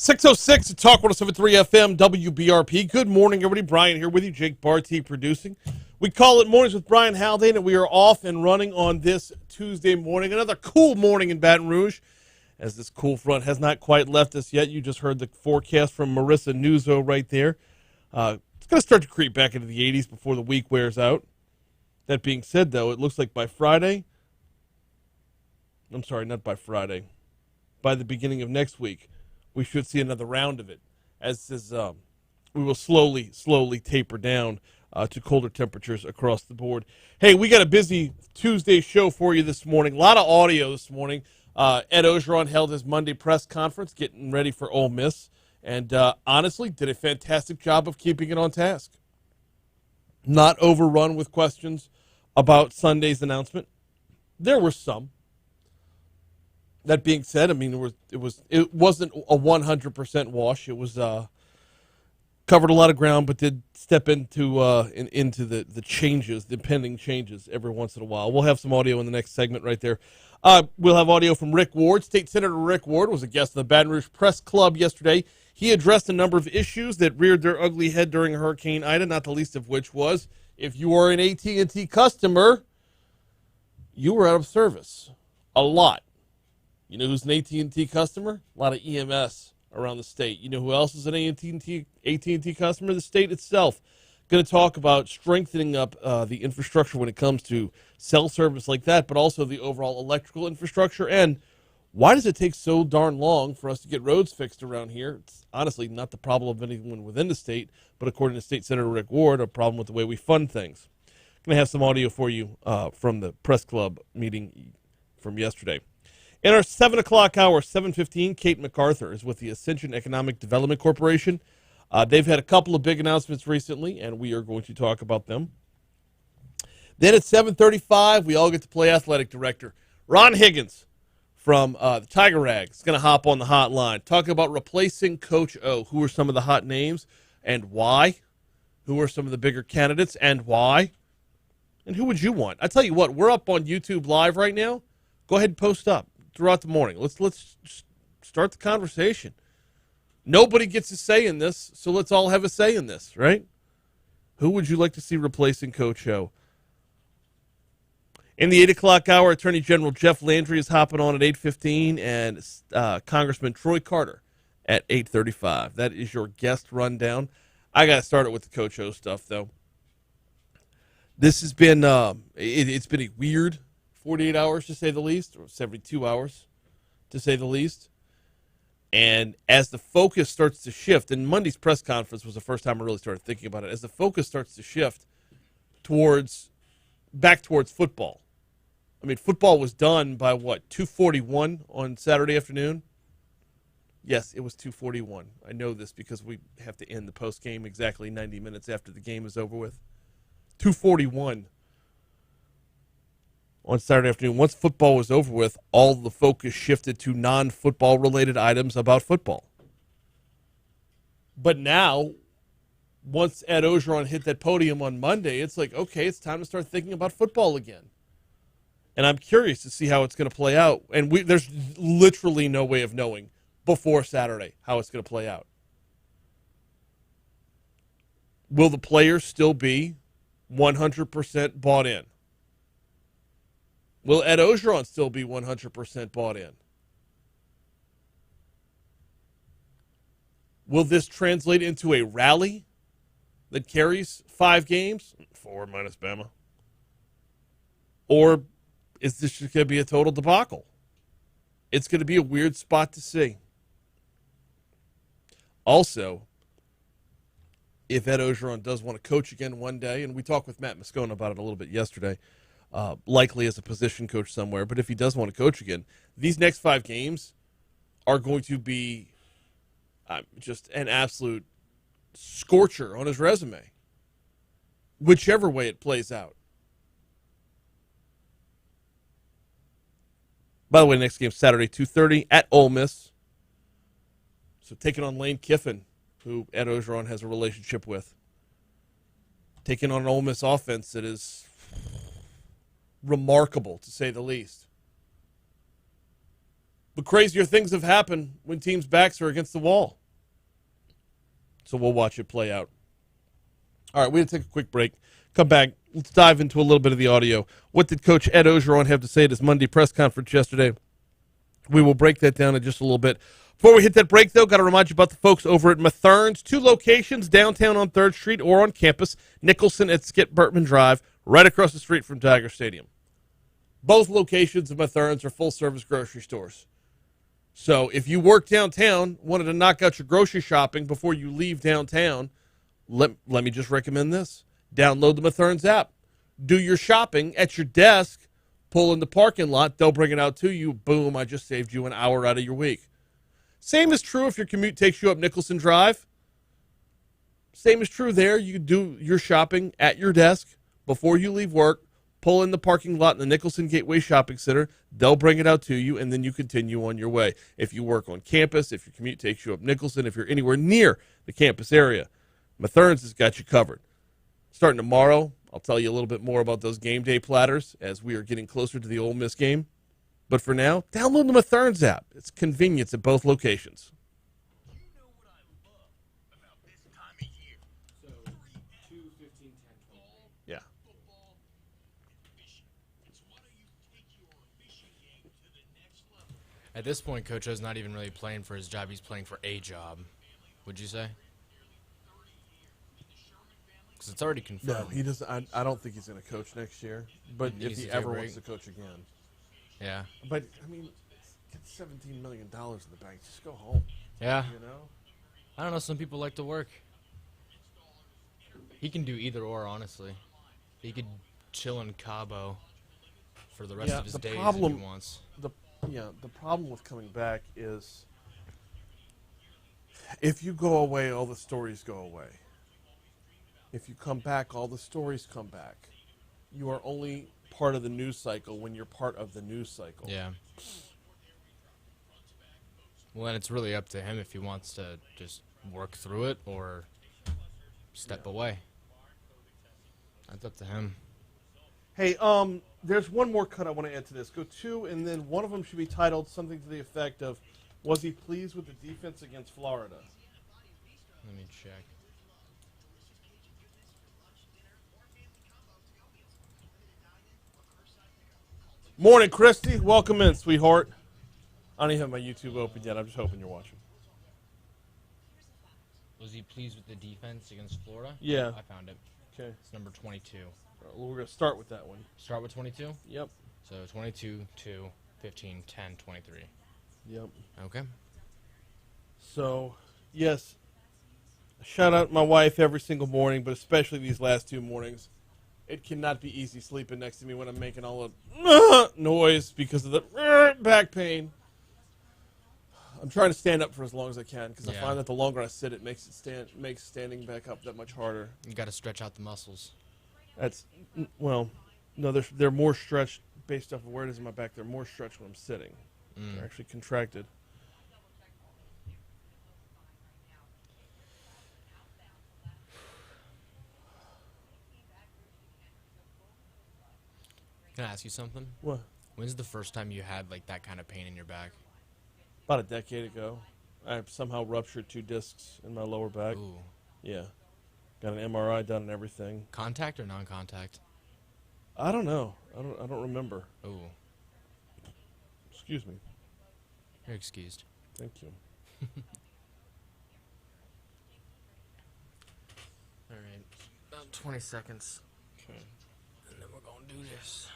606 at Talk 107.3 FM, WBRP. Good morning, everybody. Brian here with you. Jake Barty producing. We call it Mornings with Brian Haldane, and we are off and running on this Tuesday morning. Another cool morning in Baton Rouge, as this cool front has not quite left us yet. You just heard the forecast from Marissa Nuzzo right there. It's going to start to creep back into the 80s before the week wears out. That being said, though, it looks like by Friday, I'm sorry, not by Friday, by the beginning of next week, we should see another round of it, as we will slowly taper down to colder temperatures across the board. Hey, we got a busy Tuesday show for you this morning. A lot of audio this morning. Ed Orgeron held his Monday press conference, getting ready for Ole Miss, and honestly did a fantastic job of keeping it on task. Not overrun with questions about Sunday's announcement. There were some. That being said, I mean, it wasn't a 100% wash. It was covered a lot of ground, but did step into the changes, the pending changes every once in a while. We'll have some audio in the next segment right there. We'll have audio from Rick Ward. State Senator Rick Ward was a guest of the Baton Rouge Press Club yesterday. He addressed a number of issues that reared their ugly head during Hurricane Ida, not the least of which was, if you are an AT&T customer, you were out of service. A lot. You know who's an AT&T customer? A lot of EMS around the state. You know who else is an AT&T customer? The state itself. Going to talk about strengthening up the infrastructure when it comes to cell service like that, but also the overall electrical infrastructure. And why does it take so darn long for us to get roads fixed around here? It's honestly not the problem of anyone within the state, but according to State Senator Rick Ward, a problem with the way we fund things. Going to have some audio for you from the press club meeting from yesterday. In our 7 o'clock hour, 7:15, Kate MacArthur is with the Ascension Economic Development Corporation. They've had a couple of big announcements recently, and we are going to talk about them. Then at 7:35, we all get to play athletic director. Ron Higgins from the Tiger Rag is going to hop on the hotline, talking about replacing Coach O. Who are some of the hot names and why? Who are some of the bigger candidates and why? And who would you want? I tell you what, we're up on YouTube Live right now. Go ahead and post up throughout the morning. Let's start the conversation. Nobody gets a say in this, so let's all have a say in this, right? Who would you like to see replacing Coach O? In the 8 o'clock hour, Attorney General Jeff Landry is hopping on at 8:15, and Congressman Troy Carter at 8:35. That is your guest rundown. I got to start it with the Coach O stuff, though. This has been it's been a weird 48 hours, to say the least, or 72 hours, to say the least. And as the focus starts to shift, and Monday's press conference was the first time I really started thinking about it, as the focus starts to shift back towards football. I mean, football was done by, 2:41 on Saturday afternoon? Yes, it was 2:41. I know this because we have to end the post-game exactly 90 minutes after the game is over with. 2:41. On Saturday afternoon, once football was over with, all the focus shifted to non-football related items about football. But now, once Ed Orgeron hit that podium on Monday, it's like, okay, it's time to start thinking about football again. And I'm curious to see how it's going to play out. And there's literally no way of knowing before Saturday how it's going to play out. Will the players still be 100% bought in? Will Ed Orgeron still be 100% bought in? Will this translate into a rally that carries 5 games? 4 minus Bama. Or is this just going to be a total debacle? It's going to be a weird spot to see. Also, if Ed Orgeron does want to coach again one day, and we talked with Matt Moscona about it a little bit yesterday, likely as a position coach somewhere, but if he does want to coach again, these next 5 games are going to be just an absolute scorcher on his resume, whichever way it plays out. By the way, next game Saturday, 2:30 at Ole Miss. So taking on Lane Kiffin, who Ed Orgeron has a relationship with. Taking on an Ole Miss offense that is remarkable, to say the least. But crazier things have happened when teams' backs are against the wall. So we'll watch it play out. All right, we're going to take a quick break. Come back. Let's dive into a little bit of the audio. What did Coach Ed Ogeron have to say at his Monday press conference yesterday? We will break that down in just a little bit. Before we hit that break, though, got to remind you about the folks over at Mathern's. 2 locations, downtown on 3rd Street or on campus. Nicholson at Skip Burtman Drive, right across the street from Tiger Stadium. Both locations of Mathern's are full-service grocery stores. So if you work downtown, wanted to knock out your grocery shopping before you leave downtown, let me just recommend this. Download the Mathern's app. Do your shopping at your desk. Pull in the parking lot. They'll bring it out to you. Boom, I just saved you an hour out of your week. Same is true if your commute takes you up Nicholson Drive. Same is true there. You do your shopping at your desk before you leave work. Pull in the parking lot in the Nicholson Gateway Shopping Center. They'll bring it out to you, and then you continue on your way. If you work on campus, if your commute takes you up Nicholson, if you're anywhere near the campus area, Mathern's has got you covered. Starting tomorrow, I'll tell you a little bit more about those game day platters as we are getting closer to the Ole Miss game. But for now, download the Mathern's app. It's convenience at both locations. You know what I love about this time of year. So, 2, 15, 10, 12. Yeah. Football and fishing. So why don't you take your fishing game to the next level? At this point, Coach O's not even really playing for his job. He's playing for a job. Would you say? Because it's already confirmed. No, he doesn't. I don't think he's going to coach next year. But He if needs he to take a ever break. wants to coach again. Yeah. But, I mean, get $17 million in the bank. Just go home, Yeah. you know? I don't know. Some people like to work. He can do either or, honestly. He could chill in Cabo for the rest Yeah, of his the days problem- if he wants. The problem with coming back is if you go away, all the stories go away. If you come back, all the stories come back. You are only part of the news cycle when you're part of the news cycle. Yeah. Well, then it's really up to him if he wants to just work through it or step away. That's up to him. Hey, there's one more cut I want to add to this. Go 2, and then one of them should be titled something to the effect of, was he pleased with the defense against Florida? Let me check. Morning, Christy. Welcome in, sweetheart. I don't even have my YouTube open yet. I'm just hoping you're watching. Was he pleased with the defense against Florida? Yeah. I found it. Okay. It's number 22. Well, we're going to start with that one. Start with 22? Yep. So 22, 2, 15, 10, 23. Yep. Okay. So, yes, shout out my wife every single morning, but especially these last 2 mornings. It cannot be easy sleeping next to me when I'm making all the noise because of the back pain. I'm trying to stand up for as long as I can because I Yeah. find that the longer I sit, it makes makes standing back up that much harder. You got to stretch out the muscles. That's well, no, they're more stretched based off of where it is in my back. They're more stretched when I'm sitting. They're actually contracted. Can I ask you something? What? When's the first time you had like that kind of pain in your back? About a decade ago, I somehow ruptured 2 discs in my lower back. Ooh. Yeah. Got an MRI done and everything. Contact or non-contact? I don't know. I don't remember. Ooh. Excuse me. You're excused. Thank you. All right. About 20 seconds. Okay. And then we're going to do this.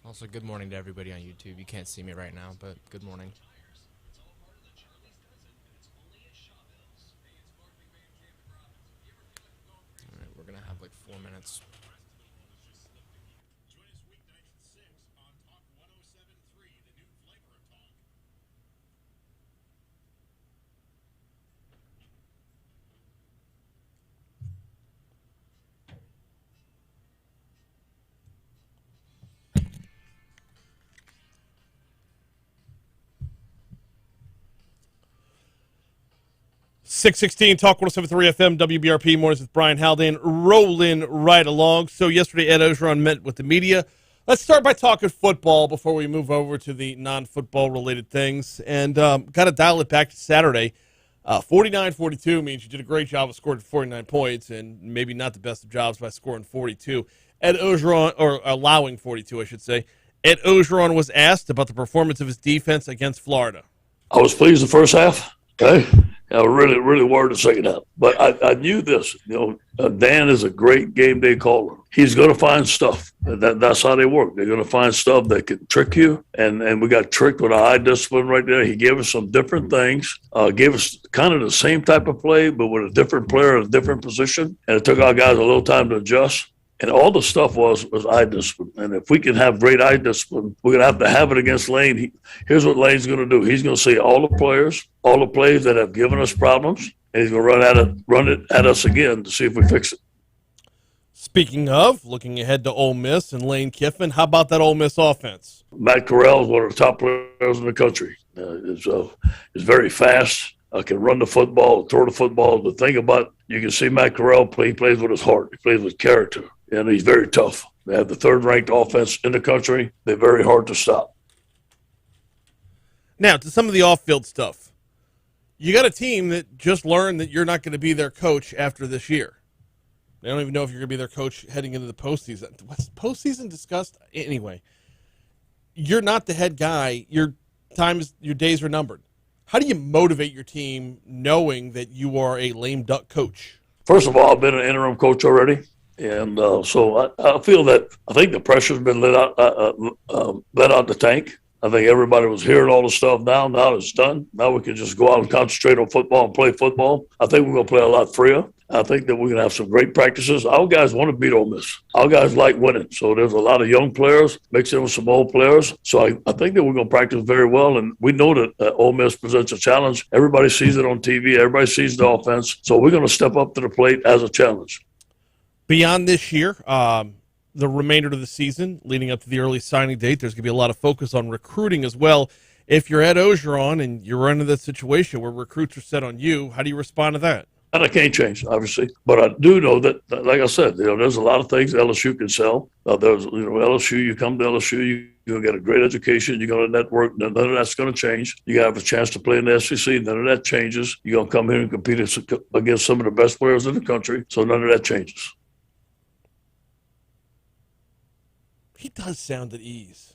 Also, good morning to everybody on YouTube. You can't see me right now, but good morning. All right, we're going to have like 4 minutes. Join us weeknights at 6 on Talk 107.3, the new flavor of talk. .616 Talk 107.3 FM WBRP mornings with Brian Haldane rolling right along. So yesterday Ed Ogeron met with the media. Let's start by talking football before we move over to the non-football related things. And got to dial it back to Saturday. 49-42 means you did a great job of scoring 49 points, and maybe not the best of jobs by scoring 42. Ed Ogeron, or allowing 42, I should say. Ed Ogeron was asked about the performance of his defense against Florida. I was pleased the first half. Okay. I was really, really worried the second half. But I knew this. Dan is a great game day caller. He's going to find stuff. That's how they work. They're going to find stuff that can trick you. And we got tricked with a high discipline right there. He gave us some different things, gave us kind of the same type of play, but with a different player in a different position. And it took our guys a little time to adjust. And all the stuff was eye discipline. And if we can have great eye discipline, we're going to have it against Lane. Here's what Lane's going to do. He's going to see all the players, all the plays that have given us problems, and he's going to run it at us again to see if we fix it. Speaking of, looking ahead to Ole Miss and Lane Kiffin, how about that Ole Miss offense? Matt Corral is one of the top players in the country. He's very fast. Can run the football, throw the football. The thing about, you can see Matt Corral play. He plays with his heart. He plays with character. And he's very tough. They have the third-ranked offense in the country. They're very hard to stop. Now, to some of the off-field stuff. You got a team that just learned that you're not going to be their coach after this year. They don't even know if you're going to be their coach heading into the postseason. What's postseason discussed? Anyway, you're not the head guy. Your days are numbered. How do you motivate your team knowing that you are a lame duck coach? First of all, I've been an interim coach already. And so I feel that I think the pressure's been let out the tank. I think everybody was hearing all the stuff now. Now it's done. Now we can just go out and concentrate on football and play football. I think we're going to play a lot freer. I think that we're going to have some great practices. Our guys want to beat Ole Miss. Our guys like winning. So there's a lot of young players mixed in with some old players. So I think that we're going to practice very well. And we know that Ole Miss presents a challenge. Everybody sees it on TV. Everybody sees the offense. So we're going to step up to the plate as a challenge. Beyond this year, the remainder of the season, leading up to the early signing date, there's going to be a lot of focus on recruiting as well. If you're Ed Ogeron and you're running that situation where recruits are set on you, how do you respond to that? And I can't change, obviously. But I do know that, like I said, there's a lot of things LSU can sell. LSU, you come to LSU, you're going to get a great education. You're going to network. None of that's going to change. You have a chance to play in the SEC. None of that changes. You're going to come here and compete against some of the best players in the country. So none of that changes. He does sound at ease.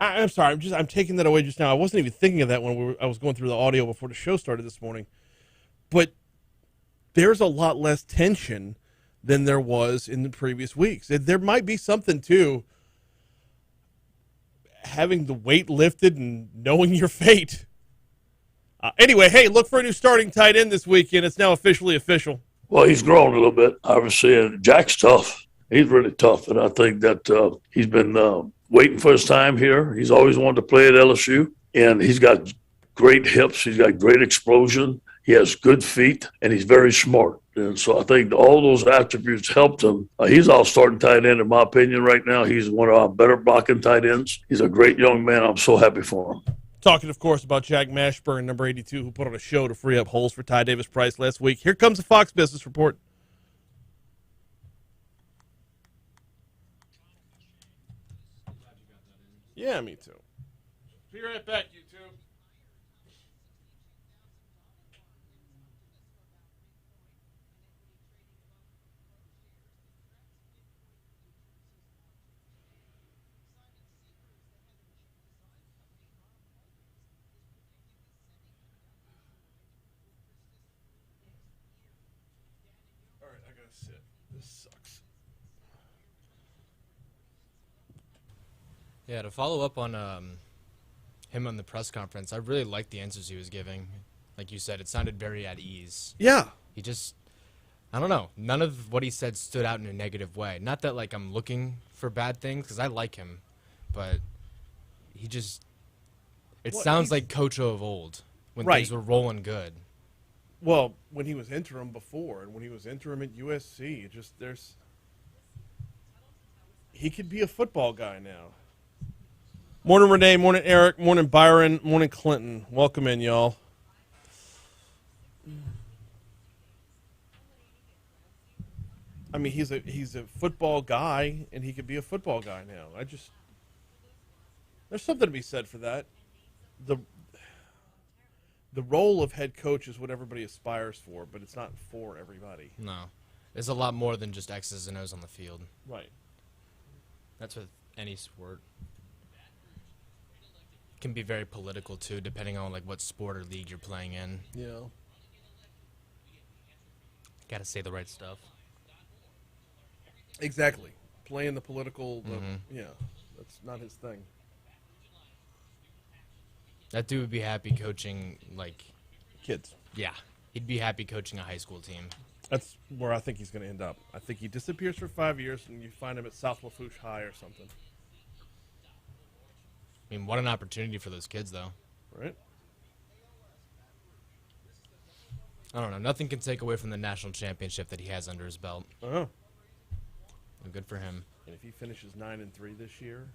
I'm sorry. I'm taking that away just now. I wasn't even thinking of that when I was going through the audio before the show started this morning. But there's a lot less tension than there was in the previous weeks. There might be something to having the weight lifted and knowing your fate. Anyway, hey, look for a new starting tight end this weekend. It's now officially official. Well, he's grown a little bit, obviously, and Jack's tough. He's really tough, and I think that he's been waiting for his time here. He's always wanted to play at LSU, and he's got great hips. He's got great explosion. He has good feet, and he's very smart. And so I think all those attributes helped him. He's our starting tight end, in my opinion, right now. He's one of our better blocking tight ends. He's a great young man. I'm so happy for him. Talking, of course, about Jack Mashburn, number 82, who put on a show to free up holes for Ty Davis-Price last week. Here comes the Fox Business Report. Yeah, me too. Be right back, YouTube. All right, I gotta sit. This sucks. Yeah, to follow up on him on the press conference, I really liked the answers he was giving. Like you said, it sounded very at ease. Yeah. He just, I don't know, none of what he said stood out in a negative way. Not that, like, I'm looking for bad things, because I like him, but he just, it sounds like Coach O of old, when things were rolling good. Well, when he was interim before, and when he was interim at USC, he could be a football guy now. Morning, Renee. Morning, Eric. Morning, Byron. Morning, Clinton. Welcome in, y'all. I mean, he's a football guy, and he could be a football guy now. There's something to be said for that. The role of head coach is what everybody aspires for, but it's not for everybody. No. There's a lot more than just X's and O's on the field. Right. That's with any sport. Can be very political too, depending on like what sport or league you're playing in. Yeah. Got to say the right stuff. Exactly. Playing the political, yeah, that's not his thing. That dude would be happy coaching, like, Kids. yeah, he'd be happy coaching a high school team. That's where I think he's going to end up. I think he disappears for 5 years, and you find him at South Lafourche High or something. I mean, what an opportunity for those kids, though. Right? I don't know. Nothing can take away from the national championship that he has under his belt. Uh-huh. Good for him. And if he finishes 9-3 this year,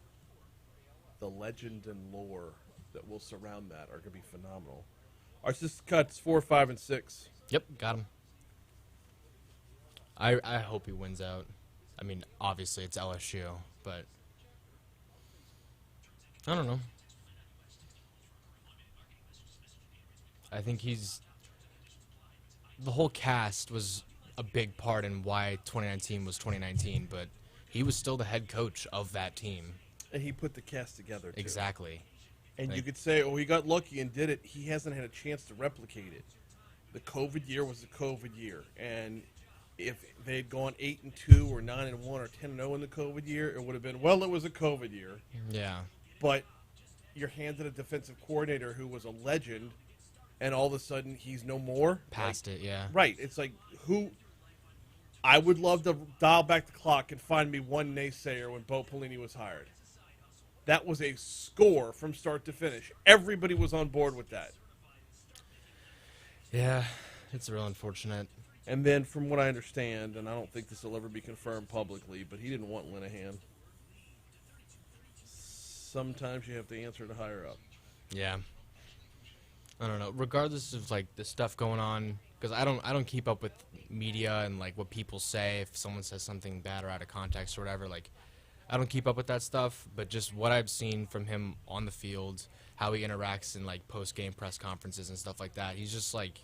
the legend and lore that will surround that are going to be phenomenal. Our just cuts 4, 5, and 6. Yep, got him. I hope he wins out. I mean, obviously it's LSU, but I don't know. I think the whole cast was a big part in why 2019 was 2019, but he was still the head coach of that team. And he put the cast together, too. Exactly. And you could say, oh, he got lucky and did it. He hasn't had a chance to replicate it. The COVID year was the COVID year. And if they had gone 8-2 or 9-1 or 10-0 in the COVID year, it would have been, well, it was a COVID year. Yeah. But you're handed a defensive coordinator who was a legend, and all of a sudden he's no more. Past it, yeah. Right. It's like, I would love to dial back the clock and find me one naysayer when Bo Pelini was hired. That was a score from start to finish. Everybody was on board with that. Yeah, it's real unfortunate. And then from what I understand, and I don't think this will ever be confirmed publicly, but he didn't want Linehan. Sometimes you have to answer to higher up. Yeah. I don't know. Regardless of like the stuff going on, because I don't keep up with media and like what people say if someone says something bad or out of context or whatever. Like, I don't keep up with that stuff. But just what I've seen from him on the field, how he interacts in like post-game press conferences and stuff like that, he's just like,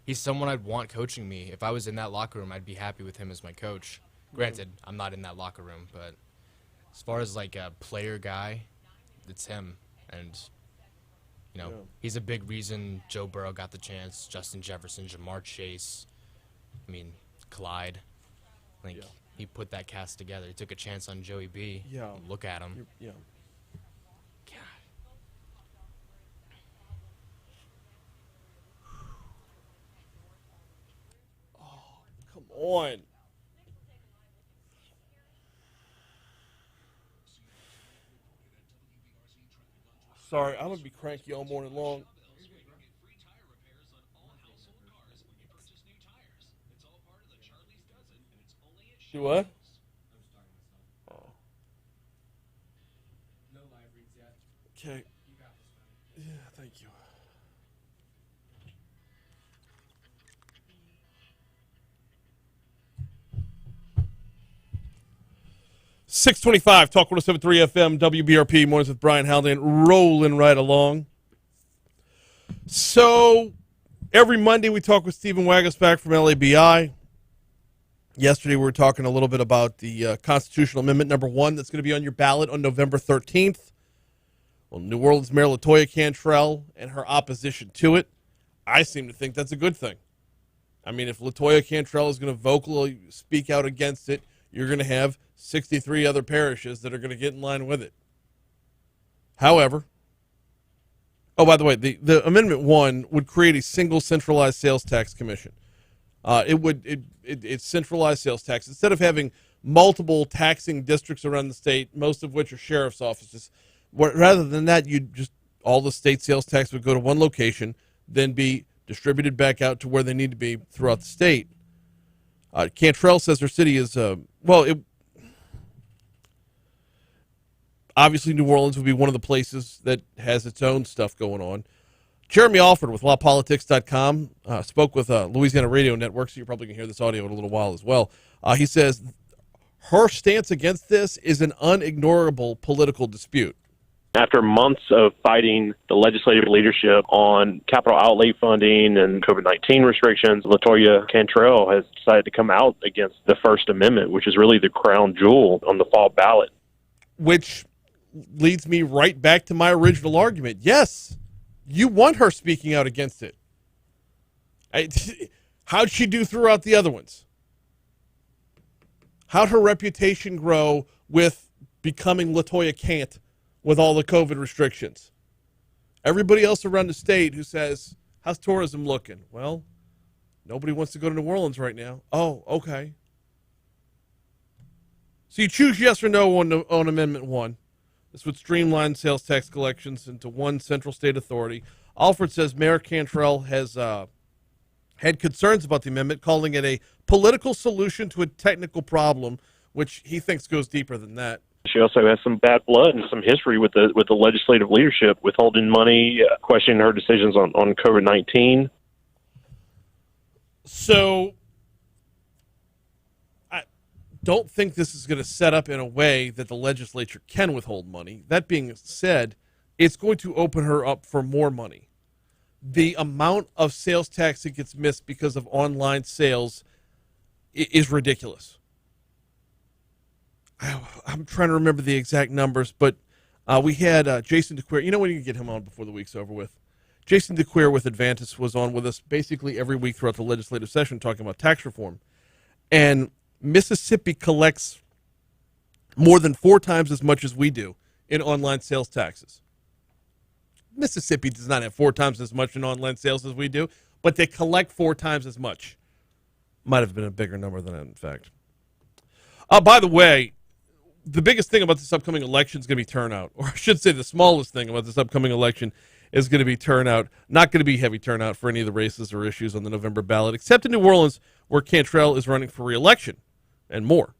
he's someone I'd want coaching me. If I was in that locker room, I'd be happy with him as my coach. Granted, I'm not in that locker room, but as far as like a player guy, it's him. And you know, he's a big reason Joe Burrow got the chance, Justin Jefferson, Jamar Chase, I mean, Clyde. Like, he put that cast together. He took a chance on Joey B. Yeah. Look at him. Yeah. God. Oh, come on. Sorry, I'm going to be cranky all morning long. Do what? Oh. No live reads yet. Okay. You got this, man. Yeah, thank you. .625, Talk 107.3 FM, WBRP, Mornings with Brian Haldane, rolling right along. So, every Monday we talk with Stephen Wagasback from LABI. Yesterday we were talking a little bit about the Constitutional Amendment number 1 that's going to be on your ballot on November 13th. Well, New Orleans Mayor Latoya Cantrell and her opposition to it. I seem to think that's a good thing. I mean, if Latoya Cantrell is going to vocally speak out against it, you're going to have 63 other parishes that are going to get in line with it. However, oh, by the way, the Amendment 1 would create a single centralized sales tax commission. It's centralized sales tax. Instead of having multiple taxing districts around the state, most of which are sheriff's offices, rather than that, all the state sales tax would go to one location, then be distributed back out to where they need to be throughout the state. Cantrell says her city is, obviously New Orleans would be one of the places that has its own stuff going on. Jeremy Alford with lawpolitics.com spoke with Louisiana Radio Network, so you're probably going to hear this audio in a little while as well. He says her stance against this is an unignorable political dispute. After months of fighting the legislative leadership on capital outlay funding and COVID-19 restrictions, Latoya Cantrell has decided to come out against the First Amendment, which is really the crown jewel on the fall ballot. Which leads me right back to my original argument. Yes, you want her speaking out against it. How'd she do throughout the other ones? How'd her reputation grow with becoming Latoya Cant with all the COVID restrictions? Everybody else around the state who says, how's tourism looking? Well, nobody wants to go to New Orleans right now. Oh, okay. So you choose yes or no on Amendment 1. This would streamline sales tax collections into one central state authority. Alford says Mayor Cantrell has had concerns about the amendment, calling it a political solution to a technical problem, which he thinks goes deeper than that. She also has some bad blood and some history with the legislative leadership, withholding money, questioning her decisions on COVID-19. So I don't think this is going to set up in a way that the legislature can withhold money. That being said, it's going to open her up for more money. The amount of sales tax that gets missed because of online sales is ridiculous. I'm trying to remember the exact numbers, but we had Jason DeQueer. You know when you get him on before the week's over with? Jason DeQueer with Advantis was on with us basically every week throughout the legislative session talking about tax reform. And Mississippi collects more than 4 times as much as we do in online sales taxes. Mississippi does not have 4 times as much in online sales as we do, but they collect 4 times as much. Might have been a bigger number than that, in fact. By the way, the biggest thing about this upcoming election is going to be turnout. Or I should say the smallest thing about this upcoming election is going to be turnout. Not going to be heavy turnout for any of the races or issues on the November ballot, except in New Orleans, where Cantrell is running for re-election and more.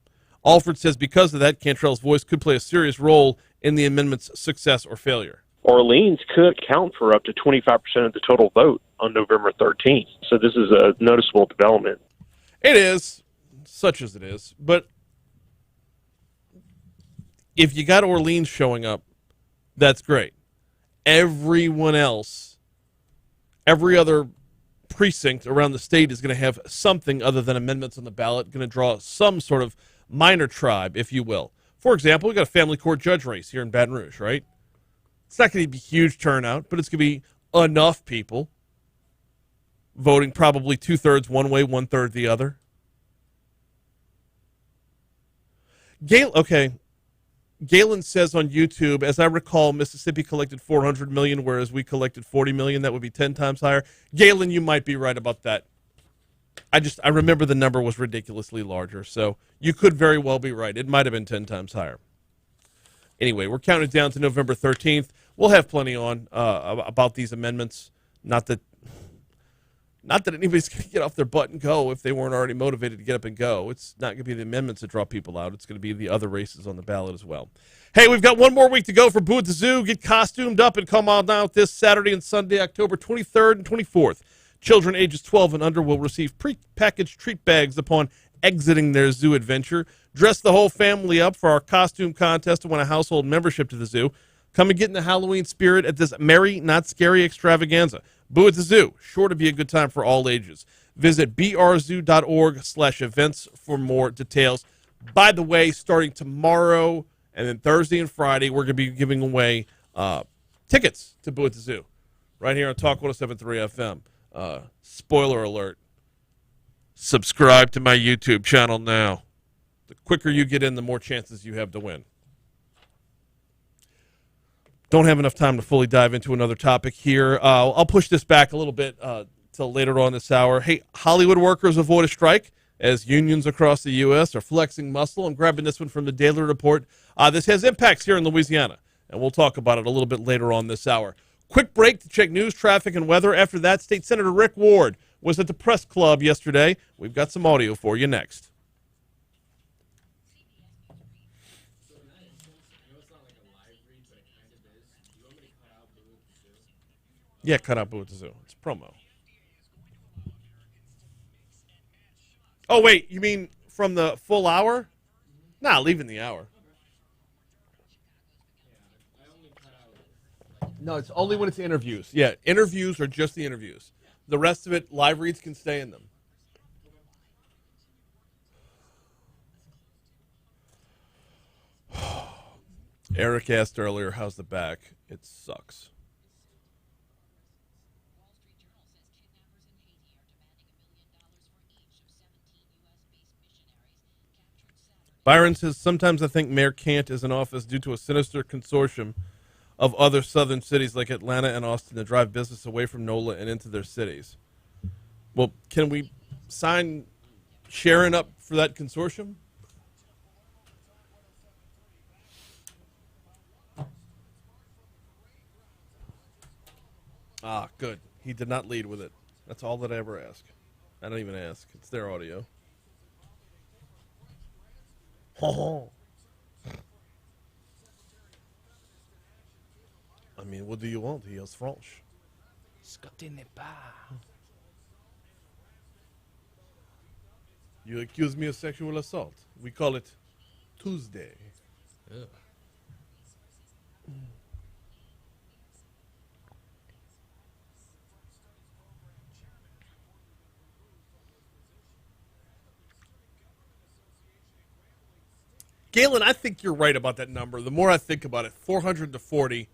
Alford says because of that, Cantrell's voice could play a serious role in the amendment's success or failure. Orleans could count for up to 25% of the total vote on November 13th. So this is a noticeable development. It is, such as it is. But if you got Orleans showing up, that's great. Everyone else, every other precinct around the state is going to have something other than amendments on the ballot, going to draw some sort of minor tribe, if you will. For example, we got a family court judge race here in Baton Rouge, right? It's not going to be huge turnout, but it's going to be enough people voting, probably 2/3 one way, 1/3 the other. Galen says on YouTube, as I recall, Mississippi collected $400 million, whereas we collected $40 million. That would be 10 times higher. Galen, you might be right about that. I remember the number was ridiculously larger, so you could very well be right. It might have been 10 times higher. Anyway, we're counting down to November 13th. We'll have plenty on about these amendments. Not that anybody's going to get off their butt and go if they weren't already motivated to get up and go. It's not going to be the amendments that draw people out. It's going to be the other races on the ballot as well. Hey, we've got one more week to go for Boo at the Zoo. Get costumed up and come on out this Saturday and Sunday, October 23rd and 24th. Children ages 12 and under will receive pre-packaged treat bags upon exiting their zoo adventure. Dress the whole family up for our costume contest to win a household membership to the zoo. Come and get in the Halloween spirit at this merry, not scary extravaganza. Boo at the Zoo, sure to be a good time for all ages. Visit brzoo.org/events for more details. By the way, starting tomorrow and then Thursday and Friday, we're going to be giving away tickets to Boo at the Zoo right here on Talk 107.3 FM. Spoiler alert. Subscribe to my YouTube channel now. The quicker you get in, the more chances you have to win. Don't have enough time to fully dive into another topic here. I'll push this back a little bit till later on this hour. Hey, Hollywood workers avoid a strike as unions across the U.S. are flexing muscle. I'm grabbing this one from the Daily Report. This has impacts here in Louisiana, and we'll talk about it a little bit later on this hour. Quick break to check news, traffic, and weather. After that, State Senator Rick Ward was at the press club yesterday. We've got some audio for you next. Yeah, cut out Boo at the Zoo. It's promo. Oh, wait. You mean from the full hour? Nah, leaving the hour. No, it's only when it's interviews. Yeah, interviews are just the interviews. The rest of it, live reads can stay in them. Eric asked earlier, how's the back? It sucks. Byron says, sometimes I think Mayor Kant is in office due to a sinister consortium of other southern cities like Atlanta and Austin to drive business away from NOLA and into their cities. Well, can we sign Sharon up for that consortium? Ah, good. He did not lead with it. That's all that I ever ask. I don't even ask. It's their audio. I mean, what do you want? He is French. You accuse me of sexual assault. We call it Tuesday. Ugh. Galen, I think you're right about that number. The more I think about it, 400 to 40,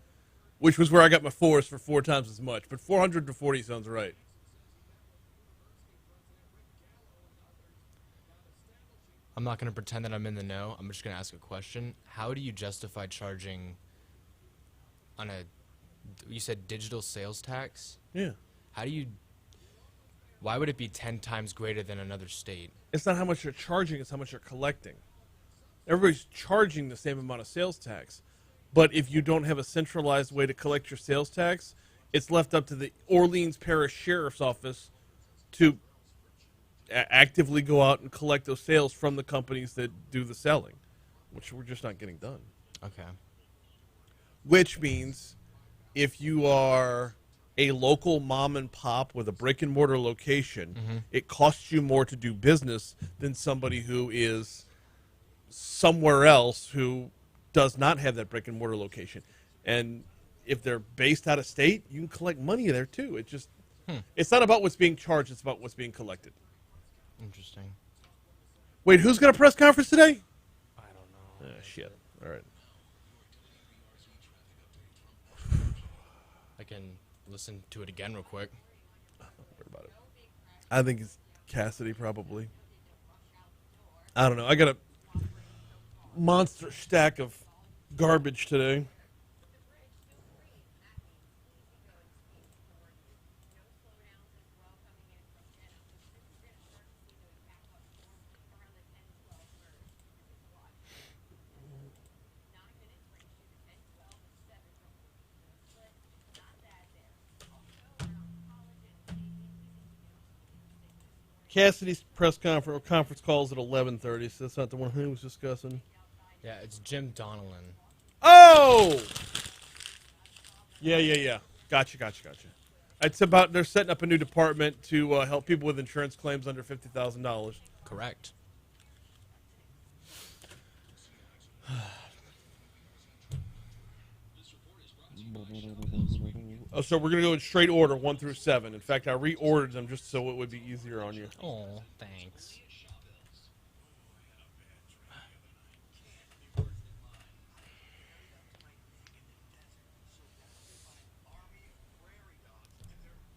which was where I got my fours for 4 times as much. But 400 to 40 sounds right. I'm not going to pretend that I'm in the know. I'm just going to ask a question. How do you justify charging on a, you said digital sales tax? Yeah. How do you, why would it be 10 times greater than another state? It's not how much you're charging, it's how much you're collecting. Everybody's charging the same amount of sales tax. But if you don't have a centralized way to collect your sales tax, it's left up to the Orleans Parish Sheriff's Office to actively go out and collect those sales from the companies that do the selling, which we're just not getting done. Okay. Which means if you are a local mom and pop with a brick and mortar location, it costs you more to do business than somebody who is somewhere else who does not have that brick and mortar location. And if they're based out of state, you can collect money there too. It just it's not about what's being charged, it's about what's being collected. Interesting. Wait, who's got a press conference today? I don't know. Shit. All right. I can listen to it again real quick. Don't worry about it. I think it's Cassidy probably. I don't know. I got a monster stack of garbage today. Cassidy's press conference calls at 11:30, so that's not the one he was discussing. Yeah, it's Jim Donnellan. Oh! Yeah. Gotcha. It's about they're setting up a new department to help people with insurance claims under $50,000. Correct. Oh, so we're going to go in straight order, 1 through 7. In fact, I reordered them just so it would be easier on you. Oh, thanks.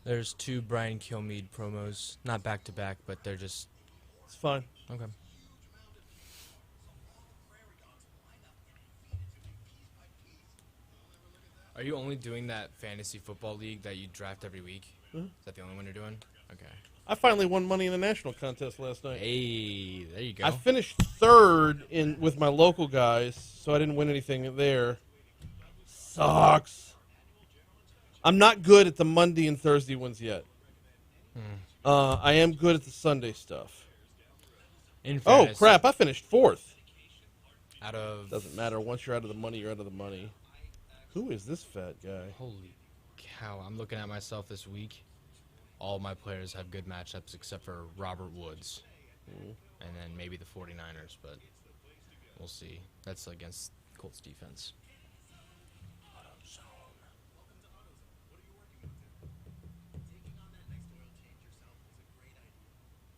There's 2 Brian Kilmeade promos, not back to back, but they're just It's fine. okay. Are you only doing that fantasy football league that you draft every week? Is that the only one you're doing? Okay. I finally won money in the national contest last night. Hey, there you go. I finished 3rd with my local guys, so I didn't win anything there. Sucks. I'm not good at the Monday and Thursday ones yet. I am good at the Sunday stuff. In Oh, fairness, crap. I finished 4th. Out of Doesn't matter. Once you're out of the money, you're out of the money. Who is this fat guy? holy cow. I'm looking at myself this week. All my players have good matchups except for Robert Woods. And then maybe the 49ers, but we'll see. That's against Colts defense. Taking on that next oil change yourself is a great idea.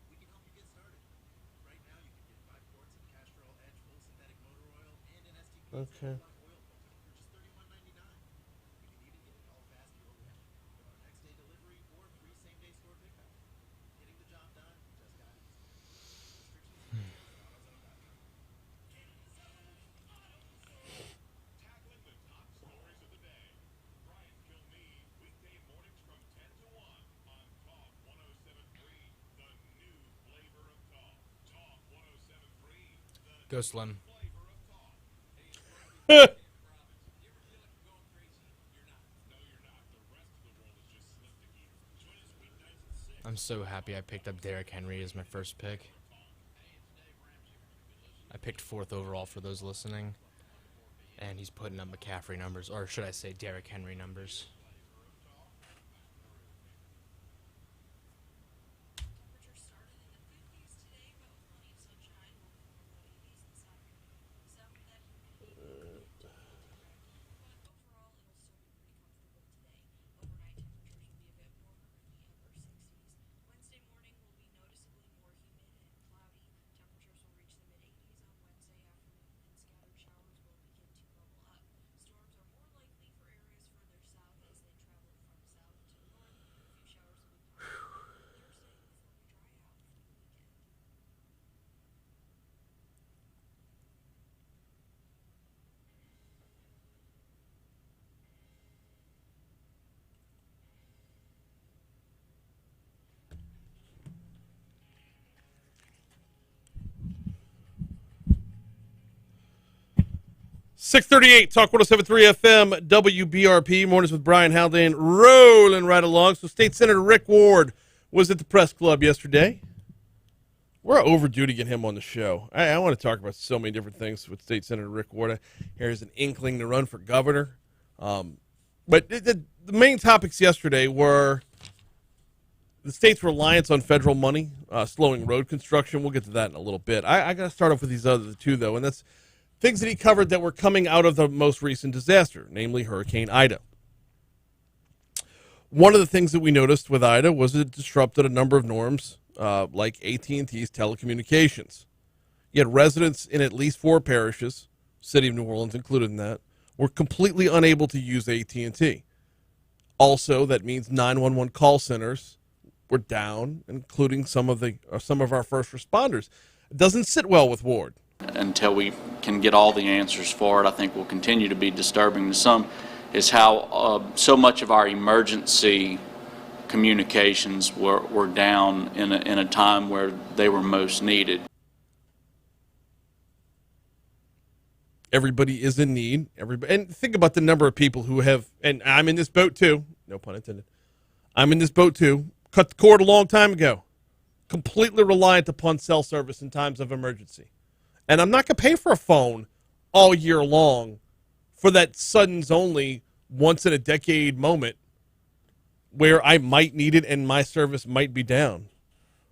We can help you get started. Right now, you can get 5 quarts of Cantrell Edge full synthetic motor oil and an STP oil filter for just $31.99. You can even get it all fast your way with our next day delivery or free same-day store pickup. Getting the job done just got easier. Tackling the top stories of the day. Brian Kilmeade, weekday mornings from 10 to 1 on Talk 107.3, the new flavor of talk. Talk 107.3, the Go Slim. flavor of talk. Hey, it's Brian Robbins. You ever feel like you're going crazy? You're not. No, you're not. The rest of the world is just slipped a gear. Join us weeknights at 6. I'm so happy I picked up Derrick Henry as my first pick. I picked 4th overall for those listening. And he's putting up McCaffrey numbers, or should I say Derrick Henry numbers. Temperatures started in the 50s today, but with plenty of sunshine, will be in the low 80s this afternoon. Some of that humidity will continue to but overall, it'll still be pretty comfortable today. Overnight temperatures will be a bit warmer in the upper 60s. Wednesday morning will be noticeably more humid and cloudy. Temperatures will reach the mid-80s on Wednesday afternoon, and scattered showers will begin to bubble up. Storms are more likely for areas further south as they travel from south to north. A few showers will be possible Thursday before we dry out for the weekend. 638, Talk 107.3 FM, WBRP, mornings with Brian Haldane, rolling right along. So State Senator Rick Ward was at the press club yesterday. We're overdue to get him on the show. I want to talk about so many different things with State Senator Rick Ward. Here's an inkling to run for governor. But the main topics yesterday were the state's reliance on federal money, slowing road construction. We'll get to that in a little bit. I got to start off with these other two, though, and that's things that he covered that were coming out of the most recent disaster, namely Hurricane Ida. One of the things that we noticed with Ida was it disrupted a number of norms, like AT&T's telecommunications. Yet residents in at least 4 parishes, city of New Orleans included in that, were completely unable to use AT&T. Also, that means 911 call centers were down, including some of our first responders. It doesn't sit well with Ward. Until we can get all the answers for it, I think will continue to be disturbing to some, is how so much of our emergency communications were down in a time where they were most needed. Everybody is in need. And think about the number of people who have, and I'm in this boat too, no pun intended, I'm in this boat too, cut the cord a long time ago, completely reliant upon cell service in times of emergency. And I'm not going to pay for a phone all year long for that suddens only once in a decade moment where I might need it and my service might be down.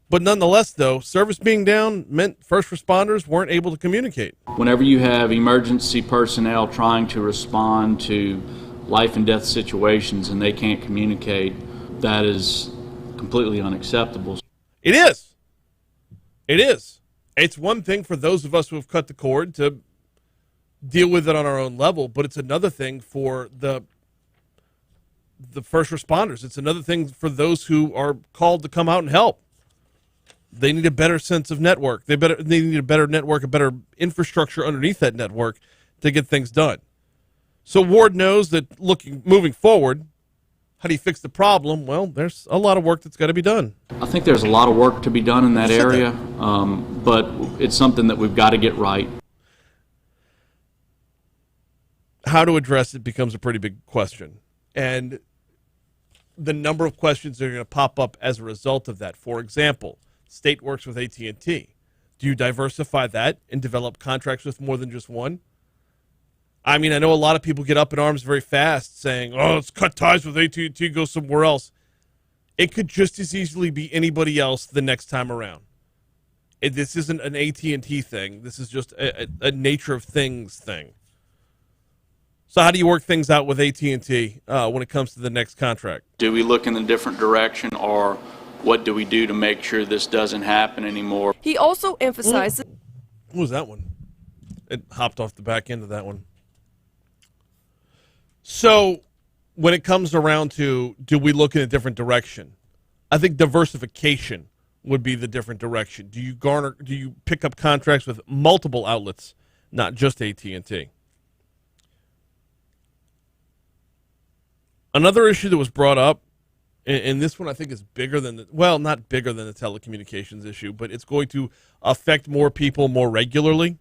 But nonetheless, though, service being down meant first responders weren't able to communicate. Whenever you have emergency personnel trying to respond to life and death situations and they can't communicate, that is completely unacceptable. It is. It is. It's one thing for those of us who have cut the cord to deal with it on our own level, but it's another thing for the first responders. It's another thing for those who are called to come out and help. They need a better sense of network. They need a better network, a better infrastructure underneath that network to get things done. So Ward knows that moving forward, how do you fix the problem? Well, there's a lot of work that's got to be done. I think there's a lot of work to be done in that area, but it's something that we've got to get right. How to address it becomes a pretty big question. And the number of questions that are going to pop up as a result of that. For example, state works with AT&T. Do you diversify that and develop contracts with more than just one? I mean, I know a lot of people get up in arms very fast saying, oh, let's cut ties with AT&T, go somewhere else. It could just as easily be anybody else the next time around. This isn't an AT&T thing. This is just a nature of things thing. So how do you work things out with AT&T when it comes to the next contract? Do we look in a different direction, or what do we do to make sure this doesn't happen anymore? He also emphasized What was that one? It hopped off the back end of that one. So when it comes around to do we look in a different direction, I think diversification would be the different direction. Do you pick up contracts with multiple outlets, not just AT&T? Another issue that was brought up, and this one I think is bigger than, not bigger than the telecommunications issue, but it's going to affect more people more regularly,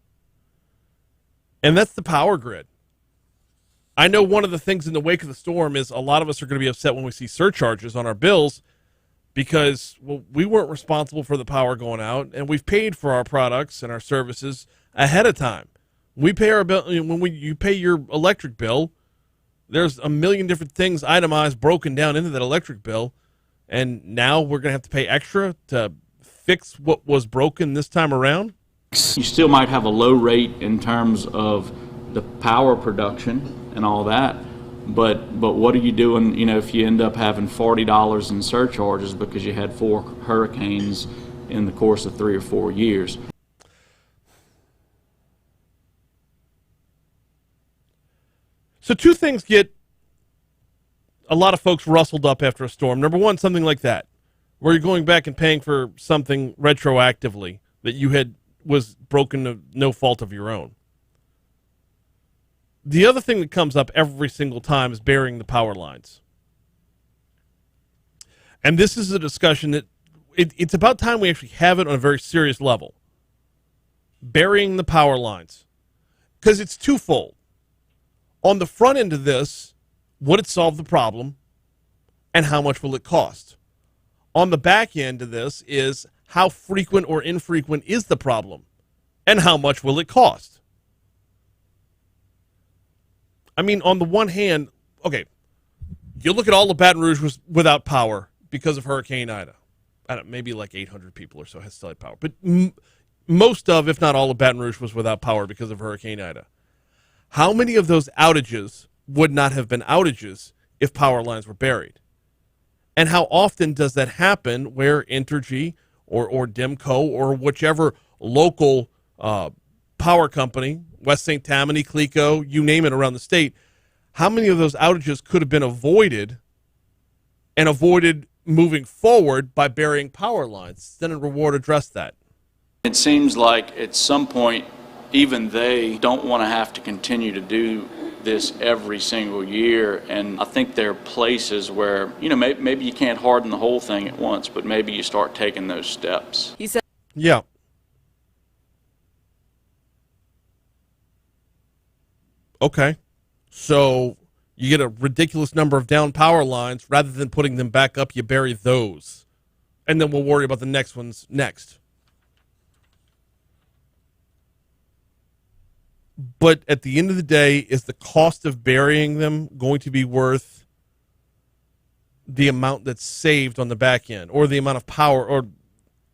and that's the power grid. I know one of the things in the wake of the storm is a lot of us are going to be upset when we see surcharges on our bills because, well, we weren't responsible for the power going out, and we've paid for our products and our services ahead of time. We pay our bill when you pay your electric bill. There's a million different things itemized, broken down into that electric bill, and now we're going to have to pay extra to fix what was broken this time around. You still might have a low rate in terms of the power production and all that, but what are you doing, if you end up having $40 in surcharges because you had 4 hurricanes in the course of 3 or 4 years? So 2 things get a lot of folks rustled up after a storm. Number one, something like that, where you're going back and paying for something retroactively that you was broken to no fault of your own. The other thing that comes up every single time is burying the power lines. And this is a discussion that it's about time we actually have it on a very serious level. Burying the power lines. Because it's twofold. On the front end of this, would it solve the problem? And how much will it cost? On the back end of this is how frequent or infrequent is the problem? And how much will it cost? I mean, on the one hand, okay, you look at all of Baton Rouge was without power because of Hurricane Ida. I don't know, maybe like 800 people or so has still had power. But most of, if not all of Baton Rouge was without power because of Hurricane Ida. How many of those outages would not have been outages if power lines were buried? And how often does that happen where Entergy or Demco or whichever local power company, West St. Tammany, Clico, you name it around the state, how many of those outages could have been avoided and avoided moving forward by burying power lines? Then Reward addressed that. It seems like at some point, even they don't want to have to continue to do this every single year, and I think there are places where, maybe you can't harden the whole thing at once, but maybe you start taking those steps. he said Yeah. Okay. So you get a ridiculous number of down power lines. Rather than putting them back up, you bury those. And then we'll worry about the next ones next. But at the end of the day, is the cost of burying them going to be worth the amount that's saved on the back end, or the amount of power, or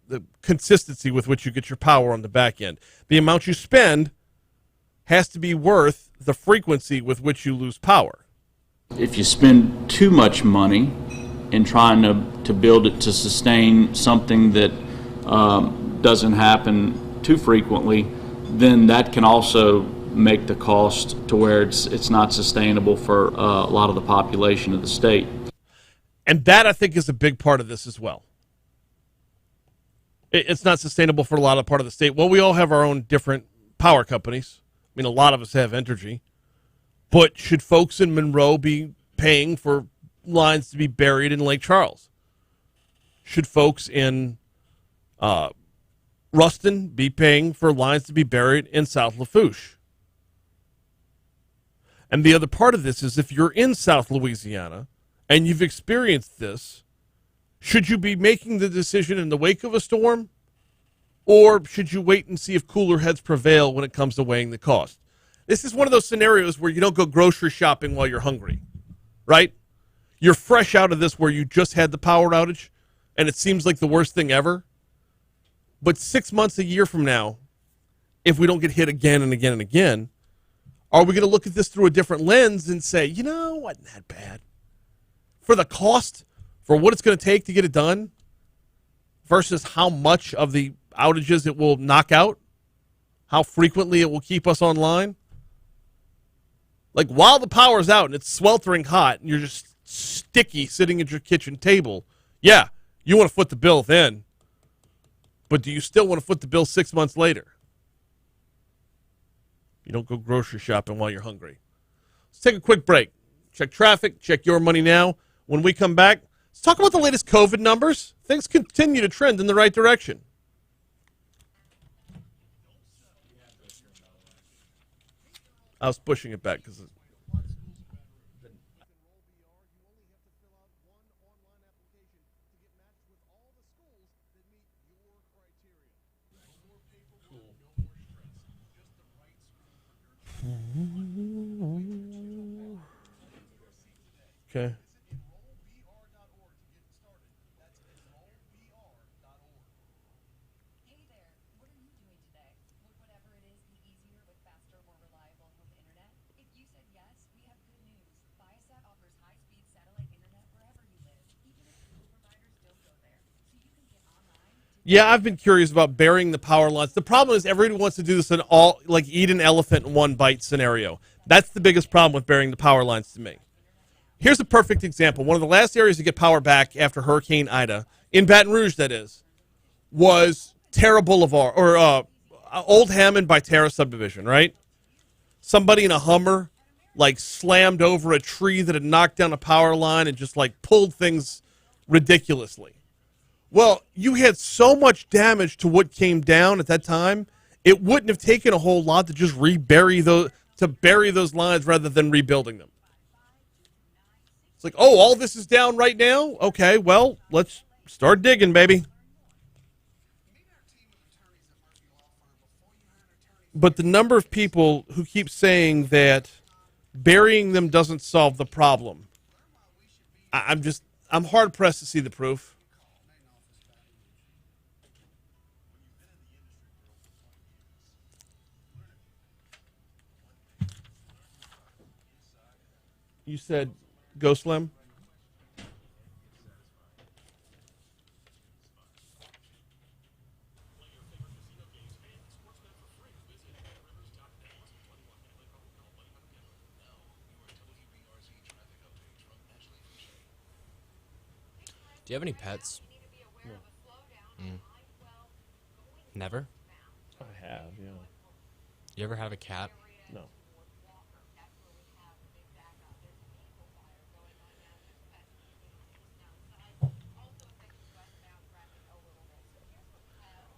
the consistency with which you get your power on the back end? The amount you spend has to be worth the frequency with which you lose power. If you spend too much money in trying to build it to sustain something that doesn't happen too frequently, then that can also make the cost to where it's not sustainable for a lot of the population of the state. And that, I think, is a big part of this as well. It's not sustainable for a lot of part of the state. Well, we all have our own different power companies. I mean, a lot of us have Entergy. But should folks in Monroe be paying for lines to be buried in Lake Charles? Should folks in Ruston be paying for lines to be buried in South Lafourche? And the other part of this is, if you're in South Louisiana and you've experienced this, should you be making the decision in the wake of a storm, or should you wait and see if cooler heads prevail when it comes to weighing the cost? This is one of those scenarios where you don't go grocery shopping while you're hungry, right? You're fresh out of this where you just had the power outage, and it seems like the worst thing ever. But 6 months, a year from now, if we don't get hit again and again and again, are we going to look at this through a different lens and say, you know, wasn't that bad? For the cost, for what it's going to take to get it done, versus how much of the outages it will knock out, how frequently it will keep us online. Like, while the power's out and it's sweltering hot and you're just sticky sitting at your kitchen table, yeah, you want to foot the bill then. But do you still want to foot the bill 6 months later? You don't go grocery shopping while you're hungry. Let's take a quick break. Check traffic, check your money now. When we come back, let's talk about the latest COVID numbers. Things continue to trend in the right direction. I was pushing it back because okay. Hey there, what are you doing today? Would whatever it is be easier with faster, more reliable home internet? If you said yes, we have good news. Viasat offers high-speed satellite internet wherever you live, even if cable providers don't go there. So you can get online. Yeah, I've been curious about burying the power lines. The problem is everybody wants to do this in all, like, eat an elephant in one bite scenario. That's the biggest problem with burying the power lines to me. Here's a perfect example. One of the last areas to get power back after Hurricane Ida, in Baton Rouge that is, was Terra Boulevard, or Old Hammond by Terra subdivision, right? Somebody in a Hummer, like, slammed over a tree that had knocked down a power line and just, like, pulled things ridiculously. Well, you had so much damage to what came down at that time, it wouldn't have taken a whole lot to just bury those lines rather than rebuilding them. It's like, oh, all this is down right now? Okay, well, let's start digging, baby. But the number of people who keep saying that burying them doesn't solve the problem, I'm hard-pressed to see the proof. You said go slim? Do you have any pets? Never? I have, yeah. You ever have a cat? No.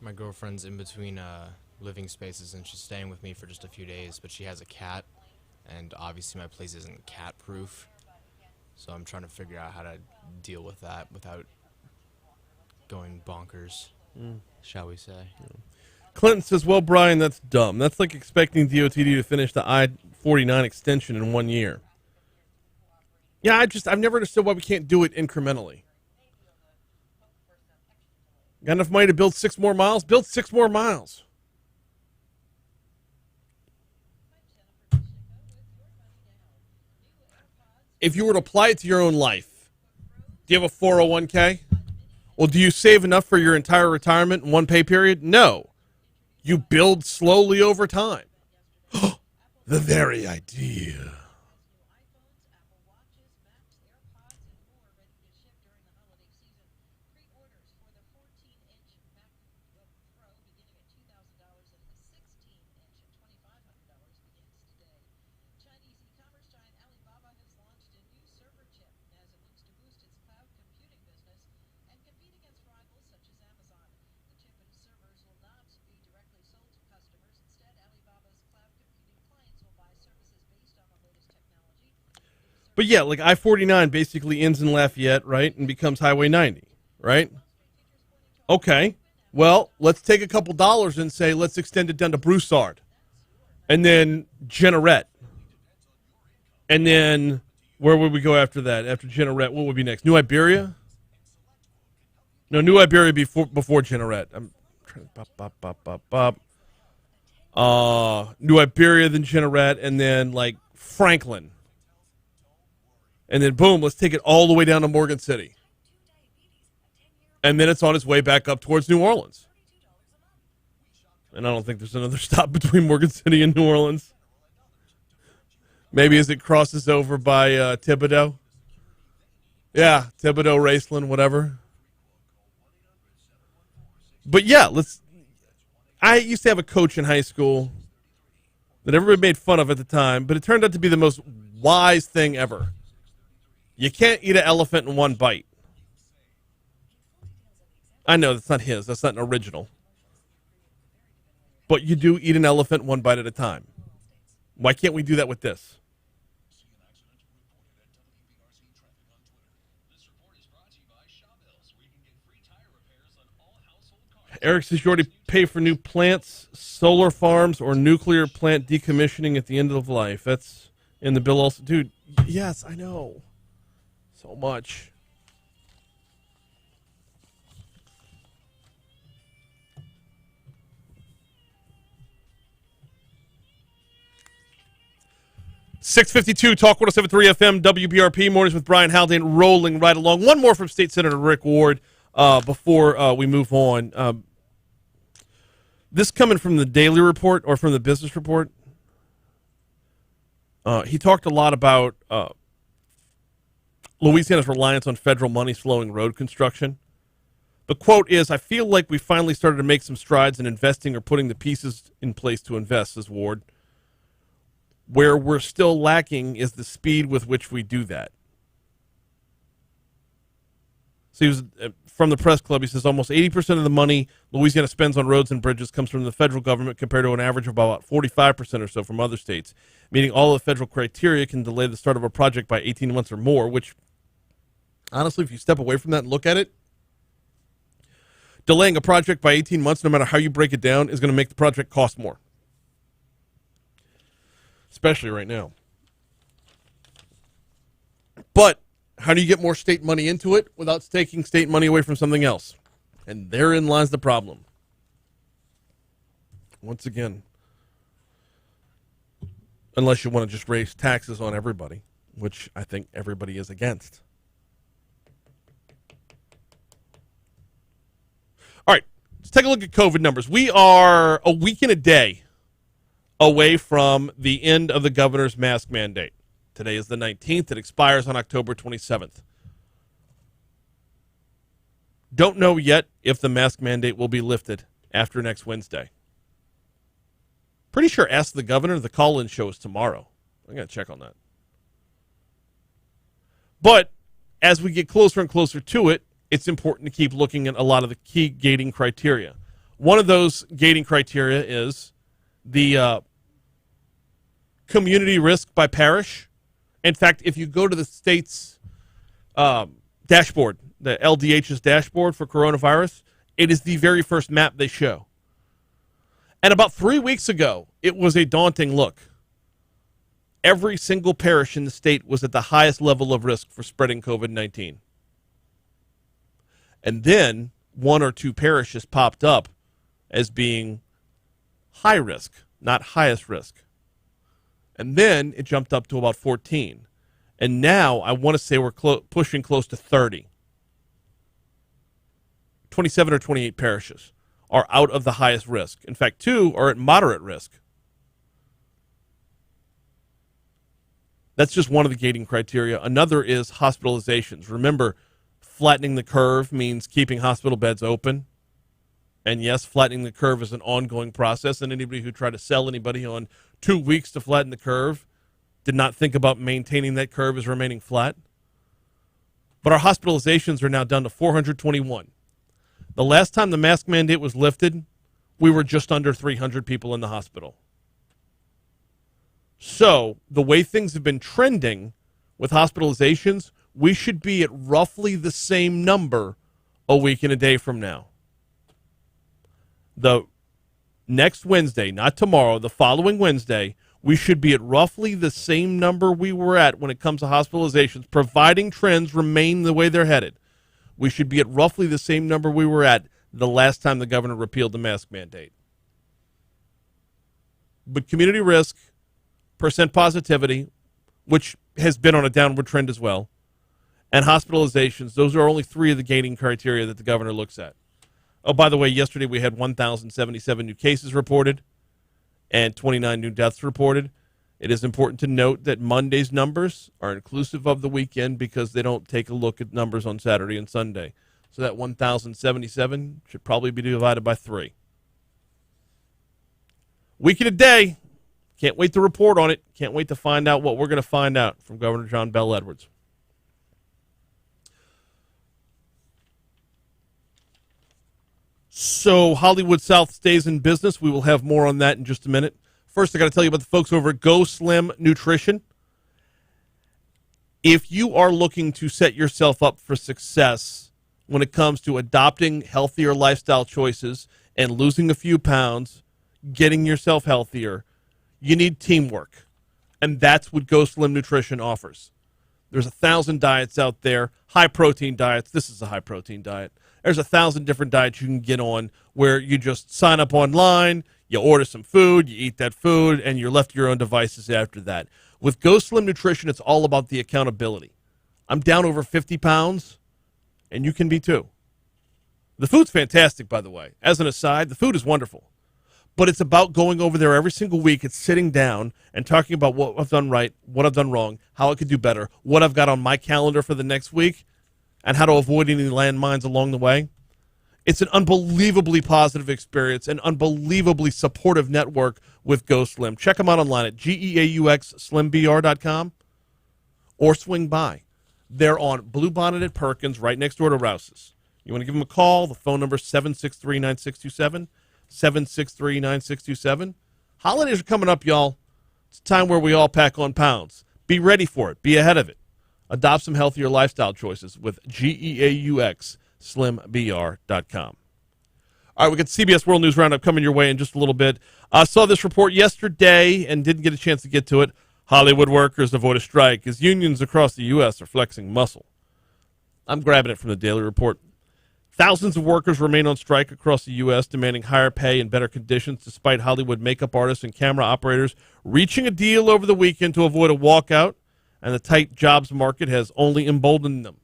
My girlfriend's in between living spaces and she's staying with me for just a few days, but she has a cat, and obviously my place isn't cat-proof, so I'm trying to figure out how to deal with that without going bonkers, shall we say. Clinton says, well, Brian, that's dumb. That's like expecting DOTD to finish the I-49 extension in 1 year. Yeah, I've never understood why we can't do it incrementally. Got enough money to build 6 more miles? Build 6 more miles. If you were to apply it to your own life, do you have a 401k? Well, do you save enough for your entire retirement in one pay period? No. You build slowly over time. The very idea. But yeah, like I-49 basically ends in Lafayette, right, and becomes Highway 90, right? Okay, well, let's take a couple dollars and say let's extend it down to Broussard. and then Jeanerette. And then where would we go after that? After Jeanerette, what would be next? New Iberia? No, New Iberia before Jeanerette. I'm trying to New Iberia, then Jeanerette, and then like Franklin. And then boom, let's take it all the way down to Morgan City. And then it's on its way back up towards New Orleans. And I don't think there's another stop between Morgan City and New Orleans. Maybe as it crosses over by Thibodaux. Yeah, Thibodaux, Raceland, whatever. But yeah, I used to have a coach in high school that everybody made fun of at the time, but it turned out to be the most wise thing ever. You can't eat an elephant in one bite. I know that's not his. That's not an original. But you do eat an elephant one bite at a time. Why can't we do that with this? Eric says you already pay for new plants, solar farms, or nuclear plant decommissioning at the end of life. That's in the bill also. Dude, yes, I know. So much. .652 Talk 107.3 FM WBRP mornings with Brian Haldane rolling right along. One more from State Senator Rick Ward before we move on. This coming from the Daily Report or from the Business Report. He talked a lot about Louisiana's reliance on federal money slowing road construction. The quote is, "I feel like we finally started to make some strides in investing or putting the pieces in place to invest," says Ward. "Where we're still lacking is the speed with which we do that." So he was from the press club. He says almost 80% of the money Louisiana spends on roads and bridges comes from the federal government compared to an average of about 45% or so from other states, meaning all of the federal criteria can delay the start of a project by 18 months or more, which honestly, if you step away from that and look at it, delaying a project by 18 months, no matter how you break it down, is going to make the project cost more. Especially right now. But how do you get more state money into it without taking state money away from something else? And therein lies the problem. Once again, unless you want to just raise taxes on everybody, which I think everybody is against. All right, let's take a look at COVID numbers. We are a week and a day away from the end of the governor's mask mandate. Today is the 19th. It expires on October 27th. Don't know yet if the mask mandate will be lifted after next Wednesday. Pretty sure Ask the Governor, the call-in show is tomorrow. I got to check on that. But as we get closer and closer to it, it's important to keep looking at a lot of the key gating criteria. One of those gating criteria is the community risk by parish. In fact, if you go to the state's dashboard, the LDH's dashboard for coronavirus, it is the very first map they show. And about 3 weeks ago, it was a daunting look. Every single parish in the state was at the highest level of risk for spreading COVID-19. And then one or two parishes popped up as being high risk, not highest risk. And then it jumped up to about 14. And now I want to say we're pushing close to 30. 27 or 28 parishes are out of the highest risk. In fact, 2 are at moderate risk. That's just one of the gating criteria. Another is hospitalizations. Remember, flattening the curve means keeping hospital beds open. And yes, flattening the curve is an ongoing process, and anybody who tried to sell anybody on 2 weeks to flatten the curve did not think about maintaining that curve as remaining flat. But our hospitalizations are now down to 421. The last time the mask mandate was lifted, we were just under 300 people in the hospital. So the way things have been trending with hospitalizations, we should be at roughly the same number a week and a day from now. The next Wednesday, not tomorrow, the following Wednesday, we should be at roughly the same number we were at when it comes to hospitalizations, providing trends remain the way they're headed. We should be at roughly the same number we were at the last time the governor repealed the mask mandate. But community risk, percent positivity, which has been on a downward trend as well, and hospitalizations, those are only three of the gating criteria that the governor looks at. Oh, by the way, yesterday we had 1,077 new cases reported and 29 new deaths reported. It is important to note that Monday's numbers are inclusive of the weekend because they don't take a look at numbers on Saturday and Sunday. So that 1,077 should probably be divided by 3. Week and a day. Can't wait to report on it. Can't wait to find out what we're going to find out from Governor John Bell Edwards. So Hollywood South stays in business. We will have more on that in just a minute. First, I got to tell you about the folks over at Go Slim Nutrition. If you are looking to set yourself up for success when it comes to adopting healthier lifestyle choices and losing a few pounds, getting yourself healthier, you need teamwork. And that's what Go Slim Nutrition offers. There's 1,000 diets out there, high-protein diets. This is a high-protein diet. There's 1,000 different diets you can get on where you just sign up online, you order some food, you eat that food, and you're left to your own devices after that. With Go Slim Nutrition, it's all about the accountability. I'm down over 50 pounds, and you can be too. The food's fantastic, by the way. As an aside, the food is wonderful. But it's about going over there every single week. It's sitting down and talking about what I've done right, what I've done wrong, how I could do better, what I've got on my calendar for the next week, and how to avoid any landmines along the way. It's an unbelievably positive experience, an unbelievably supportive network with Go Slim. Check them out online at GEAUXSlimBR.com or swing by. They're on Bluebonnet at Perkins, right next door to Rouse's. You want to give them a call? The phone number is 763-9627, 763-9627. Holidays are coming up, y'all. It's a time where we all pack on pounds. Be ready for it. Be ahead of it. Adopt some healthier lifestyle choices with GEAUXSlimBR.com. All right, we got CBS World News Roundup coming your way in just a little bit. I saw this report yesterday and didn't get a chance to get to it. Hollywood workers avoid a strike as unions across the U.S. are flexing muscle. I'm grabbing it from the Daily Report. Thousands of workers remain on strike across the U.S., demanding higher pay and better conditions, despite Hollywood makeup artists and camera operators reaching a deal over the weekend to avoid a walkout, and the tight jobs market has only emboldened them.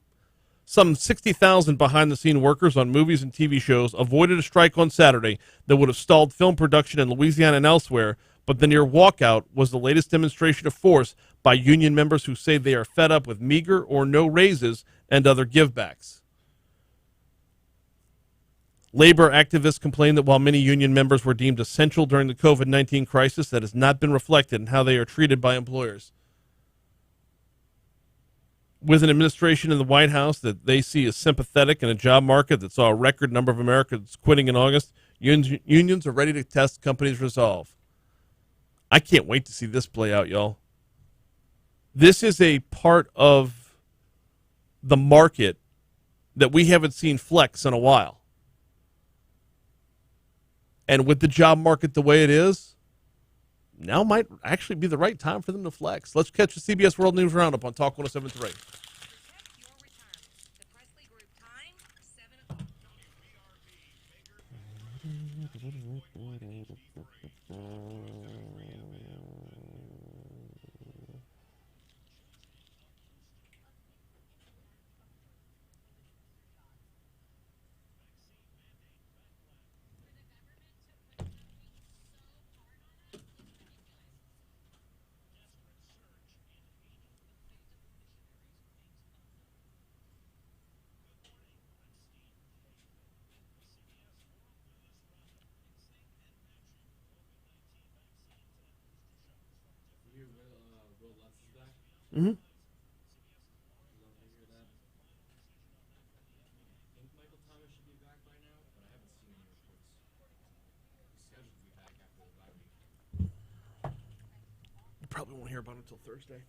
Some 60,000 behind-the-scene workers on movies and TV shows avoided a strike on Saturday that would have stalled film production in Louisiana and elsewhere, but the near walkout was the latest demonstration of force by union members who say they are fed up with meager or no raises and other givebacks. Labor activists complain that while many union members were deemed essential during the COVID-19 crisis, that has not been reflected in how they are treated by employers. With an administration in the White House that they see as sympathetic and a job market that saw a record number of Americans quitting in August, unions are ready to test companies' resolve. I can't wait to see this play out, y'all. This is a part of the market that we haven't seen flex in a while. And with the job market the way it is, now might actually be the right time for them to flex. Let's catch the CBS World News Roundup on Talk 107.3. Protect your retirement. The Presley Group time, 7 Mm-hmm. You probably won't hear about it until Thursday.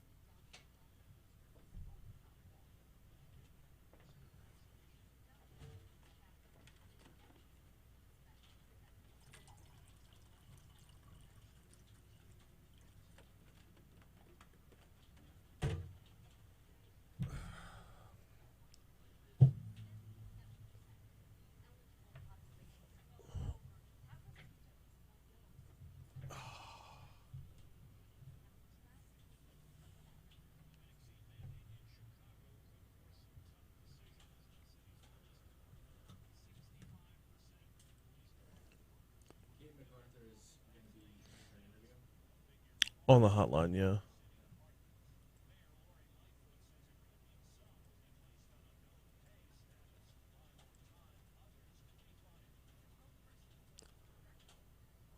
On the hotline, yeah.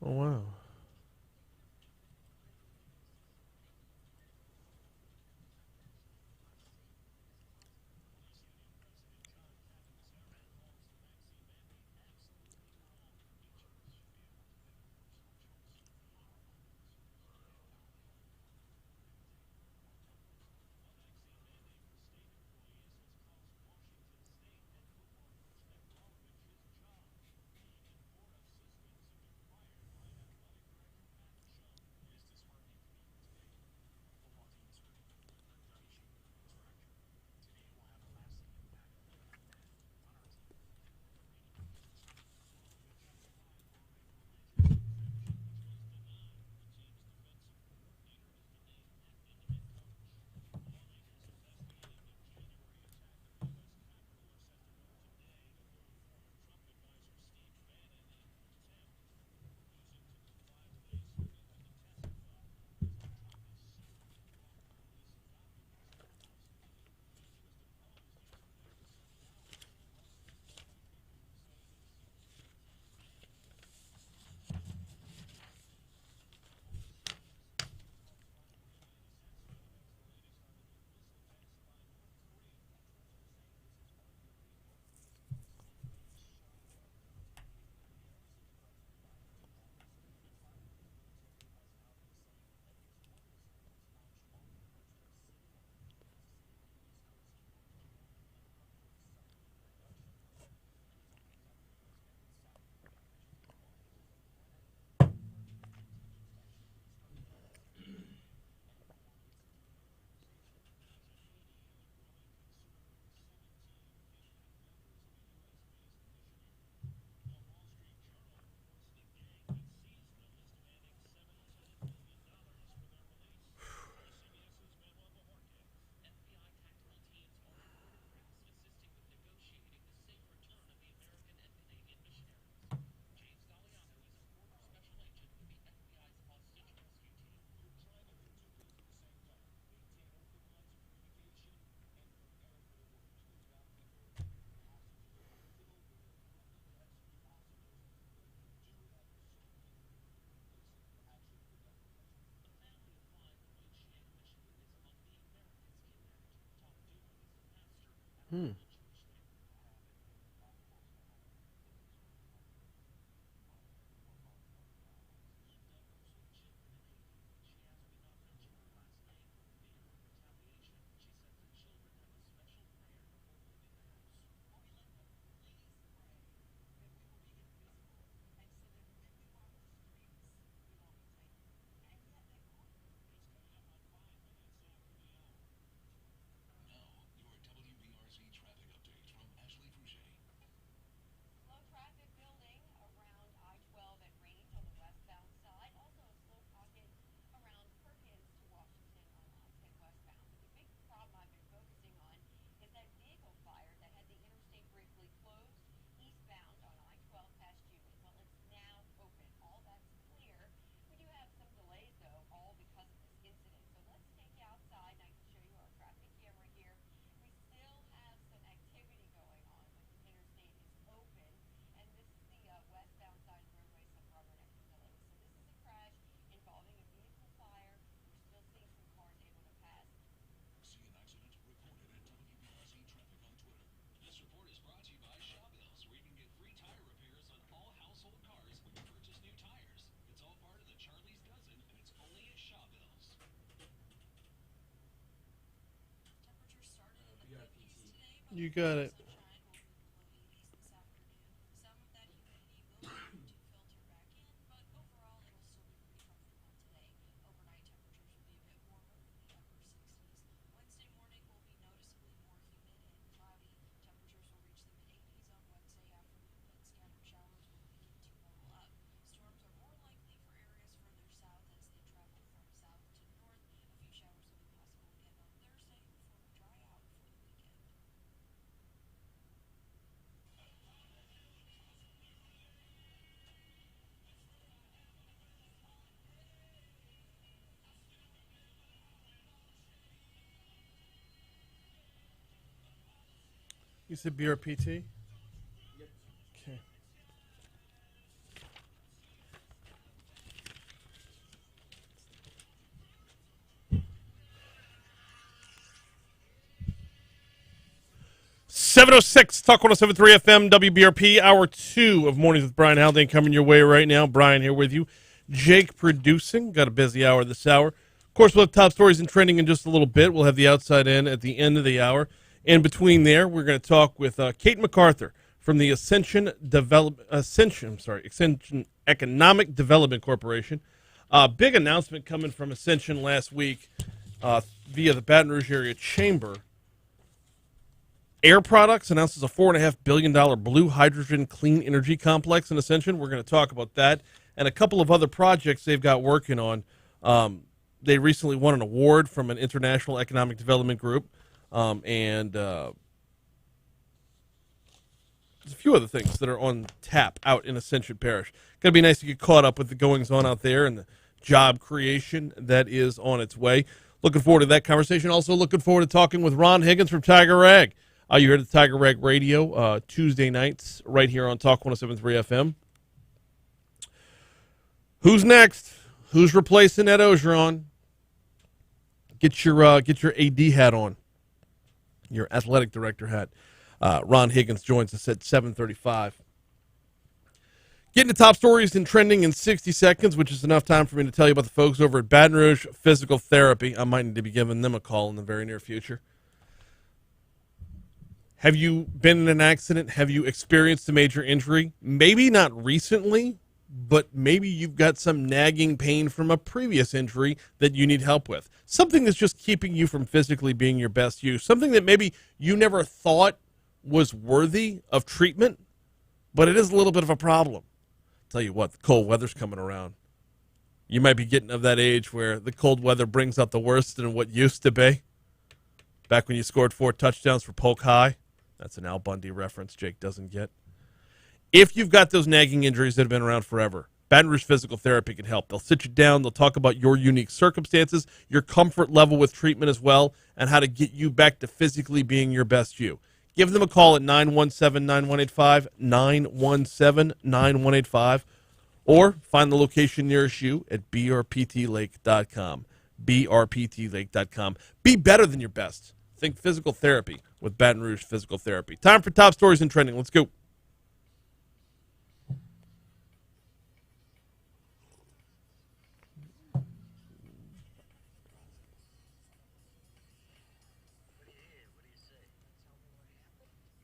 Oh, wow. Hmm. Slow traffic building around I-12 at Range on the westbound side. Also a slow pocket around Perkins to Washington on I-10 westbound. But the big problem I've been focusing on is that vehicle fire that had the interstate briefly closed eastbound on I-12 past Union. Well, it's now open. All that's clear. We do have some delays, though, all because of this incident. So let's take you outside and I can show you our traffic camera here. We still have some activity going on, but the interstate is open, and this is the westbound side of the roadway, some rubbernecking delays. So this is a crash involving a vehicle fire. We're still seeing some cars able to pass. See an accident? Report it at WBRZ Traffic on Twitter. This report is brought to you by Shawbills, where you can get free tire repairs on all household cars when you purchase new tires. It's all part of the Charlie's Dozen, and it's only at Shawbills. Temperatures started in the 50s today, but You got it. sunshine will move below 80s this afternoon. Some of that humidity will begin to filter back in, but overall it'll still be pretty comfortable today. Overnight temperatures will be a bit warmer in the upper 60s. Wednesday morning will be noticeably more humid and cloudy. Temperatures will reach the mid-80s on Wednesday afternoon, but scattered showers will begin to bubble up. Storms are more likely for areas further south as they travel from south to north. A few showers will be possible again on Thursday before we dry out for the weekend. You said BRPT? Okay. .706 Talk 107.3 FM WBRP, Hour 2 of Mornings with Brian Haldane coming your way right now. Brian here with you. Jake producing. Got a busy hour this hour. Of course, we'll have top stories and trending in just a little bit. We'll have the outside in at the end of the hour. In between there, we're going to talk with Kate MacArthur from the Ascension Economic Development Corporation. Big announcement coming from Ascension last week via the Baton Rouge Area Chamber. Air Products announces a $4.5 billion blue hydrogen clean energy complex in Ascension. We're going to talk about that and a couple of other projects they've got working on. They recently won an award from an international economic development group, and there's a few other things that are on tap out in Ascension Parish. Going to be nice to get caught up with the goings-on out there and the job creation that is on its way. Looking forward to that conversation. Also looking forward to talking with Ron Higgins from Tiger Rag. You heard the Tiger Rag Radio Tuesday nights right here on Talk 107.3 FM. Who's next? Who's replacing Ed Ogeron? Get your AD hat on, your athletic director hat. Ron Higgins joins us at 7:35. Getting to top stories and trending in 60 seconds, which is enough time for me to tell you about the folks over at Baton Rouge Physical Therapy. I might need to be giving them a call in the very near future. Have you been in an accident? Have you experienced a major injury? Maybe not recently, but maybe you've got some nagging pain from a previous injury that you need help with. Something that's just keeping you from physically being your best you. Something that maybe you never thought was worthy of treatment, but it is a little bit of a problem. Tell you what, the cold weather's coming around. You might be getting of that age where the cold weather brings out the worst in what used to be. Back when you scored 4 touchdowns for Polk High. That's an Al Bundy reference Jake doesn't get. If you've got those nagging injuries that have been around forever, Baton Rouge Physical Therapy can help. They'll sit you down. They'll talk about your unique circumstances, your comfort level with treatment as well, and how to get you back to physically being your best you. Give them a call at 917-9185, 917-9185, or find the location nearest you at brptlake.com, brptlake.com. Be better than your best. Think physical therapy with Baton Rouge Physical Therapy. Time for top stories and trending. Let's go.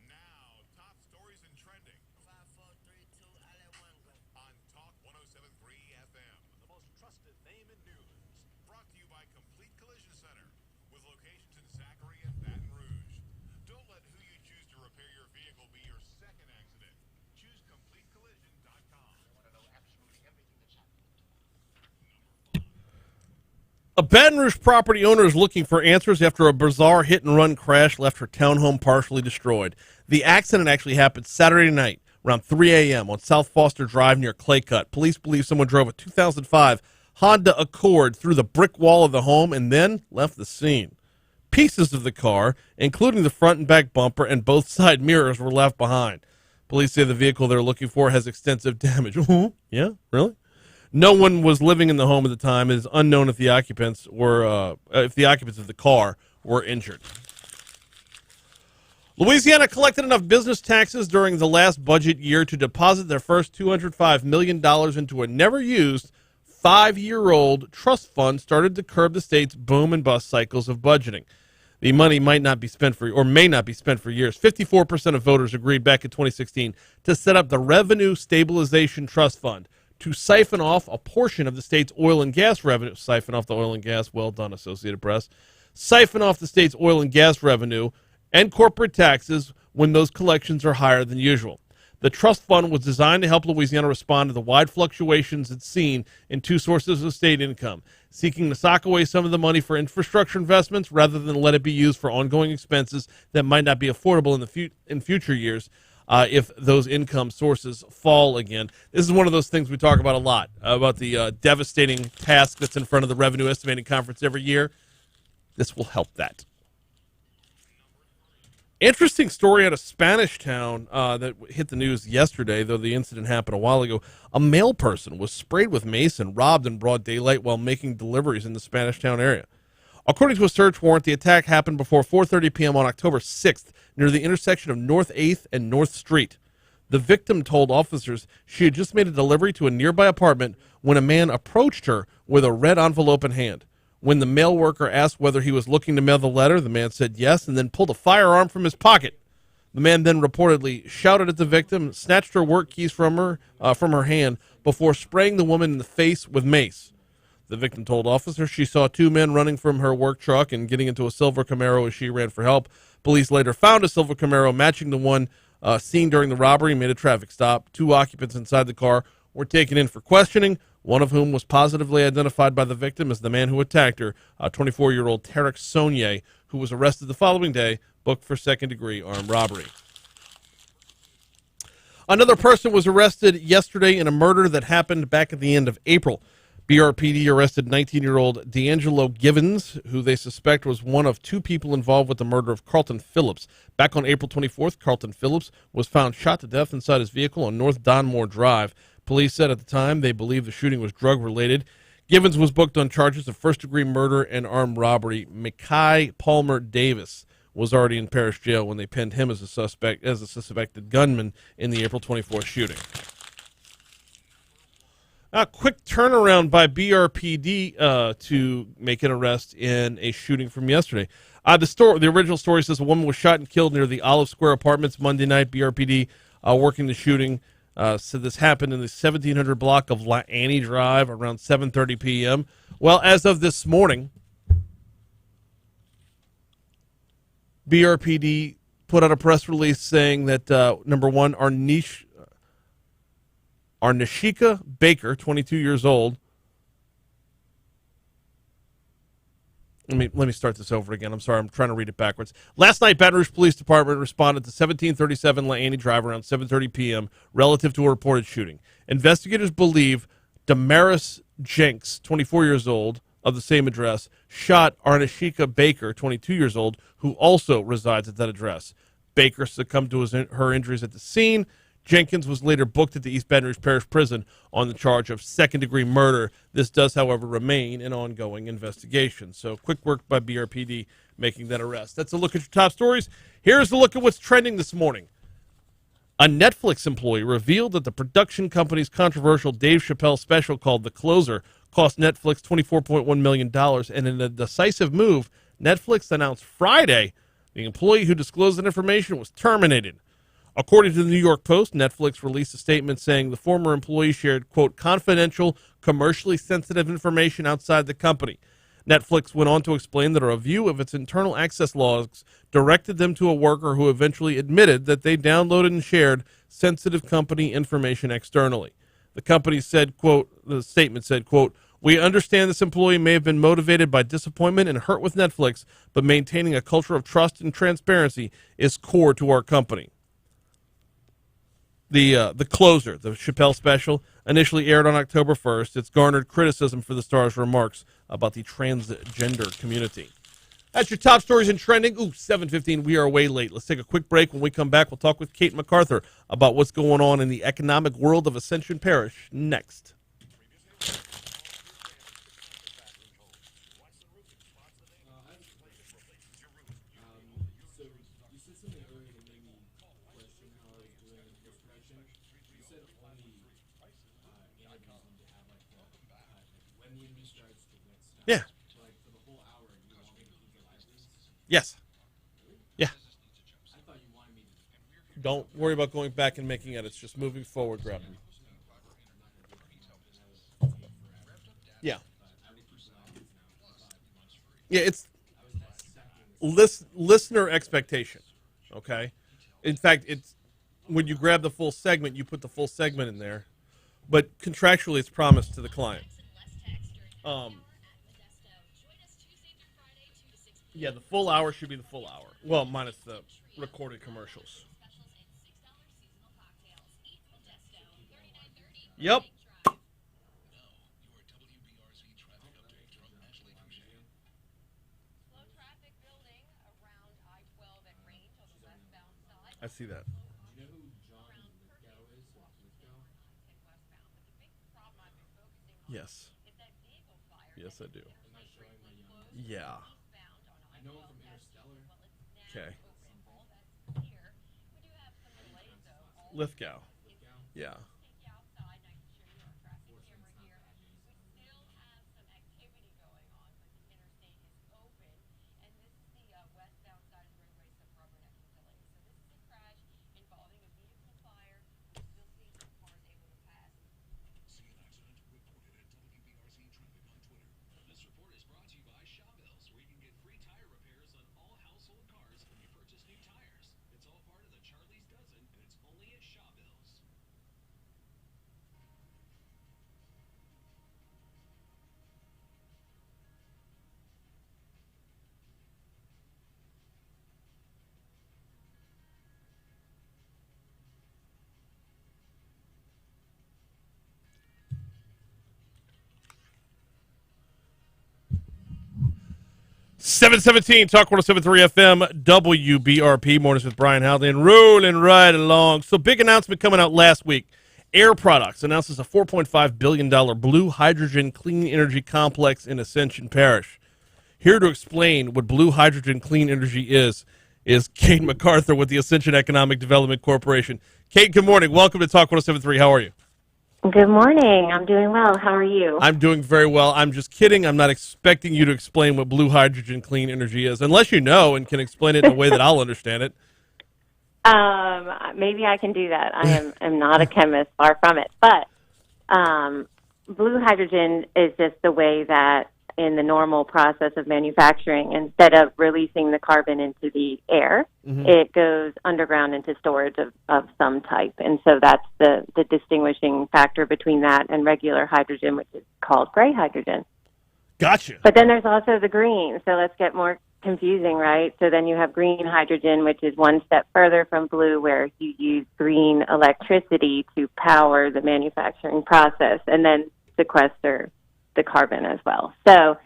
Now, top stories and trending. 5, 4, 3, 2, I let one go. On Talk 107.3 FM, the most trusted name in news. Brought to you by Complete Collision Center, with locations in Zachary and Baton Rouge. Don't let who you choose to repair your vehicle be your second accident. Choose CompleteCollision.com. I want to know absolutely everything that's happening. A Baton Rouge property owner is looking for answers after a bizarre hit-and-run crash left her townhome partially destroyed. The accident actually happened Saturday night around 3 a.m. on South Foster Drive near Claycut. Police believe someone drove a 2005 Honda Accord through the brick wall of the home and then left the scene. Pieces of the car, including the front and back bumper and both side mirrors, were left behind. Police say the vehicle they're looking for has extensive damage. Yeah, really? No one was living in the home at the time. It is unknown if the occupants of the car were injured. Louisiana collected enough business taxes during the last budget year to deposit their first $205 million into a never-used 5-year-old trust fund started to curb the state's boom and bust cycles of budgeting. The money might not be spent for, or may not be spent for years. 54% of voters agreed back in 2016 to set up the Revenue Stabilization Trust Fund to siphon off a portion of the state's oil and gas revenue. Siphon off the oil and gas. Well done, Associated Press. Siphon off the state's oil and gas revenue and corporate taxes when those collections are higher than usual. The trust fund was designed to help Louisiana respond to the wide fluctuations it's seen in 2 sources of state income, seeking to sock away some of the money for infrastructure investments rather than let it be used for ongoing expenses that might not be affordable in future years if those income sources fall again. This is one of those things we talk about a lot, about the devastating task that's in front of the Revenue Estimating Conference every year. This will help that. Interesting story out of Spanish Town that hit the news yesterday, though the incident happened a while ago. A male person was sprayed with mace and robbed in broad daylight while making deliveries in the Spanish Town area. According to a search warrant, the attack happened before 4:30 p.m. on October 6th near the intersection of North 8th and North Street. The victim told officers she had just made a delivery to a nearby apartment when a man approached her with a red envelope in hand. When the mail worker asked whether he was looking to mail the letter, the man said yes and then pulled a firearm from his pocket. The man then reportedly shouted at the victim, snatched her work keys from her hand before spraying the woman in the face with mace. The victim told officers she saw two men running from her work truck and getting into a silver Camaro as she ran for help. Police later found a silver Camaro matching the one seen during the robbery and made a traffic stop. Two occupants inside the car were taken in for questioning, one of whom was positively identified by the victim as the man who attacked her, 24-year-old Tarek Sonye, who was arrested the following day, booked for second-degree armed robbery. Another person was arrested yesterday in a murder that happened back at the end of April. BRPD arrested 19-year-old D'Angelo Givens, who they suspect was one of two people involved with the murder of Carlton Phillips. Back on April 24th, Carlton Phillips was found shot to death inside his vehicle on North Donmore Drive. Police said at the time they believed the shooting was drug-related. Givens was booked on charges of first-degree murder and armed robbery. Mackay Palmer Davis was already in parish jail when they pinned him as a suspected gunman in the April 24th shooting. A quick turnaround by BRPD to make an arrest in a shooting from yesterday. The original story says a woman was shot and killed near the Olive Square Apartments Monday night. BRPD working the shooting said this happened in the 1700 block of La Annie Drive around 7:30 p.m. Well, as of this morning, BRPD put out a press release saying that, number one, Arnishika Baker, 22 years old. Let me start this over again. I'm sorry, I'm trying to read it backwards. Last night, Baton Rouge Police Department responded to 1737 La Annie Drive around 7:30 p.m. relative to a reported shooting. Investigators believe Damaris Jenks, 24 years old, of the same address, shot Arnishika Baker, 22 years old, who also resides at that address. Baker succumbed to her injuries at the scene. Jenkins was later booked at the East Baton Rouge Parish Prison on the charge of second-degree murder. This does, however, remain an ongoing investigation. So quick work by BRPD making that arrest. That's a look at your top stories. Here's a look at what's trending this morning. A Netflix employee revealed that the production company's controversial Dave Chappelle special called The Closer cost Netflix $24.1 million. And in a decisive move, Netflix announced Friday the employee who disclosed that information was terminated. According to the New York Post, Netflix released a statement saying the former employee shared, quote, confidential, commercially sensitive information outside the company. Netflix went on to explain that a review of its internal access logs directed them to a worker who eventually admitted that they downloaded and shared sensitive company information externally. The company said, quote, the statement said, quote, we understand this employee may have been motivated by disappointment and hurt with Netflix, but maintaining a culture of trust and transparency is core to our company. The Closer, the Chappelle special, initially aired on October 1st. It's garnered criticism for the star's remarks about the transgender community. That's your top stories in trending. 7:15. We are way late. Let's take a quick break. When we come back, we'll talk with Kate MacArthur about what's going on in the economic world of Ascension Parish next. Yeah. Yes. Yeah. Don't worry about going back and making edits. Just moving forward, grab them. Yeah. Yeah, it's listener expectation. Okay. In fact, it's when you grab the full segment, you put the full segment in there, but contractually, it's promised to the client. Yeah, the full hour should be the full hour. Well, minus the recorded commercials. Yep. Slow traffic building around I-12 at Range. I see that. Yes. Yes, I do. Yeah. I know him from Interstellar. Okay. Lithgow. Yeah. See an accident? Report it at WBRZ Traffic on Twitter. This report is brought to you by Shawbills, where you can get free tire repairs on all household cars when you purchase new tires. It's all part of the Charlie's Dozen, and it's only at Shawbills. Seven 717, Talk 107.3 FM, WBRP, mornings with Brian Haldane, rolling right along. So big announcement coming out last week. Air Products announces a $4.5 billion blue hydrogen clean energy complex in Ascension Parish. Here to explain what blue hydrogen clean energy is Kate MacArthur with the Ascension Economic Development Corporation. Kate, good morning. Welcome to Talk 107.3. How are you? Good morning. I'm doing well. How are you? I'm doing very well. I'm just kidding. I'm not expecting you to explain what blue hydrogen clean energy is, unless you know and can explain it in a way that I'll understand it. Maybe I can do that. I am not a chemist, far from it. But blue hydrogen is just the way that in the normal process of manufacturing, instead of releasing the carbon into the air, it goes underground into storage of some type. And so that's the distinguishing factor between that and regular hydrogen, which is called gray hydrogen. Gotcha. But then there's also the green. So let's get more confusing, right? So then you have green hydrogen, which is one step further from blue, where you use green electricity to power the manufacturing process and then sequester the carbon as well. So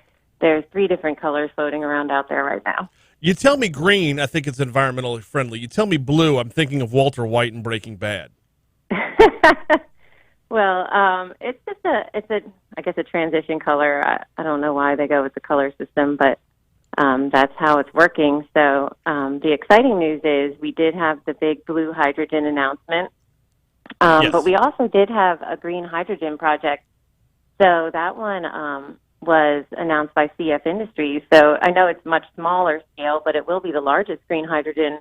there's 3 different colors floating around out there right now. You tell me green, I think it's environmentally friendly. You tell me blue, I'm thinking of Walter White and Breaking Bad. Well, it's just a transition color. I don't know why they go with the color system, but that's how it's working. So the exciting news is we did have the big blue hydrogen announcement, Yes. but we also did have a green hydrogen project. So that one was announced by CF Industries. So I know it's much smaller scale, but it will be the largest green hydrogen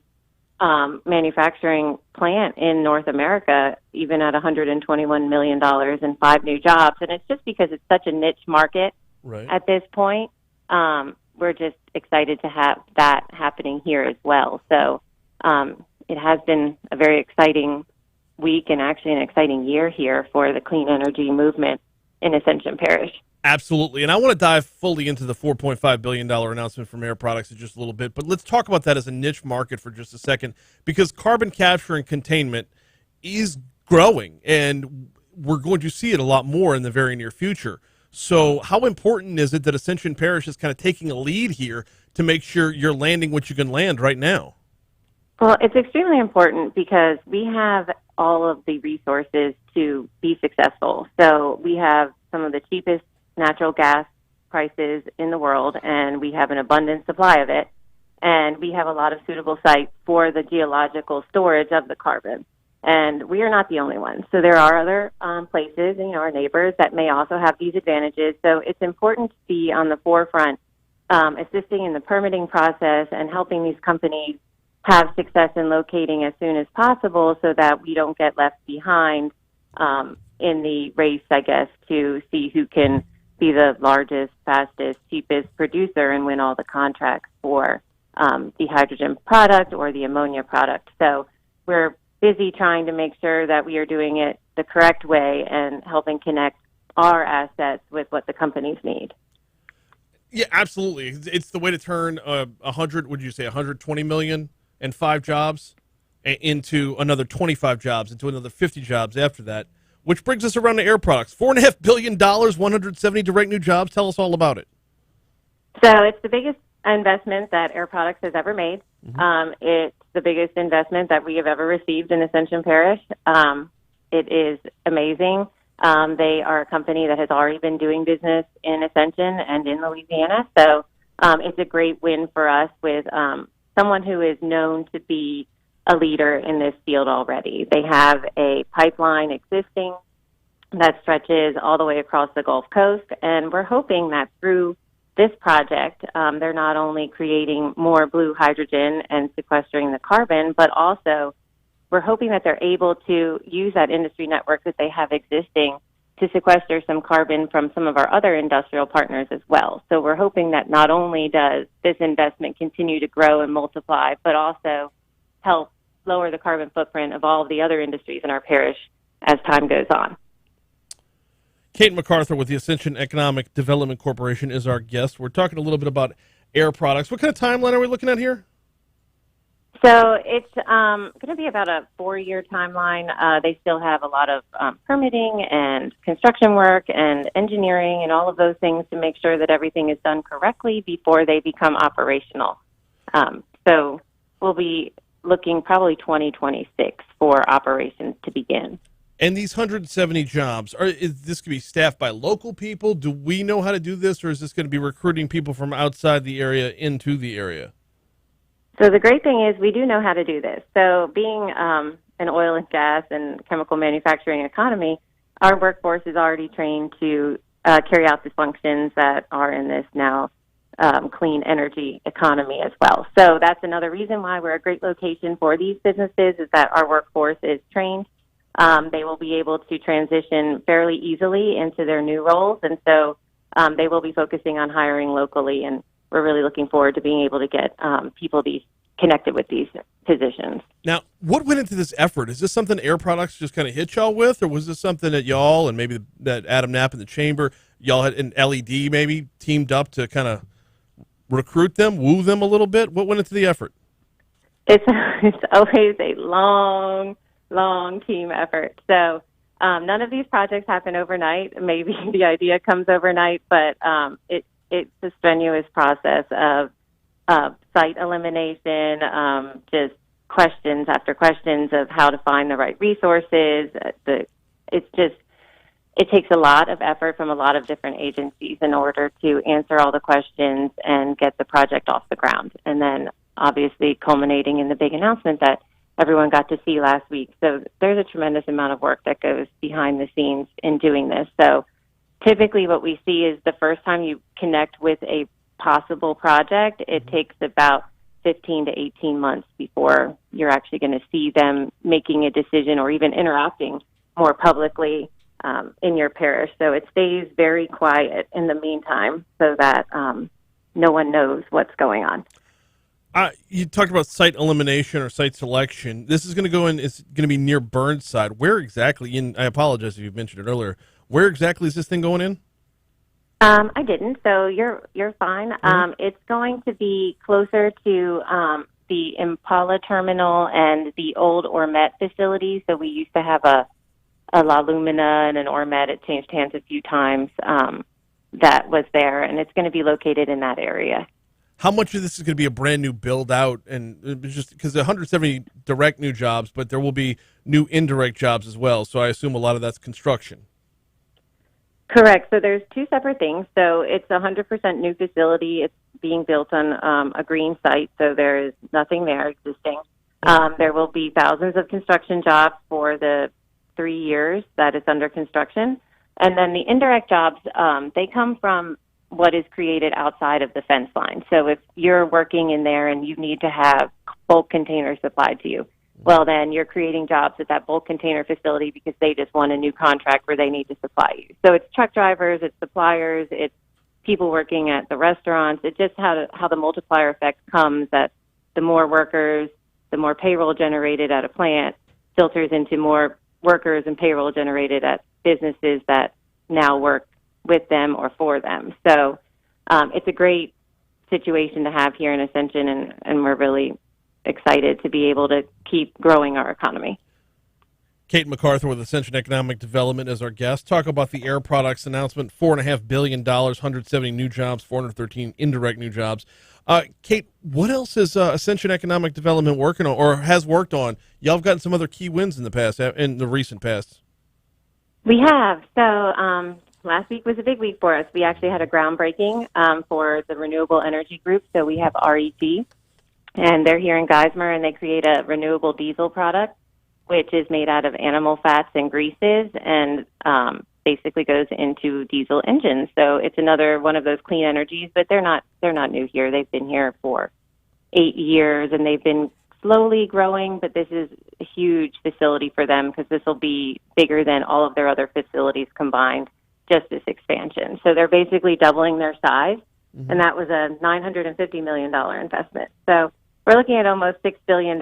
manufacturing plant in North America, even at $121 million and 5 new jobs. And it's just because it's such a niche market at this point. We're just excited to have that happening here as well. So it has been a very exciting week and actually an exciting year here for the clean energy movement in Ascension Parish. Absolutely. And I want to dive fully into the $4.5 billion announcement from Air Products in just a little bit, but let's talk about that as a niche market for just a second, because carbon capture and containment is growing, and we're going to see it a lot more in the very near future. So how important is it that Ascension Parish is kind of taking a lead here to make sure you're landing what you can land right now? Well, it's extremely important because we have all of the resources to be successful. So we have some of the cheapest natural gas prices in the world, and we have an abundant supply of it. And we have a lot of suitable sites for the geological storage of the carbon. And we are not the only ones. So there are other places, our neighbors that may also have these advantages. So it's important to be on the forefront, assisting in the permitting process and helping these companies have success in locating as soon as possible so that we don't get left behind in the race, I guess, to see who can be the largest, fastest, cheapest producer and win all the contracts for the hydrogen product or the ammonia product. So we're busy trying to make sure that we are doing it the correct way and helping connect our assets with what the companies need. Yeah, absolutely. It's the way to turn 120 million and 5 jobs into another 25 jobs, into another 50 jobs after that, which brings us around to Air Products. $4.5 billion, 170 direct new jobs. Tell us all about it. So it's the biggest investment that Air Products has ever made. It's the biggest investment that we have ever received in Ascension Parish. It is amazing. They are a company that has already been doing business in Ascension and in Louisiana. So it's a great win for us with someone who is known to be a leader in this field already. They have a pipeline existing that stretches all the way across the Gulf Coast, and we're hoping that through this project, they're not only creating more blue hydrogen and sequestering the carbon, but also we're hoping that they're able to use that industry network that they have existing to sequester some carbon from some of our other industrial partners as well. So we're hoping that not only does this investment continue to grow and multiply, but also help lower the carbon footprint of all of the other industries in our parish as time goes on. Kate MacArthur with the Ascension Economic Development Corporation is our guest. We're talking a little bit about Air Products. What kind of timeline are we looking at here? So it's going to be about a 4-year timeline. They still have a lot of permitting and construction work and engineering and all of those things to make sure that everything is done correctly before they become operational. So we'll be looking probably 2026 for operations to begin. And these 170 jobs, is this going to be staffed by local people? Do we know how to do this, or is this going to be recruiting people from outside the area into the area? So the great thing is we do know how to do this. So being an oil and gas and chemical manufacturing economy, our workforce is already trained to carry out the functions that are in this now clean energy economy as well. So that's another reason why we're a great location for these businesses, is that our workforce is trained. They will be able to transition fairly easily into their new roles, and so they will be focusing on hiring locally, and we're really looking forward to being able to get people connected with these positions. Now, what went into this effort? Is this something Air Products just kind of hit y'all with, or was this something that y'all and maybe that Adam Knapp in the chamber, y'all had an LED maybe teamed up to kind of recruit them, woo them a little bit? What went into the effort? It's always a long team effort. So none of these projects happen overnight. Maybe the idea comes overnight, but it's a strenuous process of site elimination, just questions after questions of how to find the right resources. It takes a lot of effort from a lot of different agencies in order to answer all the questions and get the project off the ground. And then obviously culminating in the big announcement that everyone got to see last week. So there's a tremendous amount of work that goes behind the scenes in doing this. So typically what we see is the first time you connect with a possible project, it takes about 15 to 18 months before you're actually going to see them making a decision or even interacting more publicly in your parish. So it stays very quiet in the meantime so that no one knows what's going on. You talked about site elimination or site selection. This is going to go in, it's going to be near Burnside. Where exactly, I apologize if you mentioned it earlier, where exactly is this thing going in? I didn't, so you're fine. It's going to be closer to the Impala terminal and the old Ormet facility. So we used to have a La Lumina and an Ormet. It changed hands a few times. That was there, and it's going to be located in that area. How much of this is going to be a brand new build out, and just because 170 direct new jobs, but there will be new indirect jobs as well. So I assume a lot of that's construction. Correct. So there's two separate things. So it's a 100% new facility. It's being built on a green site, so there is nothing there existing. There will be thousands of construction jobs for the 3 years that it's under construction. And then the indirect jobs, they come from what is created outside of the fence line. So if you're working in there and you need to have bulk containers supplied to you, well, then you're creating jobs at that bulk container facility because they just won a new contract where they need to supply you. So it's truck drivers, it's suppliers, it's people working at the restaurants. It's just how the multiplier effect comes, that the more workers, the more payroll generated at a plant filters into more workers and payroll generated at businesses that now work with them or for them. So it's a great situation to have here in Ascension, and we're really excited to be able to keep growing our economy. Kate MacArthur with Ascension Economic Development as our guest. Talk about the Air Products announcement, $4.5 billion, 170 new jobs, 413 indirect new jobs. Kate, what else is Ascension Economic Development working on or has worked on? Y'all have gotten some other key wins in the past, in the recent past. We have. So last week was a big week for us. We actually had a groundbreaking for the Renewable Energy Group. So we have REG, and they're here in Geismar, and they create a renewable diesel product, which is made out of animal fats and greases and basically goes into diesel engines. So it's another one of those clean energies, but they're not new here. They've been here for 8 years, and they've been slowly growing, but this is a huge facility for them because this will be bigger than all of their other facilities combined, just this expansion. So they're basically doubling their size, and that was a $950 million investment. So we're looking at almost $6 billion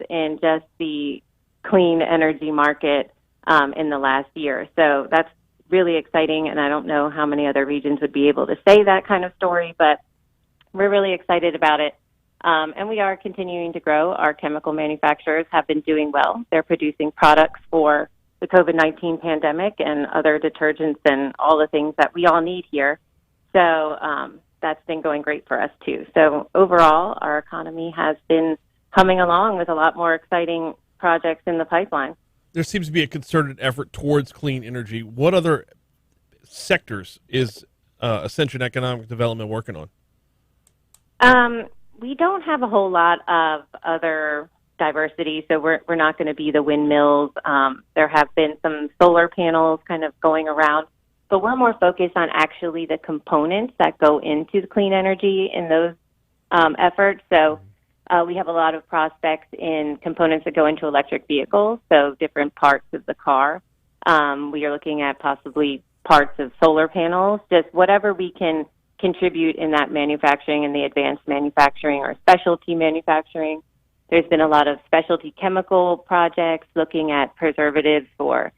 in just the clean energy market in the last year. So that's really exciting, and I don't know how many other regions would be able to say that kind of story, but we're really excited about it. And we are continuing to grow. Our chemical manufacturers have been doing well. They're producing products for the COVID-19 pandemic and other detergents and all the things that we all need here. So that's been going great for us, too. So overall, our economy has been humming along with a lot more exciting projects in the pipeline. There seems to be a concerted effort towards clean energy. What other sectors is Ascension Economic Development working on? We don't have a whole lot of other diversity, so we're not going to be the windmills. There have been some solar panels kind of going around, but we're more focused on actually the components that go into the clean energy in those efforts. So we have a lot of prospects in components that go into electric vehicles, so different parts of the car. We are looking at possibly parts of solar panels, just whatever we can contribute in that manufacturing and the advanced manufacturing or specialty manufacturing. There's been a lot of specialty chemical projects looking at preservatives for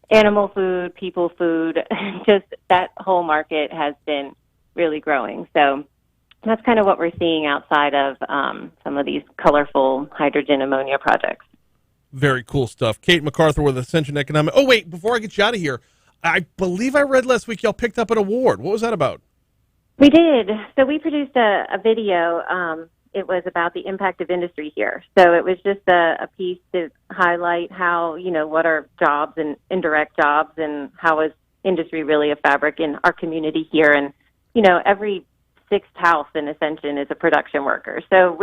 animal food, people food. Just that whole market has been really growing. So that's kind of what we're seeing outside of some of these colorful hydrogen ammonia projects. Very cool stuff. Kate MacArthur with Ascension Economic. Oh, wait, before I get you out of here, I believe I read last week y'all picked up an award. What was that about? We did. So we produced a video. It was about the impact of industry here. So it was just a piece to highlight how, what are jobs and indirect jobs and how is industry really a fabric in our community here. And, every sixth house in Ascension is a production worker. So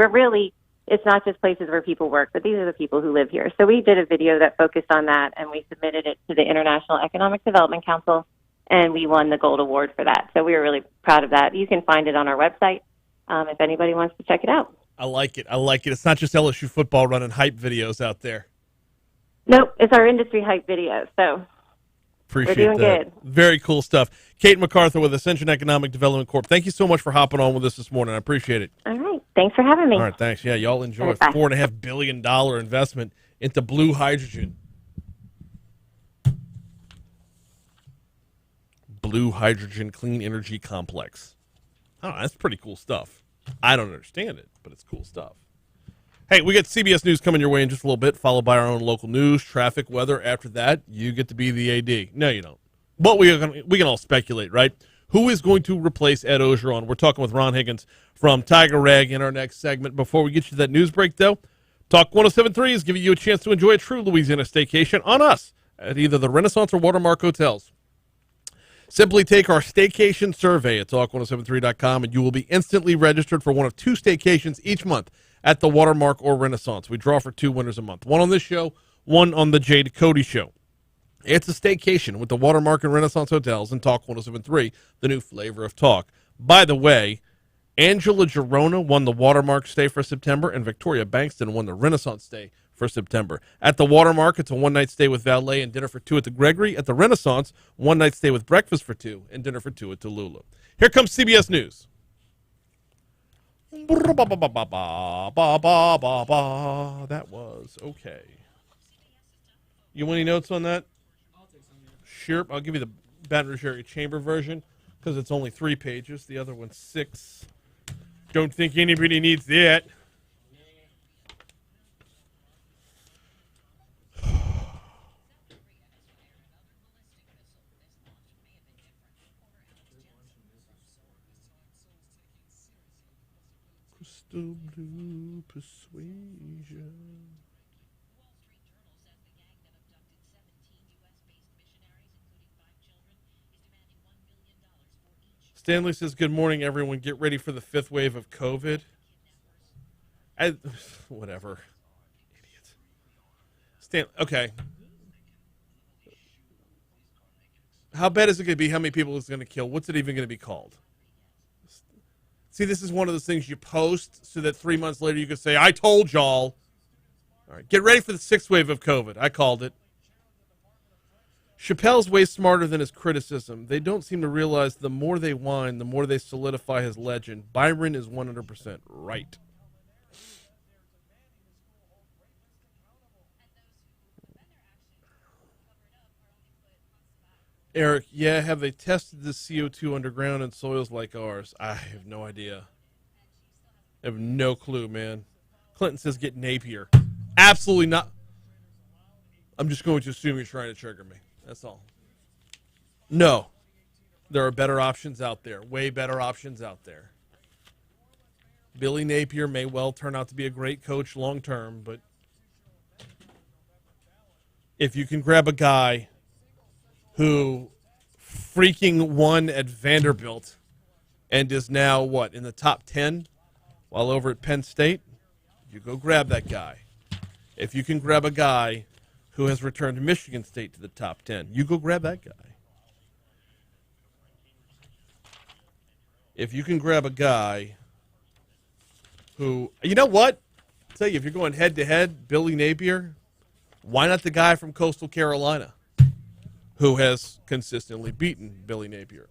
it's not just places where people work, but these are the people who live here. So we did a video that focused on that, and we submitted it to the International Economic Development Council, and we won the Gold Award for that. So we were really proud of that. You can find it on our website if anybody wants to check it out. I like it. It's not just LSU football running hype videos out there. Nope, it's our industry hype video. So Appreciate we're doing that. good. Very cool stuff. Kate MacArthur with Ascension Economic Development Corp. Thank you so much for hopping on with us this morning. I appreciate it. All right. Thanks for having me. All right, thanks. Yeah, y'all enjoy a Bye. $4.5 billion investment into blue hydrogen. Blue hydrogen clean energy complex. Oh, that's pretty cool stuff. I don't understand it, but it's cool stuff. Hey, we got CBS News coming your way in just a little bit, followed by our own local news, traffic, weather. After that, you get to be the AD. No, you don't. But we can all speculate, right? Who is going to replace Ed Ogeron? We're talking with Ron Higgins from Tiger Rag in our next segment. Before we get you to that news break, though, Talk 107.3 is giving you a chance to enjoy a true Louisiana staycation on us at either the Renaissance or Watermark hotels. Simply take our staycation survey at talk1073.com, and you will be instantly registered for one of 2 staycations each month at the Watermark or Renaissance. We draw for 2 winners a month, one on this show, one on the Jade Cody show. It's a staycation with the Watermark and Renaissance hotels and Talk 107.3, the new flavor of talk. By the way, Angela Girona won the Watermark stay for September, and Victoria Bankston won the Renaissance stay for September. At the Watermark, it's a one-night stay with valet and dinner for 2 at the Gregory. At the Renaissance, one-night stay with breakfast for 2 and dinner for 2 at Tallulah. Here comes CBS News. That was okay. You want any notes on that? Sure. I'll give you the Baton Rouge Area Chamber version because it's only 3 pages. The other one's 6. Don't think anybody needs that. Crystal blue persuasion. Wall Street Journal says the gang that abducted 17 U.S.-based missionaries, including 5 children, is demanding $1 million for each. Stanley says, good morning, everyone. Get ready for the 5th wave of COVID. Whatever. Idiot. Okay. How bad is it going to be? How many people is it going to kill? What's it even going to be called? See, this is one of those things you post so that 3 months later you can say, I told y'all. All right, get ready for the 6th wave of COVID. I called it. Chappelle's way smarter than his criticism. They don't seem to realize the more they whine, the more they solidify his legend. Byron is 100% right. Eric, yeah, have they tested the CO2 underground in soils like ours? I have no idea. I have no clue, man. Clinton says get Napier. Absolutely not. I'm just going to assume you're trying to trigger me. That's all. No. There are better options out there. Way better options out there. Billy Napier may well turn out to be a great coach long term, but if you can grab a guy who freaking won at Vanderbilt and is now, what, in the top 10 while over at Penn State, you go grab that guy. If you can grab a guy who has returned Michigan State to the top 10, you go grab that guy. If you can grab a guy who, you know what? I'll tell you, if you're going head-to-head, Billy Napier, why not the guy from Coastal Carolina who has consistently beaten Billy Napier?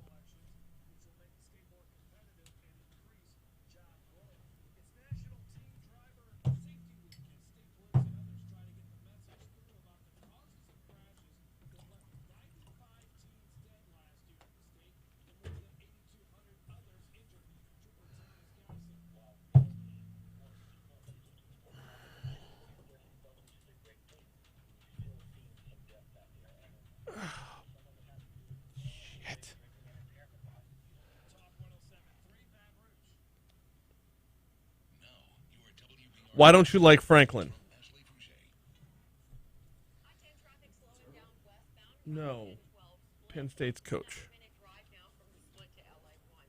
Why don't you like Franklin? No. Penn State's coach.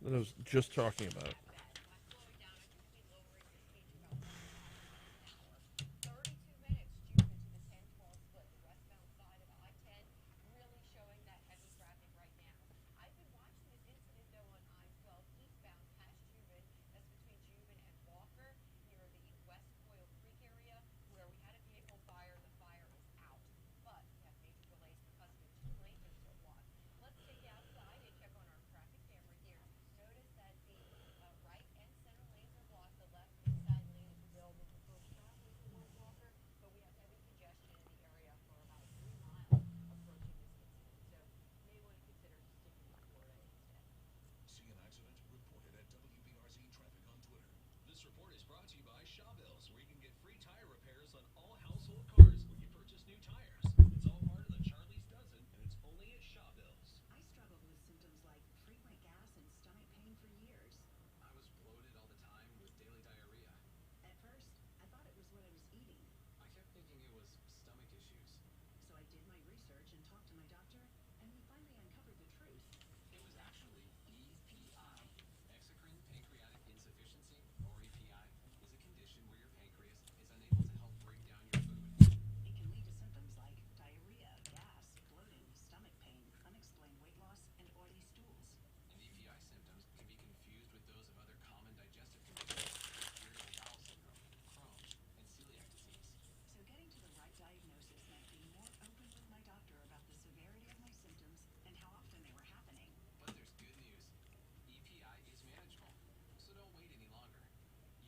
That I was just talking about. This report is brought to you by Shawbills, where you can get free tire repairs on all household cars when you purchase new tires. It's all part of the Charlie's Dozen, and it's only at Shawbills. I struggled with symptoms like frequent gas and stomach pain for years. I was bloated all the time with daily diarrhea. At first, I thought it was what I was eating, I kept thinking it was stomach issues. so I did my research and talked to my doctor, and we finally uncovered the truth. It was actually EPI. Exocrine pancreatic insufficiency, or EPI, is a condition where your pancreas is unable to help break down your food. It can lead to symptoms like diarrhea, gas, bloating, stomach pain, unexplained weight loss, and oily stools. And EPI symptoms can be confused with those of other common digestive conditions, irritable bowel syndrome, Crohn's, and celiac disease. So getting to the right diagnosis meant being more open with my doctor about the severity of my symptoms and how often they were happening. But there's good news. EPI is manageable, so don't wait any longer.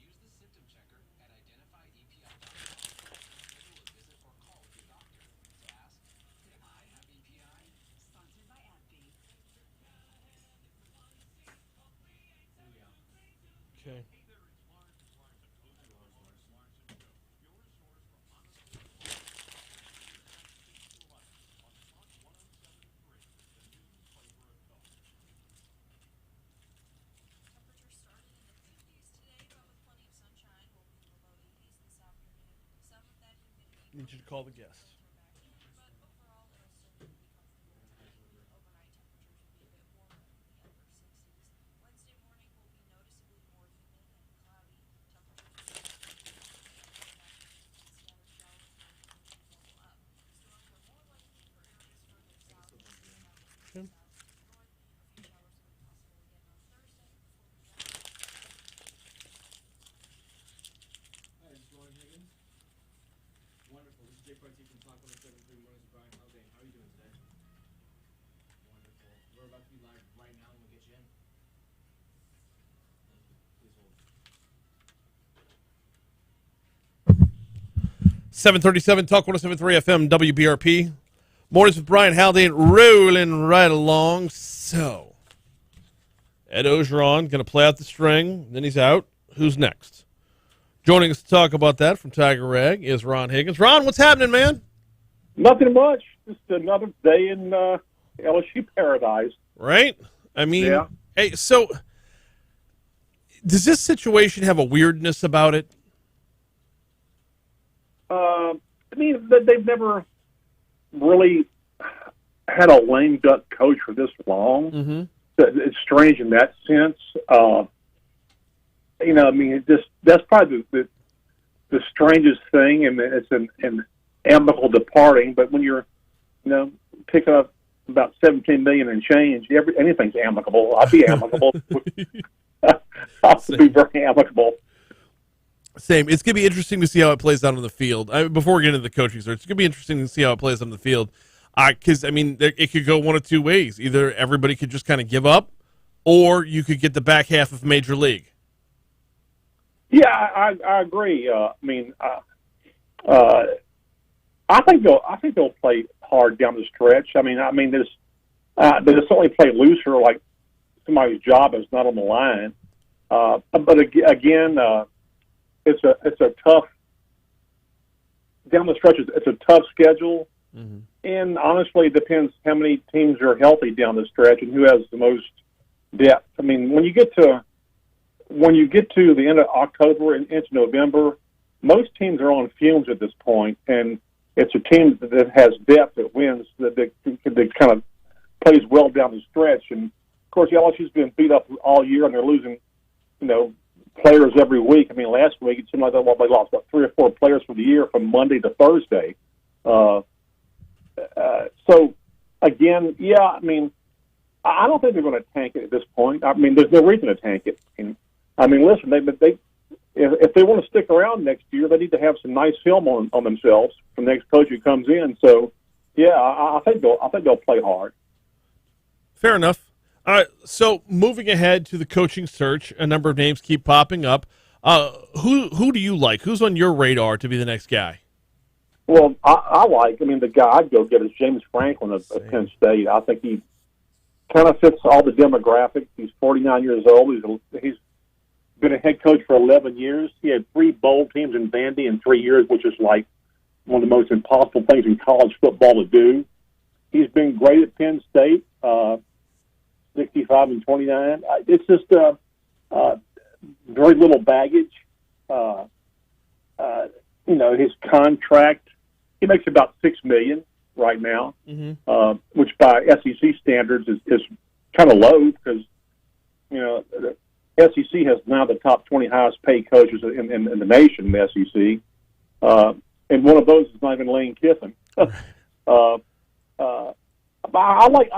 Use the symptom checker at identifyepi.com to schedule a visit or call with your doctor to ask, "Do I have EPI?" Sponsored by AbbVie. Okay. Temperatures started in the 50s today, but with plenty of sunshine. need you to call the guest. Hi, this is Higgins. Wonderful. This is Jake Barty from Talk 107.3 Mornings with Brian Haldane. How are you doing today? Wonderful. We're about to be live right now, and we'll get you in. Please hold. 737 Talk 107.3 FM WBRP. Mornings with Brian Haldane rolling right along. So, Ed Ogeron going to play out the string. Then he's out. Who's next? Joining us to talk about that from Tiger Rag is Ron Higgins. Ron, what's happening, man? Nothing much. Just another day in LSU paradise. Right? I mean, Yeah. hey, so does this situation have a weirdness about it? I mean, they've never really had a lame duck coach for this long. Mm-hmm. It's strange in that sense. You know, I mean, that's probably the strangest thing, and it's an amicable departing. But when you're, you know, picking up about $17 million and change, anything's amicable. I'll be amicable. I'll be very amicable. Same. It's going to be interesting to see how it plays out on the field. Before we get into the coaching search, it's going to be interesting to see how it plays on the field. Because, I mean, it could go one of two ways. Either everybody could just kind of give up, or you could get the back half of Major League. Yeah, I agree. I mean, I think they'll play hard down the stretch. I mean, they certainly play looser, like somebody's job is not on the line. But again, it's a tough down the stretch. It's a tough schedule, Mm-hmm. and honestly, it depends how many teams are healthy down the stretch and who has the most depth. I mean, when you get to the end of October and into November, most teams are on fumes at this point, and it's a team that has depth that wins, that kind of plays well down the stretch. And of course, LSU's been beat up all year, and they're losing, you know, players every week. I mean, last week it seemed like they lost about 3 or 4 players for the year from Monday to Thursday. So again, yeah, I mean, I don't think they're going to tank it at this point. I mean, there's no reason to tank it. And, I mean, listen, if they want to stick around next year, they need to have some nice film on themselves from the next coach who comes in. So, yeah, I think they'll play hard. Fair enough. All right, so moving ahead to the coaching search, a number of names keep popping up. Who do you like? Who's on your radar to be the next guy? Well, I mean, the guy I'd go get is James Franklin of Penn State. I think he kind of fits all the demographics. He's 49 years old. He's been a head coach for 11 years. He had 3 bowl teams in Vandy in 3 years, which is like one of the most impossible things in college football to do. He's been great at Penn State, 65 and 29. It's just very little baggage. You know, his contract, he makes about $6 million right now, Mm-hmm. which by SEC standards is kind of low because, you know, the SEC has now the top 20 highest paid coaches in the nation, the SEC. And one of those is not even Lane Kiffin. But I like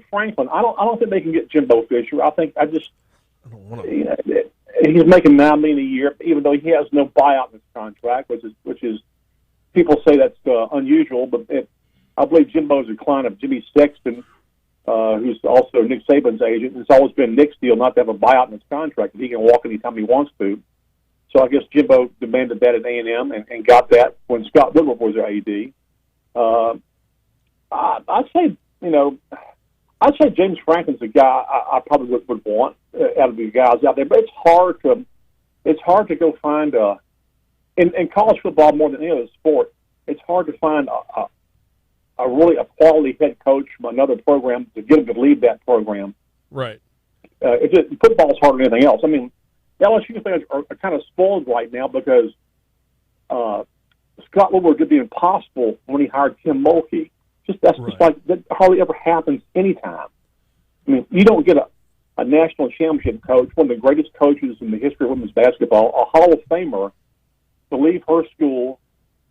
Franklin. I don't think they can get Jimbo Fisher. I don't want to. He's making $9 million a year, even though he has no buyout in his contract, which is people say that's unusual. But I believe Jimbo's a client of Jimmy Sexton, who's also Nick Saban's agent. It's always been Nick's deal not to have a buyout in his contract, that he can walk anytime he wants to. So I guess Jimbo demanded that at A&M and got that when Scott Woodward was their AD. I'd say James Franklin's the guy I probably would want out of the guys out there. But it's hard to go find in college football more than any other sport. It's hard to find a really quality head coach from another program to get him to lead that program. Right. Football's harder than anything else. I mean, LSU fans are kind of spoiled right now because Scott Woodward did the impossible when he hired Tim Mulkey. That's Right. just like that hardly ever happens anytime. I mean, you don't get a national championship coach, one of the greatest coaches in the history of women's basketball, a Hall of Famer, to leave her school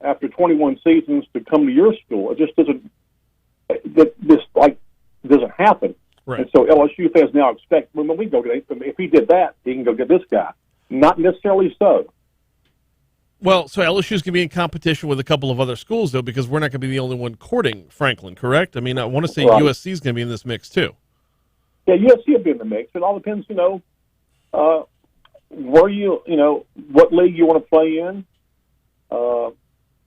after 21 seasons to come to your school. It just doesn't. Doesn't happen. Right. And so LSU fans now expect when we go get him, if he did that, he can go get this guy. Not necessarily so. Well, so LSU is going to be in competition with a couple of other schools, though, because we're not going to be the only one courting Franklin, correct? I mean, I want to say Right. USC is going to be in this mix, too. Yeah, USC will be in the mix. It all depends, where what league you want to play in.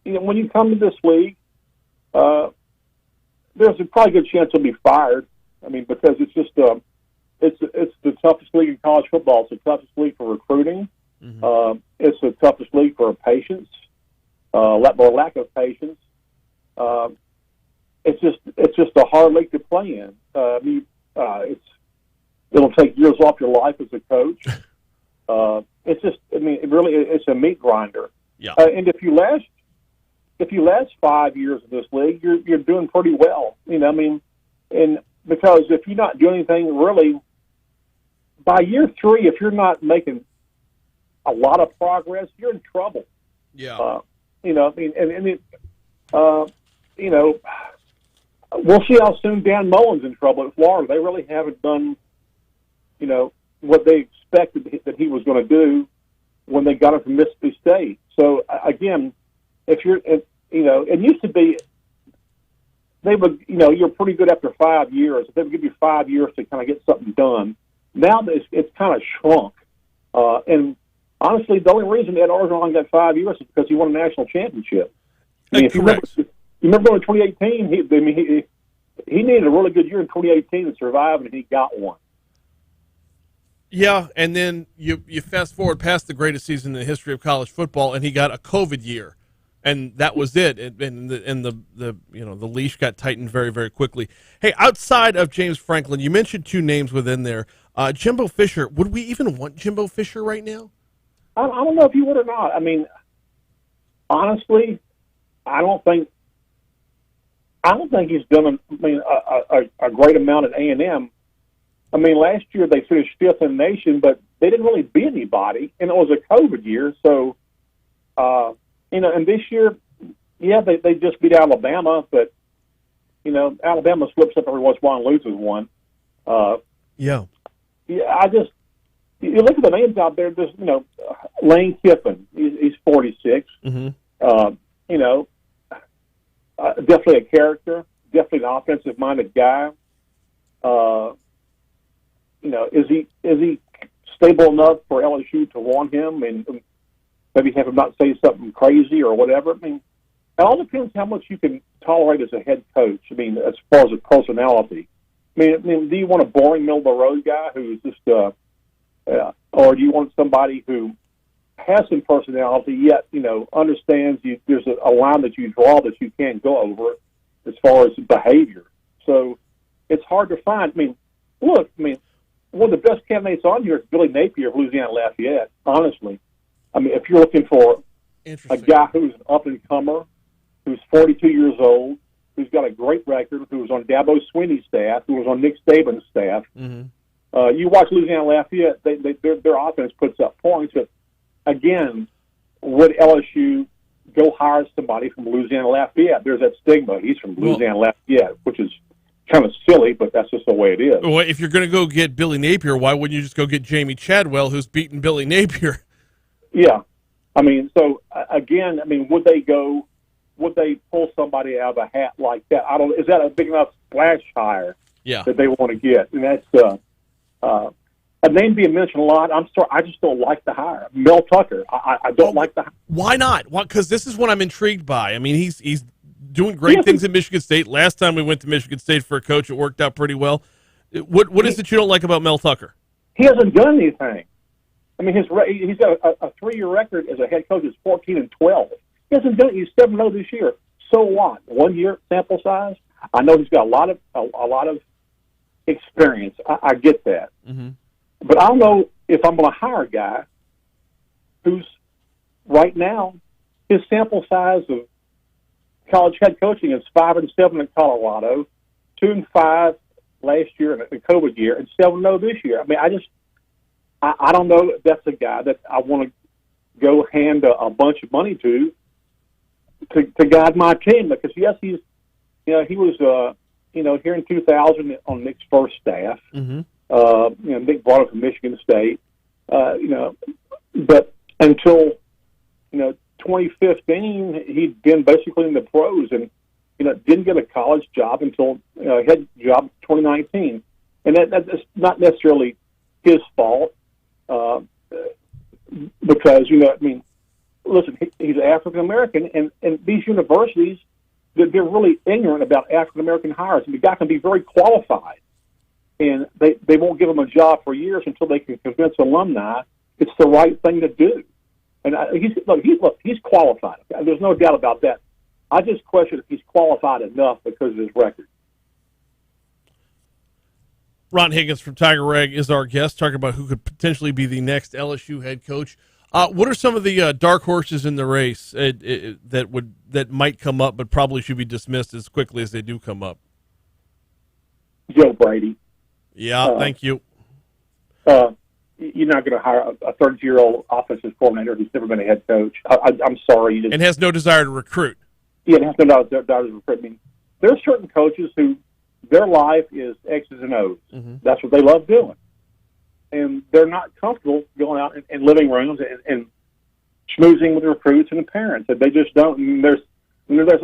When you come to this league, there's a probably good chance you'll be fired. I mean, because it's just it's the toughest league in college football. It's the toughest league for recruiting. Mm-hmm. It's the toughest league for patience, lack of patience. It's just a hard league to play in. It'll take years off your life as a coach. It's a meat grinder. Yeah. And if you last 5 years in this league, you're doing pretty well. And because if you're not doing anything really, by year 3, if you're not making a lot of progress, you're in trouble. Yeah. We'll see how soon Dan Mullen's in trouble at Florida. They really haven't done, what they expected that he was going to do when they got him from Mississippi State. So again, if you're, it used to be, they would, you're pretty good after 5 years. They would give you 5 years to kind of get something done. Now it's kind of shrunk. And honestly, the only reason Ed Orgeron got 5 years is because he won a national championship. I mean, if you remember in 2018, he needed a really good year in 2018 to survive, and he got one. Yeah, and then you fast forward past the greatest season in the history of college football, and he got a COVID year, and that was it. And the leash got tightened very, very quickly. Hey, outside of James Franklin, you mentioned 2 names within there. Jimbo Fisher. Would we even want Jimbo Fisher right now? I don't know if you would or not. I mean, honestly, I don't think he's done a great amount at A&M. I mean, last year they finished 5th in the nation, but they didn't really beat anybody, and it was a COVID year. So, and this year, yeah, they just beat Alabama, but Alabama slips up every once in a while and loses one. Yeah, you look at the names out there. There's Lane Kiffin. He's 46. Mm-hmm. Definitely a character. Definitely an offensive-minded guy. Is he stable enough for LSU to want him and maybe have him not say something crazy or whatever? I mean, it all depends how much you can tolerate as a head coach. I mean, as far as a personality. I mean, do you want a boring middle-of-the-road guy who's just, or do you want somebody who has some personality yet, understands there's a line that you draw that you can't go over as far as behavior. So it's hard to find. I mean, one of the best candidates on here is Billy Napier of Louisiana Lafayette, honestly. I mean, if you're looking for a guy who's an up-and-comer, who's 42 years old, who's got a great record, who was on Dabo Swinney's staff, who was on Nick Saban's staff, mm-hmm. You watch Louisiana Lafayette, their offense puts up points, but again, would LSU go hire somebody from Louisiana Lafayette? There's that stigma. He's from Louisiana Lafayette, which is kind of silly, but that's just the way it is. Well, if you're going to go get Billy Napier, why wouldn't you just go get Jamie Chadwell, who's beaten Billy Napier? Yeah. I mean, so, again, would they pull somebody out of a hat like that? Is that a big enough splash hire that they want to get? And that's a name being mentioned a lot. I'm sorry, I just don't like the hire. Mel Tucker. I don't like the hire. Why not? Because this is what I'm intrigued by. I mean, he's doing great things at Michigan State. Last time we went to Michigan State for a coach, it worked out pretty well. What is it you don't like about Mel Tucker? He hasn't done anything. I mean, he's got a 3-year record as a head coach. Is 14-12. He hasn't done it. He's 7-0 this year. So what? 1 year sample size. I know he's got a lot of experience. I get that. Mm-hmm. But I don't know if I'm going to hire a guy who's right now his sample size of college head coaching is 5-7 in Colorado, 2-5 last year in the COVID year, and 7-0 this year. I mean, I don't know if that's a guy that I want to go hand a bunch of money to guide my team, because yes, he was here in 2000 on Nick's first staff. Mm-hmm. Nick brought him from Michigan State. But until 2015, he'd been basically in the pros, and didn't get a college job until head job 2019, and that's not necessarily his fault, because listen, he's African American, and these universities, they're really ignorant about African American hires. And the guy can be very qualified, and they won't give him a job for years until they can convince alumni it's the right thing to do. And he's qualified. There's no doubt about that. I just question if he's qualified enough because of his record. Ron Higgins from Tiger Egg is our guest, talking about who could potentially be the next LSU head coach. What are some of the dark horses in the race that might come up, but probably should be dismissed as quickly as they do come up? Joe Brady. Yeah, thank you. You're not going to hire a 30-year-old offensive coordinator who's never been a head coach. I'm sorry. And has no desire to recruit. Yeah, and has no desire to recruit. I mean, there are certain coaches who their life is X's and O's. Mm-hmm. That's what they love doing. And they're not comfortable going out in living rooms and schmoozing with the recruits and the parents. They just don't. And there's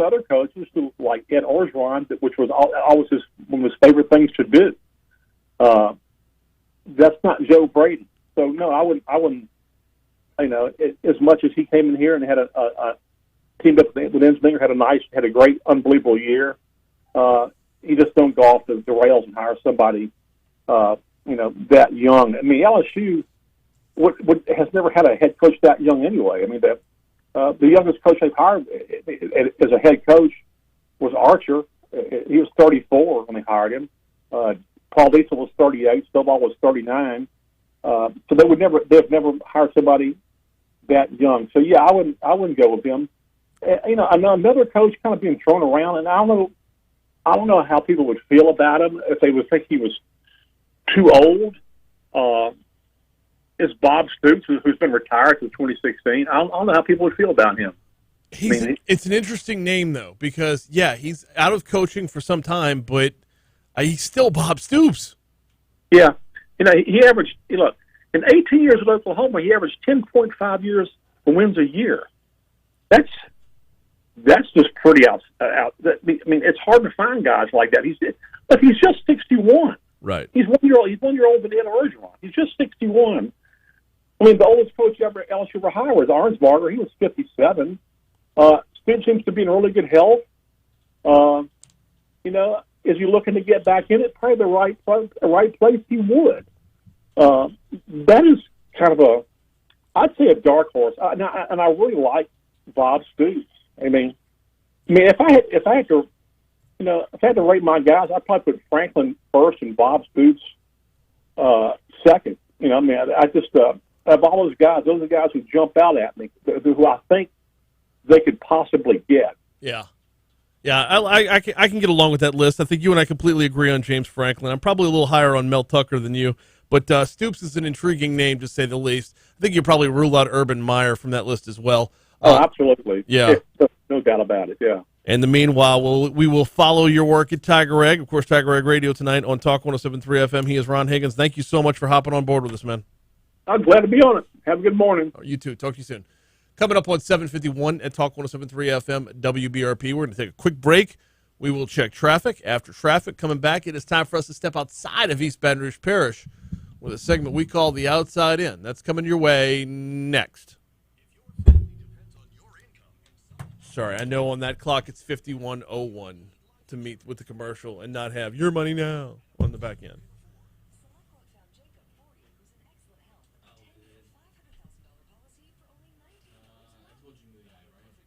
other coaches who, like Ed Orgeron, which was always one of his favorite things to do. That's not Joe Brady. So no, I wouldn't. As much as he came in here and had a teamed up with Ensminger, had a great, unbelievable year. You just don't go off the rails and hire somebody, that young. I mean, LSU has never had a head coach that young anyway. I mean, the youngest coach they've hired as a head coach was Archer. He was 34 when they hired him. Paul Diesel was 38. Stovall was 39. So they've never hired somebody that young. So yeah, I wouldn't go with him. Another coach kind of being thrown around, and I don't know how people would feel about him if they would think he was too old. Is Bob Stoops, who's been retired since 2016. I don't know how people would feel about him. It's an interesting name, though, because, yeah, he's out of coaching for some time, but he's still Bob Stoops. Yeah. He averaged, in 18 years at Oklahoma, he averaged 10.5 years wins a year. That's just pretty out. I mean, it's hard to find guys like that. He's just 61. Right. He's 1 year old. He's 1 year older than Ed Orgeron. He's just 61. I mean, the oldest coach ever at LSU ever hired was Arnsbarger. He was 57. Stoops seems to be in really good health. Is he looking to get back in it? Probably the right place he would. That is kind of I'd say a dark horse. And I really like Bob Stoops. I mean, if I had to rate my guys, I'd probably put Franklin first and Bob Stoops second. I just of all those guys are the guys who jump out at me, who I think they could possibly get. Yeah. Yeah, I can get along with that list. I think you and I completely agree on James Franklin. I'm probably a little higher on Mel Tucker than you, but Stoops is an intriguing name, to say the least. I think you probably rule out Urban Meyer from that list as well. Absolutely. Yeah. No doubt about it, yeah. In the meanwhile, we will follow your work at Tiger Egg. Of course, Tiger Egg Radio tonight on Talk 107.3 FM. He is Ron Higgins. Thank you so much for hopping on board with us, man. I'm glad to be on it. Have a good morning. You too. Talk to you soon. Coming up on 7:51 at Talk 107.3 FM WBRP. We're going to take a quick break. We will check traffic. After traffic, coming back, it is time for us to step outside of East Baton Rouge Parish with a segment we call The Outside In. That's coming your way next. Sorry, I know on that clock it's 51:01 to meet with the commercial and not have your money now on the back end.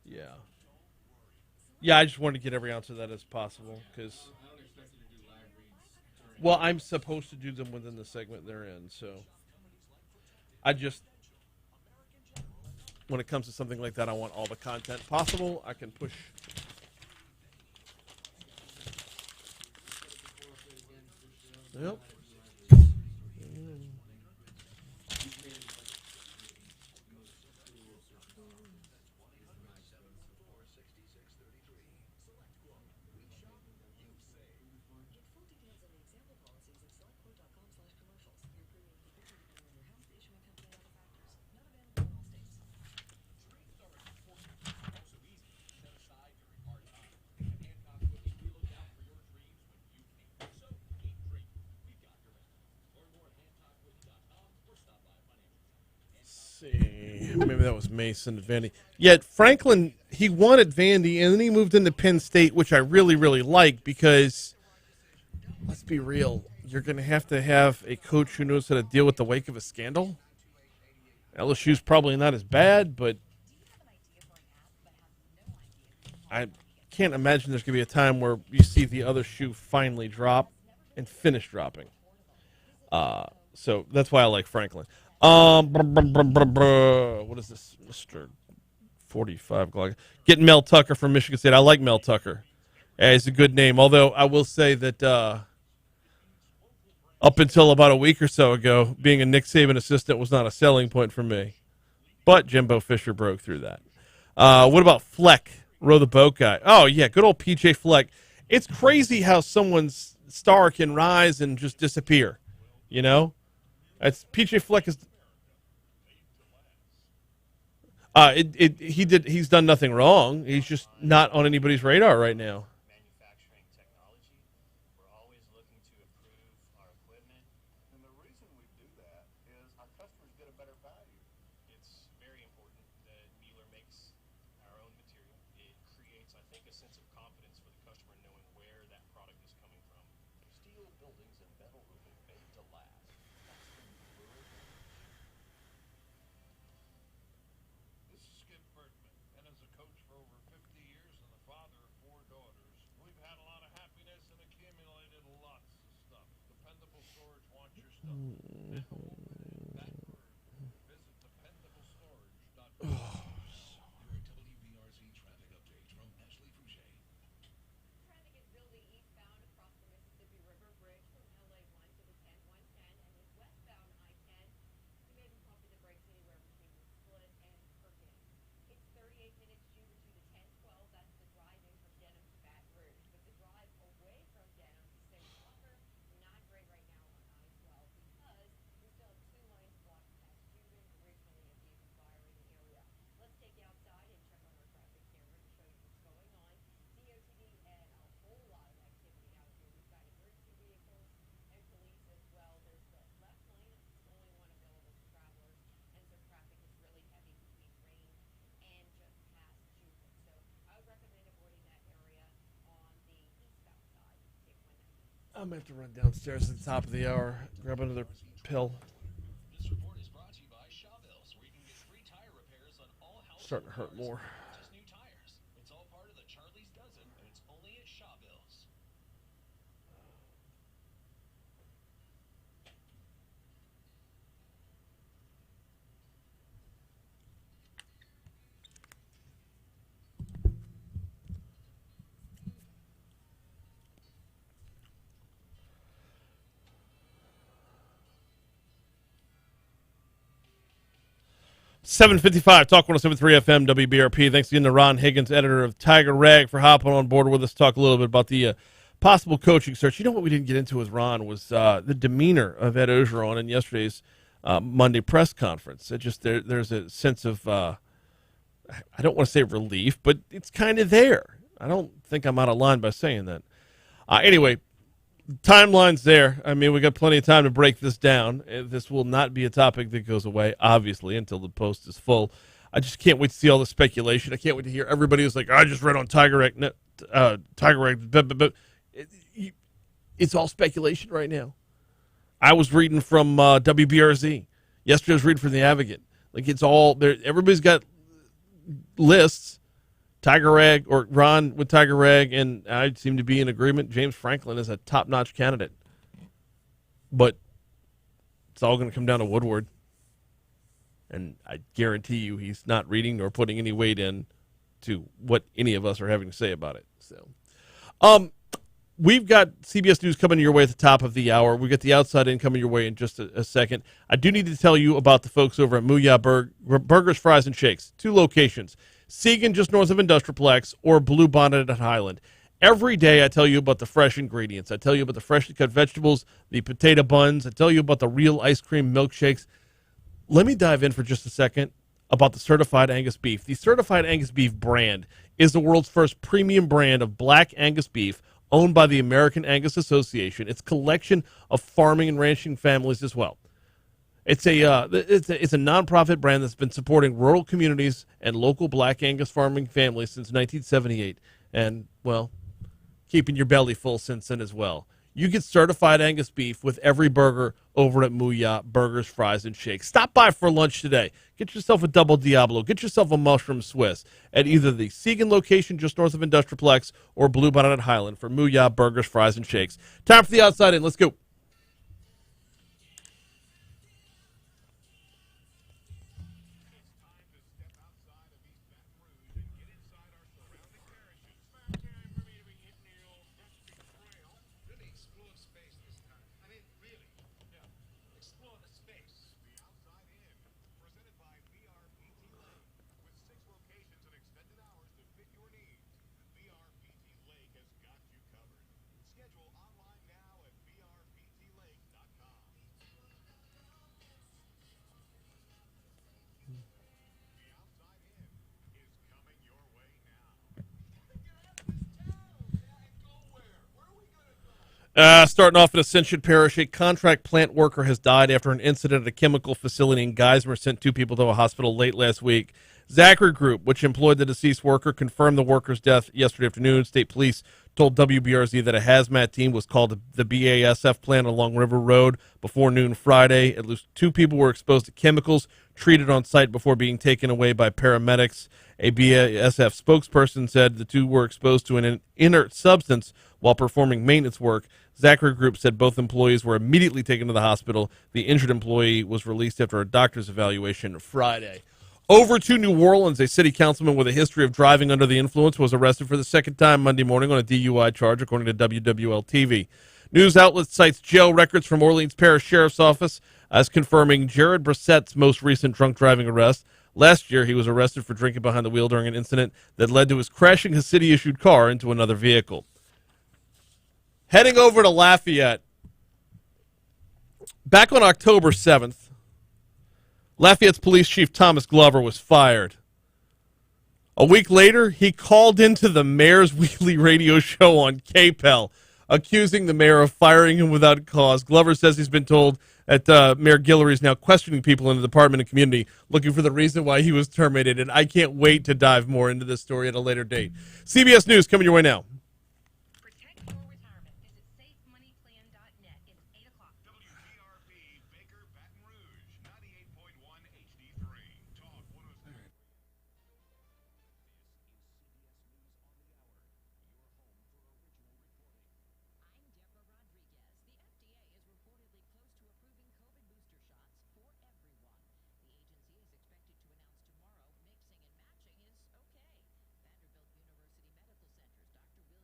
Yeah. Yeah, I just wanted to get every ounce of that as possible because, well, I'm supposed to do them within the segment they're in, so when it comes to something like that, I want all the content possible. I can push. Yep. See, maybe that was Mason at Vandy. Yet Franklin, he won at Vandy, and then he moved into Penn State, which I really, really like because, let's be real, you're going to have a coach who knows how to deal with the wake of a scandal. LSU's probably not as bad, but I can't imagine there's going to be a time where you see the other shoe finally drop and finish dropping. So that's why I like Franklin. What is this, Mr. 45 Glock? Getting Mel Tucker from Michigan State. I like Mel Tucker. Yeah, he's a good name. Although I will say that up until about a week or so ago, being a Nick Saban assistant was not a selling point for me. But Jimbo Fisher broke through that. What about Fleck, row the boat guy? Oh, yeah, good old PJ Fleck. It's crazy how someone's star can rise and just disappear. You know? It's PJ Fleck is... He's done nothing wrong. He's just not on anybody's radar right now. Manufacturing technology. We're always looking to improve our equipment. And the reason we do that is our customers get a better value. It's very important that Mueller makes our own material. It creates, I think, a sense of confidence for the customer knowing where that product is coming from. Steel buildings and metal roofing made to last. This is Skip Bergman, and as a coach for over 50 years and the father of 4 daughters, we've had a lot of happiness and accumulated lots of stuff. Dependable Storage wants your stuff. Now, backward, visit dependablestorage.com. Your WBRZ traffic update from Ashley Fouché. Traffic is building eastbound across the Mississippi River Bridge from LA 1 to the 10110 and is westbound I-10. You may be pumping the brakes anywhere between the split and Perkins. It's 38 minutes due to the 1012. That's the drive in from Denham to Baton Rouge. But the drive away from Denham to St. Walker, not great right now on I-12 because we still have 2 lanes blocked past Cuban, originally a vehicle fire in the area. Let's take you outside and check on our traffic camera to show you what's going on. DOTD and a whole lot of activity out here. We've got emergency vehicles and police as well. There's the left lane, it's the only one available to travelers, and so traffic is really heavy between Rain and just past Cuban. So I would recommend avoiding that area on the eastbound side. Take 190. I'm going to have to run downstairs at the top of the hour, grab another pill. This report is brought to you by Shawbills, where you can get free tire repairs on all household Starting to hurt cars. more. Just new tires. It's all part of the Charlie's Dozen, and it's only at Shawbills. 7:55, Talk 107.3 FM, WBRP. Thanks again to Ron Higgins, editor of Tiger Rag, for hopping on board with us to talk a little bit about the possible coaching search. You know what we didn't get into with Ron was the demeanor of Ed Ogeron in yesterday's Monday press conference. It just there's a sense of, I don't want to say relief, but it's kind of there. I don't think I'm out of line by saying that. Anyway, timeline's there. I mean, we got plenty of time to break this down. This will not be a topic that goes away, obviously, until the post is full. I just can't wait to see all the speculation. I can't wait to hear everybody who's like, I just read on Tiger Rag. It's all speculation right now. I was reading from WBRZ. Yesterday I was reading from the Advocate. Like, it's all there. Everybody's got lists. Tiger Rag, or Ron with Tiger Rag, and I seem to be in agreement. James Franklin is a top-notch candidate. But it's all going to come down to Woodward. And I guarantee you he's not reading nor putting any weight in to what any of us are having to say about it. So, we've got CBS News coming your way at the top of the hour. We got the Outside In coming your way in just a second. I do need to tell you about the folks over at Mooyah Burgers, Fries, and Shakes. 2 locations. Segan, just north of Industrialplex, or Blue Bonnet at Highland. Every day I tell you about the fresh ingredients. I tell you about the freshly cut vegetables, the potato buns. I tell you about the real ice cream milkshakes. Let me dive in for just a second about the Certified Angus Beef. The Certified Angus Beef brand is the world's first premium brand of black Angus beef owned by the American Angus Association. It's a collection of farming and ranching families as well. It's a nonprofit brand that's been supporting rural communities and local black Angus farming families since 1978. And, well, keeping your belly full since then as well. You get Certified Angus Beef with every burger over at Mooyah Burgers, Fries, and Shakes. Stop by for lunch today. Get yourself a Double Diablo. Get yourself a Mushroom Swiss at either the Segan location just north of Industrialplex or Blue Bonnet at Highland for Mooyah Burgers, Fries, and Shakes. Time for the Outside In. Let's go. Starting off in Ascension Parish, a contract plant worker has died after an incident at a chemical facility in Geismar sent 2 people to a hospital late last week. Zachary Group, which employed the deceased worker, confirmed the worker's death yesterday afternoon. State police told WBRZ that a hazmat team was called to the BASF plant along River Road before noon Friday. At least 2 people were exposed to chemicals treated on site before being taken away by paramedics. A BASF spokesperson said the 2 were exposed to an inert substance while performing maintenance work. Zachary Group said both employees were immediately taken to the hospital. The injured employee was released after a doctor's evaluation Friday. Over to New Orleans, a city councilman with a history of driving under the influence was arrested for the second time Monday morning on a DUI charge, according to WWL-TV. News outlet cites jail records from Orleans Parish Sheriff's Office as confirming Jared Brissett's most recent drunk driving arrest. Last year, he was arrested for drinking behind the wheel during an incident that led to his crashing his city-issued car into another vehicle. Heading over to Lafayette, back on October 7th, Lafayette's police chief Thomas Glover was fired. A week later, he called into the mayor's weekly radio show on KPEL, accusing the mayor of firing him without cause. Glover says he's been told that Mayor Guillory is now questioning people in the Department of Community, looking for the reason why he was terminated. And I can't wait to dive more into this story at a later date. CBS News coming your way now. Protect your retirement. Visit safemoneyplan.net. It's 8 o'clock. WBRP, Baker, Baton Rouge, 98.1 HD3. Talk 107. I'm Deborah Rodriguez. The FDA is reportedly close to approving COVID booster shots for everyone. The agency is expected to announce tomorrow mixing and matching is okay. Vanderbilt University Medical Center's Dr.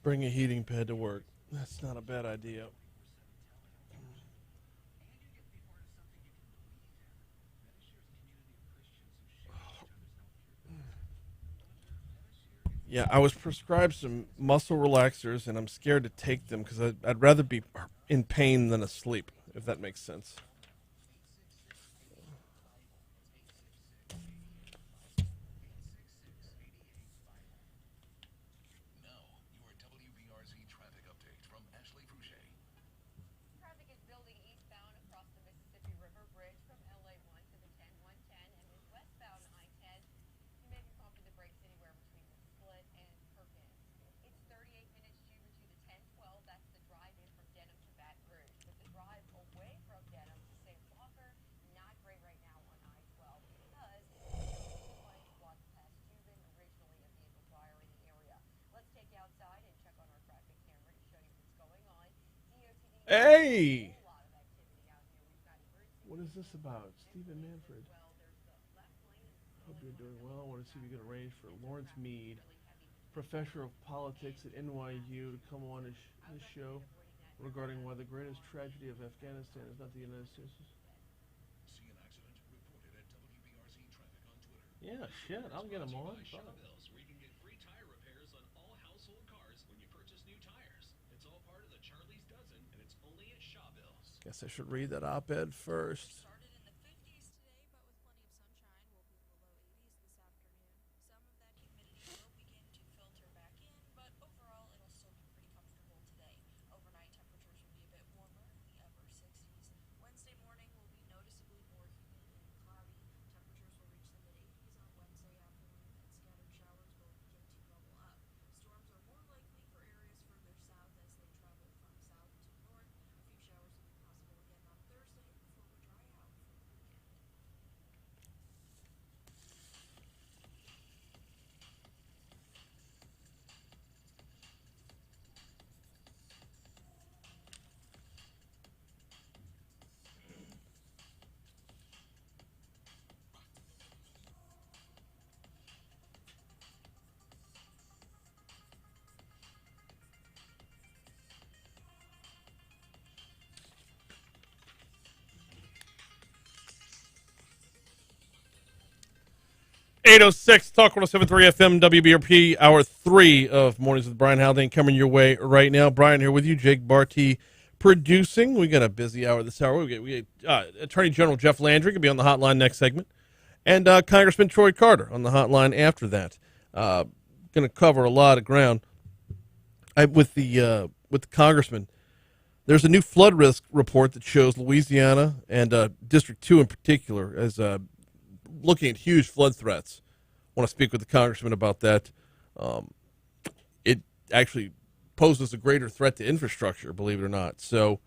Bring a heating pad to work. That's not a bad idea. Yeah, I was prescribed some muscle relaxers, and I'm scared to take them because I'd rather be in pain than asleep, if that makes sense. Now, your WBRZ traffic update from Ashley Fouché. Traffic is building eastbound across the Mississippi River Bridge from LA 1 to the 10110 and is westbound I-10. You may be pumping the brakes anywhere between the Split and Perkins. It's 38 minutes due to the 1012. That's the drive in from Denham to Baton Rouge. But the drive away from Denham to St. Walker, not great right now on I-12 because flames blocked past Cuban, originally a vehicle fire in the area. Let's take you outside and check on our traffic camera to show you what's going on. Hey! What is this about? Stephen Manfred. Hope you're doing well. I want to see if we can arrange for Lawrence Mead, professor of politics at NYU, to come on his show regarding why the greatest tragedy of Afghanistan is not the United States. See an accident? Reported at WBRZ traffic on Twitter. Yeah, shit. I'll get him on. By Fine. Shawbills, where you can get free tire repairs on all household cars when you purchase new tires. It's all part of the Charlie's Dozen, and it's only at Shawbills. Guess I should read that op-ed first. Started in the 50s today, but with plenty of sunshine, we'll be in the low 80s this afternoon. Some of that humidity will begin to filter back in, but overall it'll still be pretty comfortable today. Overnight temperatures will be a bit warmer in the upper 60s. Wednesday morning will be noticeably more humid and cloudy. Temperatures will reach the mid 80s on Wednesday afternoon, and scattered showers will begin to bubble up. Storms are more likely for areas further south as they travel from south to north. A few showers will be possible again on Thursday before we dry out for the weekend. 806 Talk 107.3 FM WBRP, hour 3 of Mornings with Brian Haldane coming your way right now. Brian here with you, Jake Barty producing. We got a busy hour this hour. We get Attorney General Jeff Landry going to be on the hotline next segment, and Congressman Troy Carter on the hotline after that. Going to cover a lot of ground. With the Congressman, there's a new flood risk report that shows Louisiana and District 2 in particular as looking at huge flood threats. I want to speak with the congressman about that. It actually poses a greater threat to infrastructure, believe it or not. So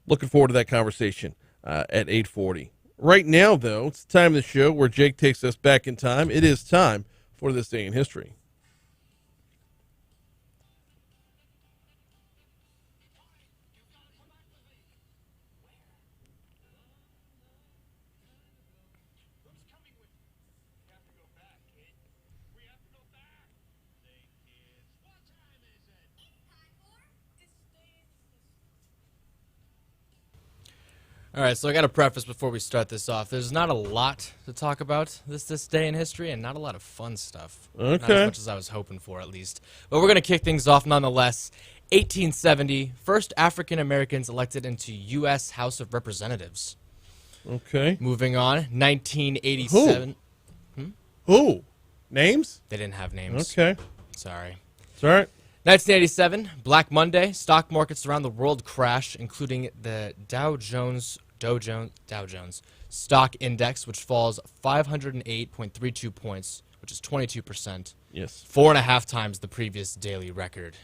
looking forward to that conversation at 8:40. Right now, though, it's the time of the show where Jake takes us back in time. It is time for This Day in History. All right, so I got to preface before we start this off. There's not a lot to talk about this day in history, and not a lot of fun stuff. Okay. Not as much as I was hoping for, at least. But we're going to kick things off nonetheless. 1870, first African Americans elected into U.S. House of Representatives. Okay. Moving on, 1987. Who? Names? They didn't have names. Okay. Sorry. It's all right. 1987, Black Monday, stock markets around the world crash, including the Dow Jones stock index, which falls 508.32 points, which is 22%. Yes. 4.5 times the previous daily record.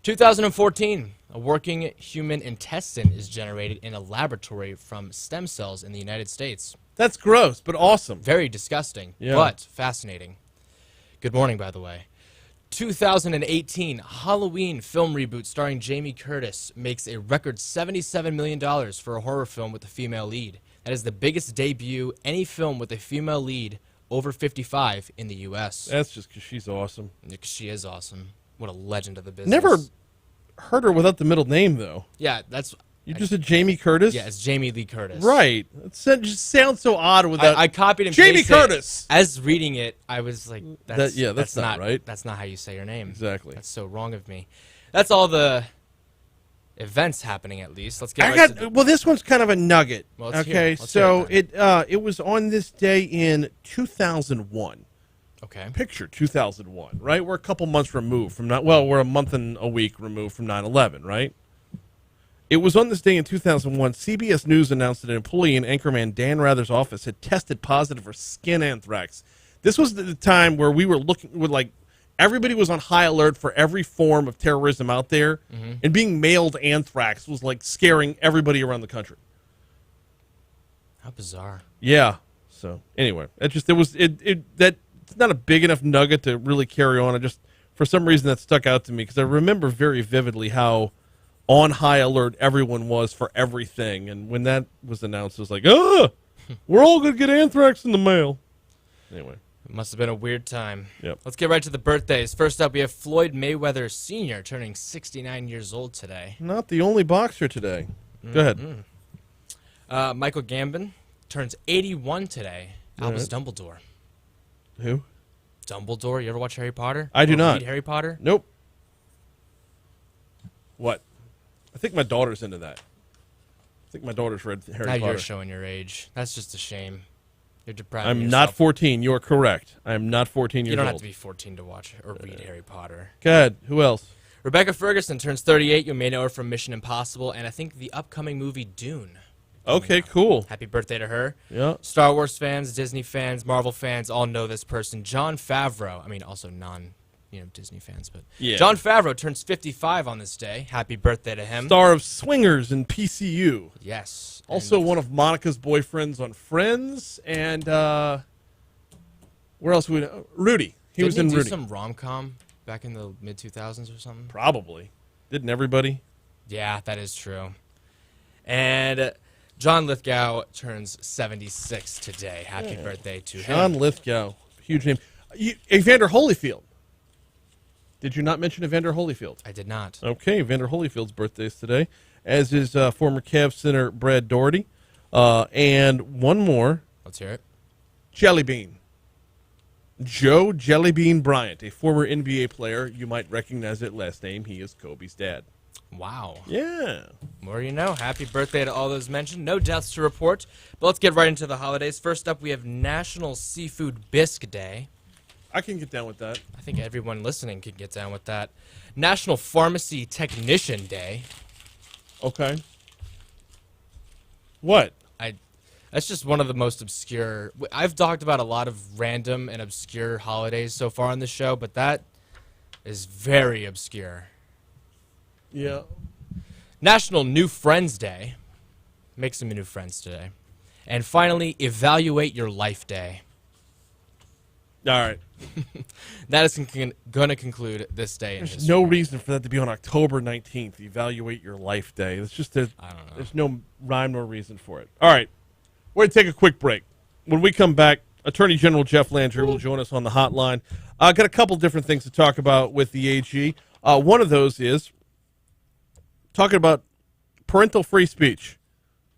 2014, a working human intestine is generated in a laboratory from stem cells in the United States. That's gross, but awesome. Very disgusting, Yeah. but fascinating. Good morning, by the way. 2018 Halloween film reboot starring Jamie Curtis makes a record $77 million for a horror film with a female lead. That is the biggest debut any film with a female lead over 55 in the U.S. That's just because she's awesome. She is awesome. What a legend of the business. Never heard her without the middle name, though. Yeah, that's. You just said Jamie Curtis? Yeah, it's Jamie Lee Curtis. Right. It just sounds so odd without. I copied and Jamie pasted Curtis. It. As reading it, I was like, that's not right. That's not how you say your name. Exactly. That's so wrong of me. That's all the events happening, at least. Let's get Well, this one's kind of a nugget. Well, let's hear okay, it. Let's so hear it was on this day in 2001. Okay. Picture 2001, right? We're a couple months removed from we're a month and a week removed from 9/11, right? It was on this day in 2001, CBS News announced that an employee in anchorman Dan Rather's office had tested positive for skin anthrax. This was the time where we were everybody was on high alert for every form of terrorism out there, and being mailed anthrax was like scaring everybody around the country. How bizarre. Yeah. So anyway, that's not a big enough nugget to really carry on. For some reason that stuck out to me because I remember very vividly how on high alert everyone was for everything, and when that was announced, it was like, we're all gonna get anthrax in the mail. Anyway. It must have been a weird time. Yep. Let's get right to the birthdays. First up, we have Floyd Mayweather Sr. turning 69 years old today. Not the only boxer today. Go ahead. Michael Gambon turns 81 today. Albus Dumbledore. Who? Dumbledore. You ever watch Harry Potter? I do not. Read Harry Potter? Nope. What? I think my daughter's into that. I think my daughter's read Harry Potter. Now you're showing your age. That's just a shame. You're depriving I'm yourself. not 14. You are correct. I am not 14 years old. You don't have to be 14 to watch or read Harry Potter. Go ahead. Who else? Rebecca Ferguson turns 38. You may know her from Mission Impossible and I think the upcoming movie Dune. Okay, cool. Happy birthday to her. Yeah. Star Wars fans, Disney fans, Marvel fans all know this person. Jon Favreau. I mean, also Disney fans, but yeah. Jon Favreau turns 55 on this day. Happy birthday to him. Star of Swingers and PCU. Yes. Also one of Monica's boyfriends on Friends, and where else would Rudy? He was in Rudy. Rudy. Some rom-com back in the mid 2000s or something. Probably. Didn't everybody? Yeah, that is true. And John Lithgow turns 76 today. Happy birthday to him. John Lithgow, huge name. Evander Holyfield. Did you not mention Evander Holyfield? I did not. Okay, Evander Holyfield's birthday is today, as is former Cavs center Brad Daugherty. And one more. Let's hear it. Jelly Bean. Joe Jellybean Bryant, a former NBA player. You might recognize it last name. He is Kobe's dad. Wow. Yeah. More you know. Happy birthday to all those mentioned. No deaths to report. But let's get right into the holidays. First up, we have National Seafood Bisque Day. I can get down with that. I think everyone listening can get down with that. National Pharmacy Technician Day. Okay. What? That's just one of the most obscure. I've talked about a lot of random and obscure holidays so far on the show, but that is very obscure. Yeah. National New Friends Day. Make some new friends today. And finally, Evaluate Your Life Day. All right. That is going to conclude this day in There's history. no reason for that to be on October 19th, Evaluate Your Life Day. It's just I don't know. There's no rhyme nor reason for it. All right. We're going to take a quick break. When we come back, Attorney General Jeff Landry will join us on the hotline. I've got a couple different things to talk about with the AG. One of those is talking about parental free speech.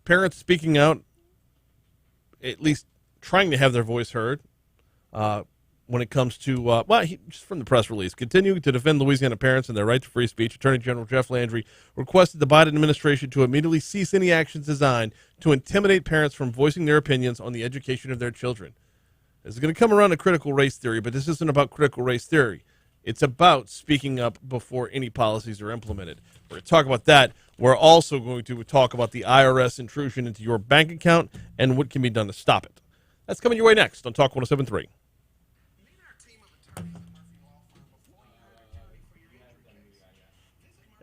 Parents speaking out, at least trying to have their voice heard when it comes to, just from the press release, continuing to defend Louisiana parents and their right to free speech. Attorney General Jeff Landry requested the Biden administration to immediately cease any actions designed to intimidate parents from voicing their opinions on the education of their children. This is going to come around to critical race theory, but this isn't about critical race theory. It's about speaking up before any policies are implemented. We're going to talk about that. We're also going to talk about the IRS intrusion into your bank account and what can be done to stop it. That's coming your way next on Talk 107.3.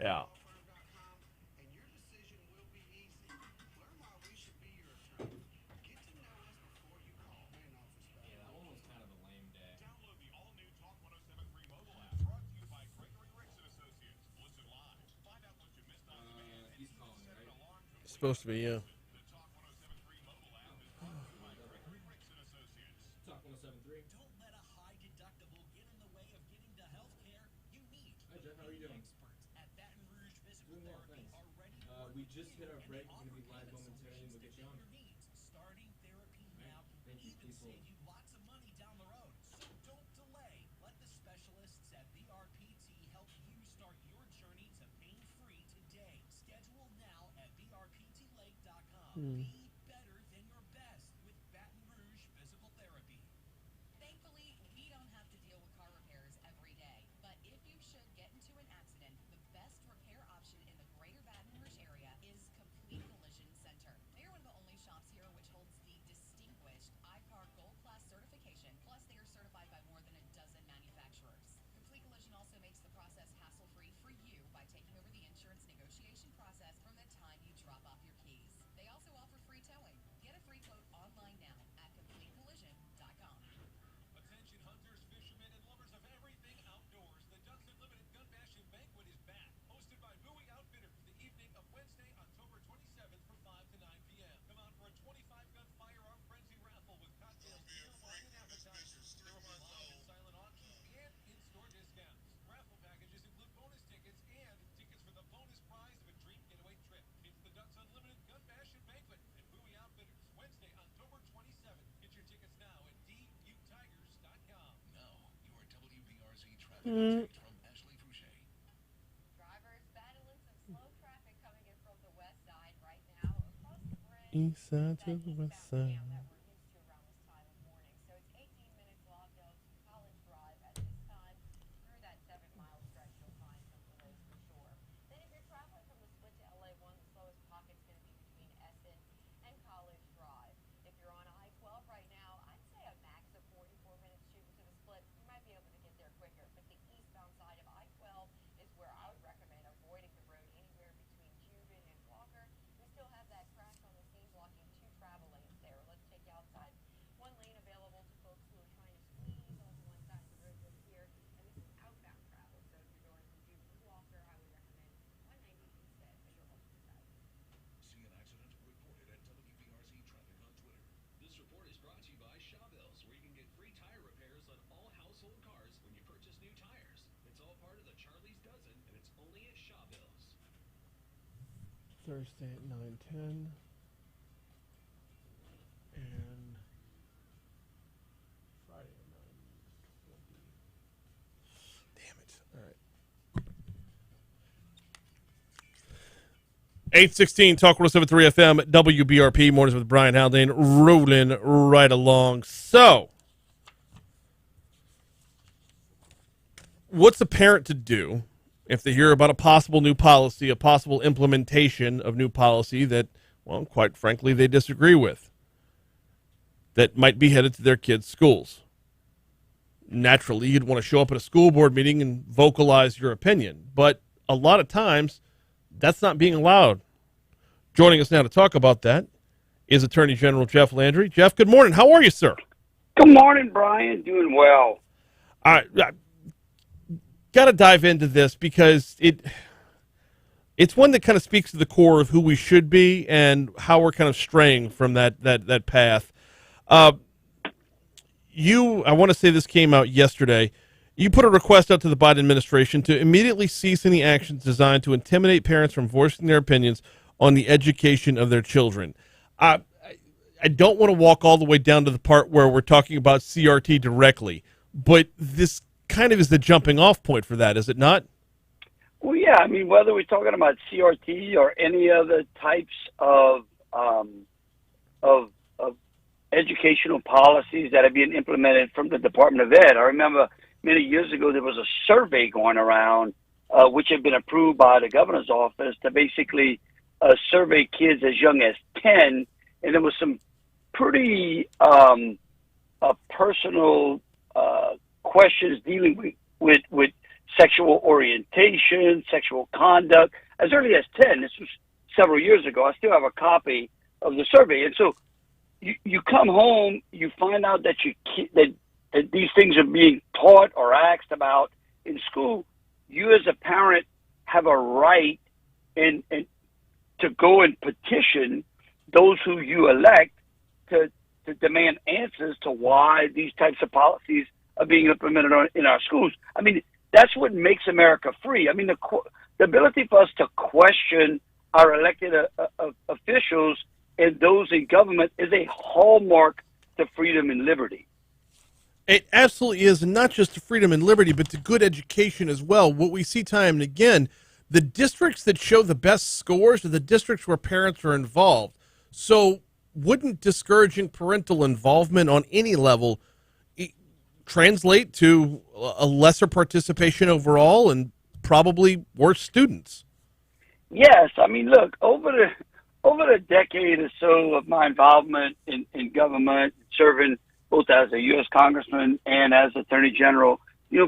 Yeah. It's supposed to be, yeah. We just hit our break. We're going to be live momentarily. We'll get you on. Starting therapy now can even save you lots of money down the road. So don't delay. Let the specialists at BRPT help you start your journey to pain-free today. Schedule now at brptlake.com. Be better than your best with Baton Rouge Physical Therapy. Thankfully, we don't have to deal with car repairs every day. But if you should get into an accident, the best repair option in the greater Baton Rouge area is Complete Collision Center. They're one of the only shops here which holds the distinguished ICAR Gold Class certification. Plus, they are certified by more than a dozen manufacturers. Complete Collision also makes the process hassle-free for you by taking over the insurance negotiation process from the time you drop off your keys. They also offer free towing. Get a free quote online now at CompleteCollision.com. Attention hunters, fishermen, and lovers of everything outdoors. The Ducks Unlimited Gun Bash and Banquet is back. Hosted by Mooyah Outfitters the evening of Wednesday, October 27th from 5 to 9 p.m. Come out for a 25-gun firearm frenzy raffle with cocktails, beer, wine, and appetizers. There will be live and silent auctions and in-store discounts. Raffle packages include bonus tickets and tickets for the bonus prize of a dream getaway trip. It's the Ducks Unlimited Gun Bash and Banquet at Mooyah Outfitters, Wednesday, October 27th. Get your tickets now at dutigers.com. Now, your WBRZ traffic update from Ashley Fouché. Drivers battling some slow traffic coming in from the west side right now across the bridge. East side to the west side. That we're used to around this time of morning. So it's 18 minutes long down to College Drive at this time. Through that 7-mile stretch, you'll find some delays for sure. Then if you're traveling from the split to LA1, the slowest pocket's going to be between Essen and College Drive. If you're on I-12 right now, I'd say a max of 44 minutes shooting to the split. You might be able to get there quicker, but the eastbound side of I-12 is where I would recommend avoiding the road anywhere between Cuban and Walker. We still have that crash on the scene blocking 2 travel lanes there. Let's take you outside. 1 lane available to folks who are trying to squeeze onto one side of the road just here, and this is outbound travel. So if you're going from Cuban to Walker, I would recommend 190 instead as your ultimate side. See an accident? Report it at WBRZ Traffic on Twitter. This report is brought to you by Shawbills, where you can get free tire repairs on all household cars when you purchase new tires. It's all part of the Charlie's Dozen, and it's only at Shawbills. Thursday at 9:10. And Friday at 9:20. Damn it. All right. 816 Talk 107.3 FM WBRP Mornings with Brian Haldane rolling right along. So, what's a parent to do if they hear about a possible new policy, a possible implementation of new policy that, well, quite frankly, they disagree with, that might be headed to their kids' schools? Naturally, you'd want to show up at a school board meeting and vocalize your opinion, but a lot of times that's not being allowed. Joining us now to talk about that is Attorney General Jeff Landry. Jeff, good morning. How are you, sir? Good morning, Brian. Doing well. I got to dive into this because it's one that kind of speaks to the core of who we should be and how we're kind of straying from that path. I want to say this came out yesterday. You put a request out to the Biden administration to immediately cease any actions designed to intimidate parents from voicing their opinions on the education of their children. I don't want to walk all the way down to the part where we're talking about CRT directly, but this kind of is the jumping off point for that, is it not? Well, yeah. I mean, whether we're talking about CRT or any other types of educational policies that are being implemented from the Department of Ed. I remember many years ago there was a survey going around, which had been approved by the governor's office to basically survey kids as young as 10, and there was some pretty personal questions dealing with sexual orientation, sexual conduct, as early as 10. This was several years ago. I still have a copy of the survey. And so you come home, you find out that that these things are being taught or asked about in school. You as a parent have a right and to go and petition those who you elect to demand answers to why these types of policies are being implemented in our schools. I mean, that's what makes America free. I mean, the ability for us to question our elected officials and those in government is a hallmark to freedom and liberty. It absolutely is, and not just to freedom and liberty, but to good education as well. What we see time and again, the districts that show the best scores are the districts where parents are involved. So wouldn't discouraging parental involvement on any level translate to a lesser participation overall and probably worse students? Yes, I mean, look, over the decade or so of my involvement in government, serving both as a U.S. congressman and as Attorney General,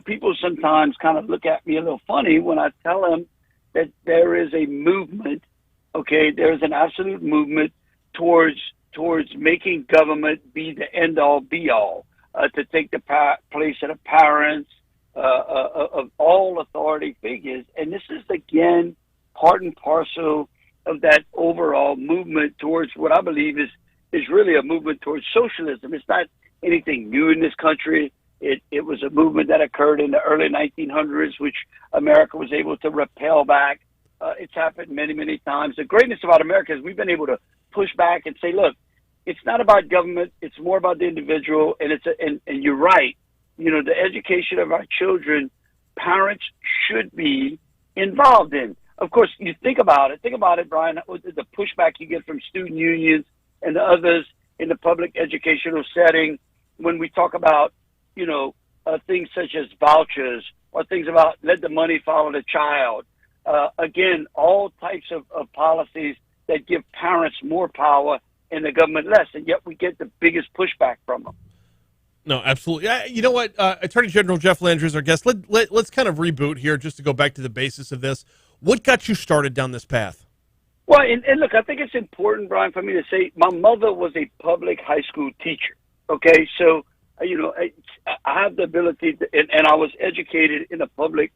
people sometimes kind of look at me a little funny when I tell them that there is a movement, okay, there's an absolute movement towards making government be the end-all, be-all, to take the place of the parents, of all authority figures. And this is, again, part and parcel of that overall movement towards what I believe is really a movement towards socialism. It's not anything new in this country. It was a movement that occurred in the early 1900s, which America was able to repel back. It's happened many, many times. The greatness about America is we've been able to push back and say, look, it's not about government. It's more about the individual. And and you're right. The education of our children, parents should be involved in. Of course, you think about it. Think about it, Brian, the pushback you get from student unions and the others in the public educational setting when we talk about, things such as vouchers or things about let the money follow the child. Again, all types of policies that give parents more power and the government less, and yet we get the biggest pushback from them. No, absolutely. You know what? Attorney General Jeff Landry is our guest. Let's kind of reboot here just to go back to the basis of this. What got you started down this path? Well, and look, I think it's important, Brian, for me to say my mother was a public high school teacher. Okay, so I have the ability to, and I was educated in a public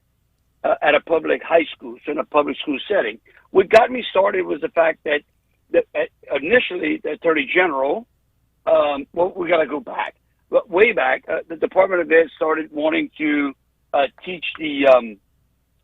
at a public high school, so in a public school setting. What got me started was the fact that initially the Attorney General, we got to go back, but way back, the Department of Ed started wanting to teach the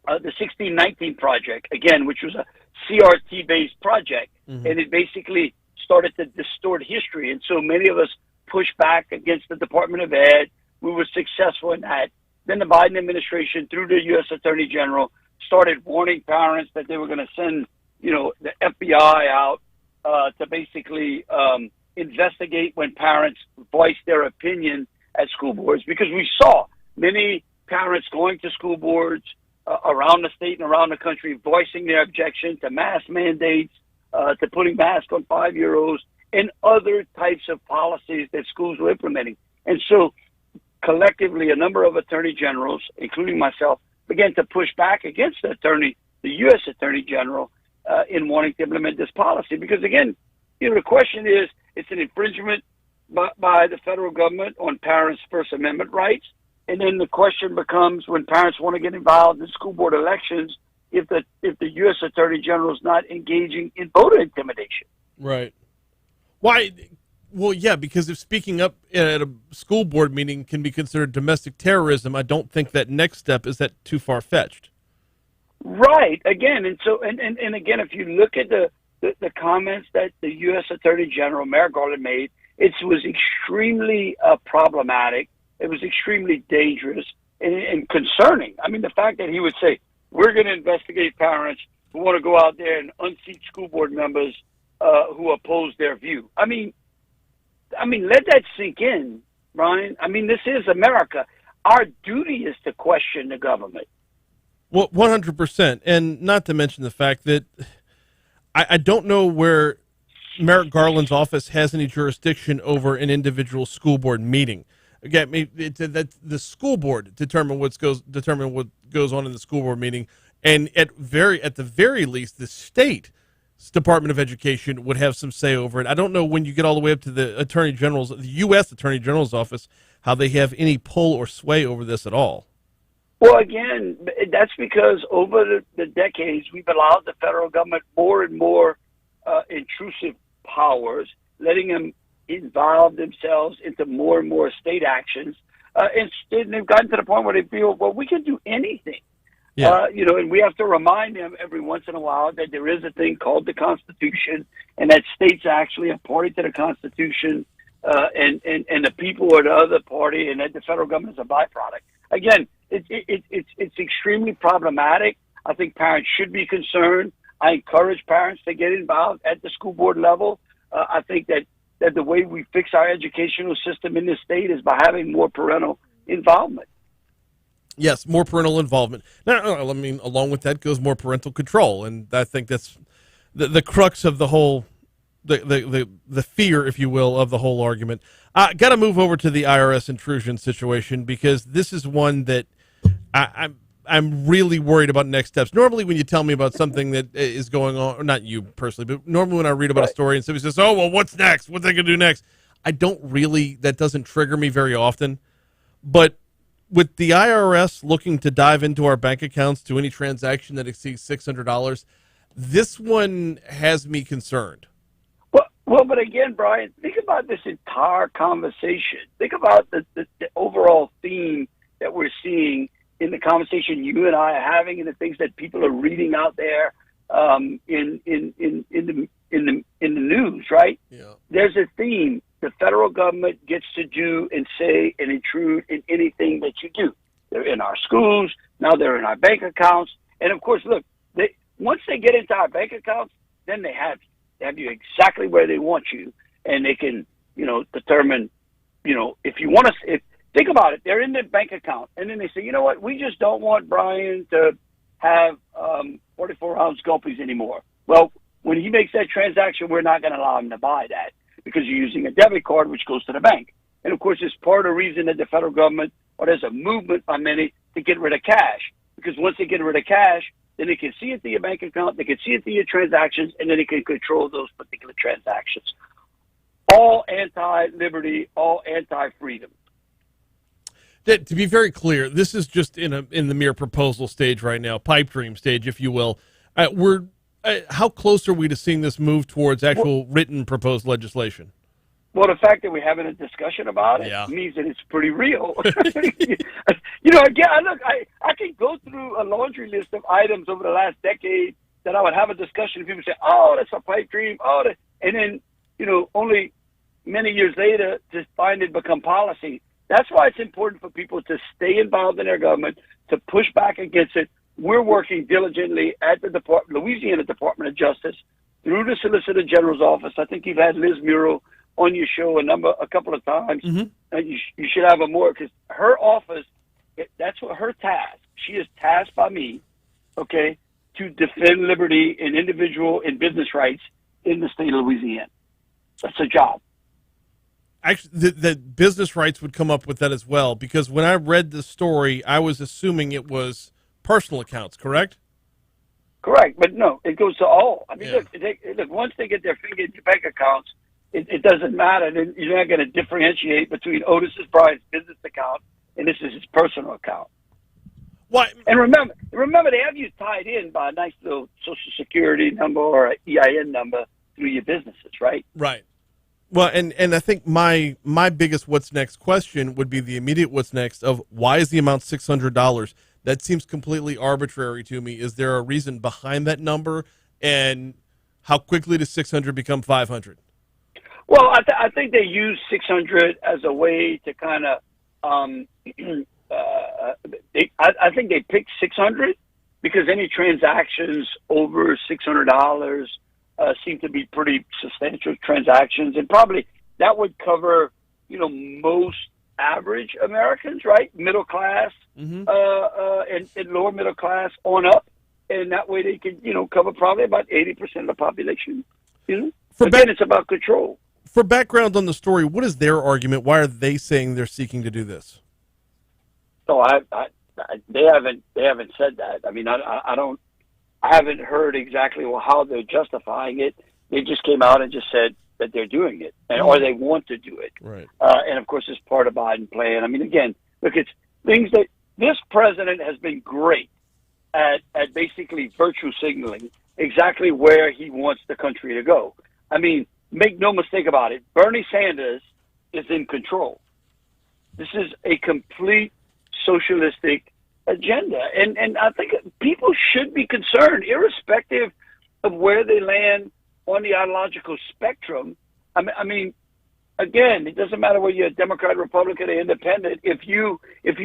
1619 project again, which was a CRT-based project, and it basically started to distort history. And so many of us pushed back against the Department of Ed. We were successful in that. Then the Biden administration, through the U.S. Attorney General, started warning parents that they were going to send, the FBI out to basically investigate when parents voiced their opinion at school boards, because we saw many parents going to school boards around the state and around the country voicing their objection to mask mandates, to putting masks on 5-year-olds, and other types of policies that schools were implementing. And so collectively, a number of attorney generals, including myself, began to push back against the U.S. Attorney General in wanting to implement this policy. Because again, the question is, it's an infringement by the federal government on parents' First Amendment rights. And then the question becomes, when parents want to get involved in school board elections, if the U.S. Attorney General is not engaging in voter intimidation. Right. Why? Well, yeah, because if speaking up at a school board meeting can be considered domestic terrorism, I don't think that next step is that too far-fetched. Right. Again, and so and again, if you look at the comments that the U.S. Attorney General Merrick Garland made, it was extremely problematic. It was extremely dangerous and concerning. I mean, the fact that he would say, we're going to investigate parents who want to go out there and unseat school board members who oppose their view. I mean, let that sink in, Brian. I mean, this is America. Our duty is to question the government. Well, 100%. And not to mention the fact that I don't know where Merrick Garland's office has any jurisdiction over an individual school board meeting. Again, that the school board determine what goes on in the school board meeting, and at the very least, the state's Department of Education would have some say over it. I don't know when you get all the way up to the the U.S. Attorney General's office, how they have any pull or sway over this at all. Well, again, that's because over the decades, we've allowed the federal government more and more intrusive powers, letting them involve themselves into more and more state actions. And they've gotten to the point where they feel, well, we can do anything. Yeah. And we have to remind them every once in a while that there is a thing called the Constitution, and that states are actually a party to the Constitution, and the people are the other party, and that the federal government is a byproduct. Again, it's extremely problematic. I think parents should be concerned. I encourage parents to get involved at the school board level. I think that the way we fix our educational system in this state is by having more parental involvement. Yes, more parental involvement. Now, I mean, along with that goes more parental control, and I think that's the crux of the whole, the fear, if you will, of the whole argument. Got to move over to the IRS intrusion situation, because this is one that I'm really worried about next steps. Normally, when you tell me about something that is going on, or not you personally, but normally when I read about a story and somebody says, "Oh, well, what's next? What they gonna do next?" That doesn't trigger me very often, but with the IRS looking to dive into our bank accounts to any transaction that exceeds $600, this one has me concerned. Well, but again, Brian, think about this entire conversation. Think about the overall theme that we're seeing in the conversation you and I are having, and the things that people are reading out there in the news, right? Yeah. There's a theme. The federal government gets to do and say and intrude in anything that you do. They're in our schools. Now they're in our bank accounts. And, of course, look, once they get into our bank accounts, then they have you. They have you exactly where they want you. And they can, determine, if you want to – think about it. They're in their bank account. And then they say, you know what, we just don't want Brian to have 44-ounce gulpies anymore. Well, when he makes that transaction, we're not going to allow him to buy that, because you're using a debit card, which goes to the bank. And, of course, it's part of the reason that the federal government, or there's a movement by many, to get rid of cash. Because once they get rid of cash, then they can see it through your bank account, they can see it through your transactions, and then they can control those particular transactions. All anti-liberty, all anti-freedom. To be very clear, this is just in the mere proposal stage right now, pipe dream stage, if you will. How close are we to seeing this move towards actual written proposed legislation? Well, the fact that we're having a discussion about it means that it's pretty real. Again, look, I can go through a laundry list of items over the last decade that I would have a discussion, and people say, "Oh, that's a pipe dream." And then, only many years later, just find it become policy. That's why it's important for people to stay involved in their government, to push back against it. We're working diligently at the Louisiana Department of Justice, through the Solicitor General's office. I think you've had Liz Murrow on your show a couple of times. Mm-hmm. And you should have her more, because her office, that's what her task. She is tasked by me, okay, to defend liberty and individual and business rights in the state of Louisiana. That's a job. Actually, the business rights would come up with that as well, because when I read the story, I was assuming it was personal accounts, correct? Correct, but no, it goes to all. I mean, look, once they get their finger in your bank accounts, it doesn't matter. You're not going to differentiate between, this is Brian's business account and this is his personal account. What? And remember, they have you tied in by a nice little Social Security number or an EIN number through your businesses, right? Right. Well, and I think my biggest what's next question would be the immediate what's next of, why is the amount $600? That seems completely arbitrary to me. Is there a reason behind that number, and how quickly does 600 become 500? Well, I think they use 600 as a way to kind of, I think they picked 600 because any transactions over $600 seem to be pretty substantial transactions, and probably that would cover, most average Americans, right? Middle class, mm-hmm. And lower middle class on up, and that way they can, cover probably about 80% of the population. Again, it's about control. For background on the story, what is their argument? Why are they saying they're seeking to do this? Oh, they haven't said that. I mean, I haven't heard exactly how they're justifying it. They just came out and just said that they're doing it, or they want to do it. Right. And of course, it's part of Biden plan. I mean, again, look, it's things that this president has been great at basically virtue signaling exactly where he wants the country to go. I mean, make no mistake about it, Bernie Sanders is in control. This is a complete socialistic agenda. And I think people should be concerned, irrespective of where they land on the ideological spectrum. I mean, again, it doesn't matter whether you're a Democrat, Republican, or Independent. If you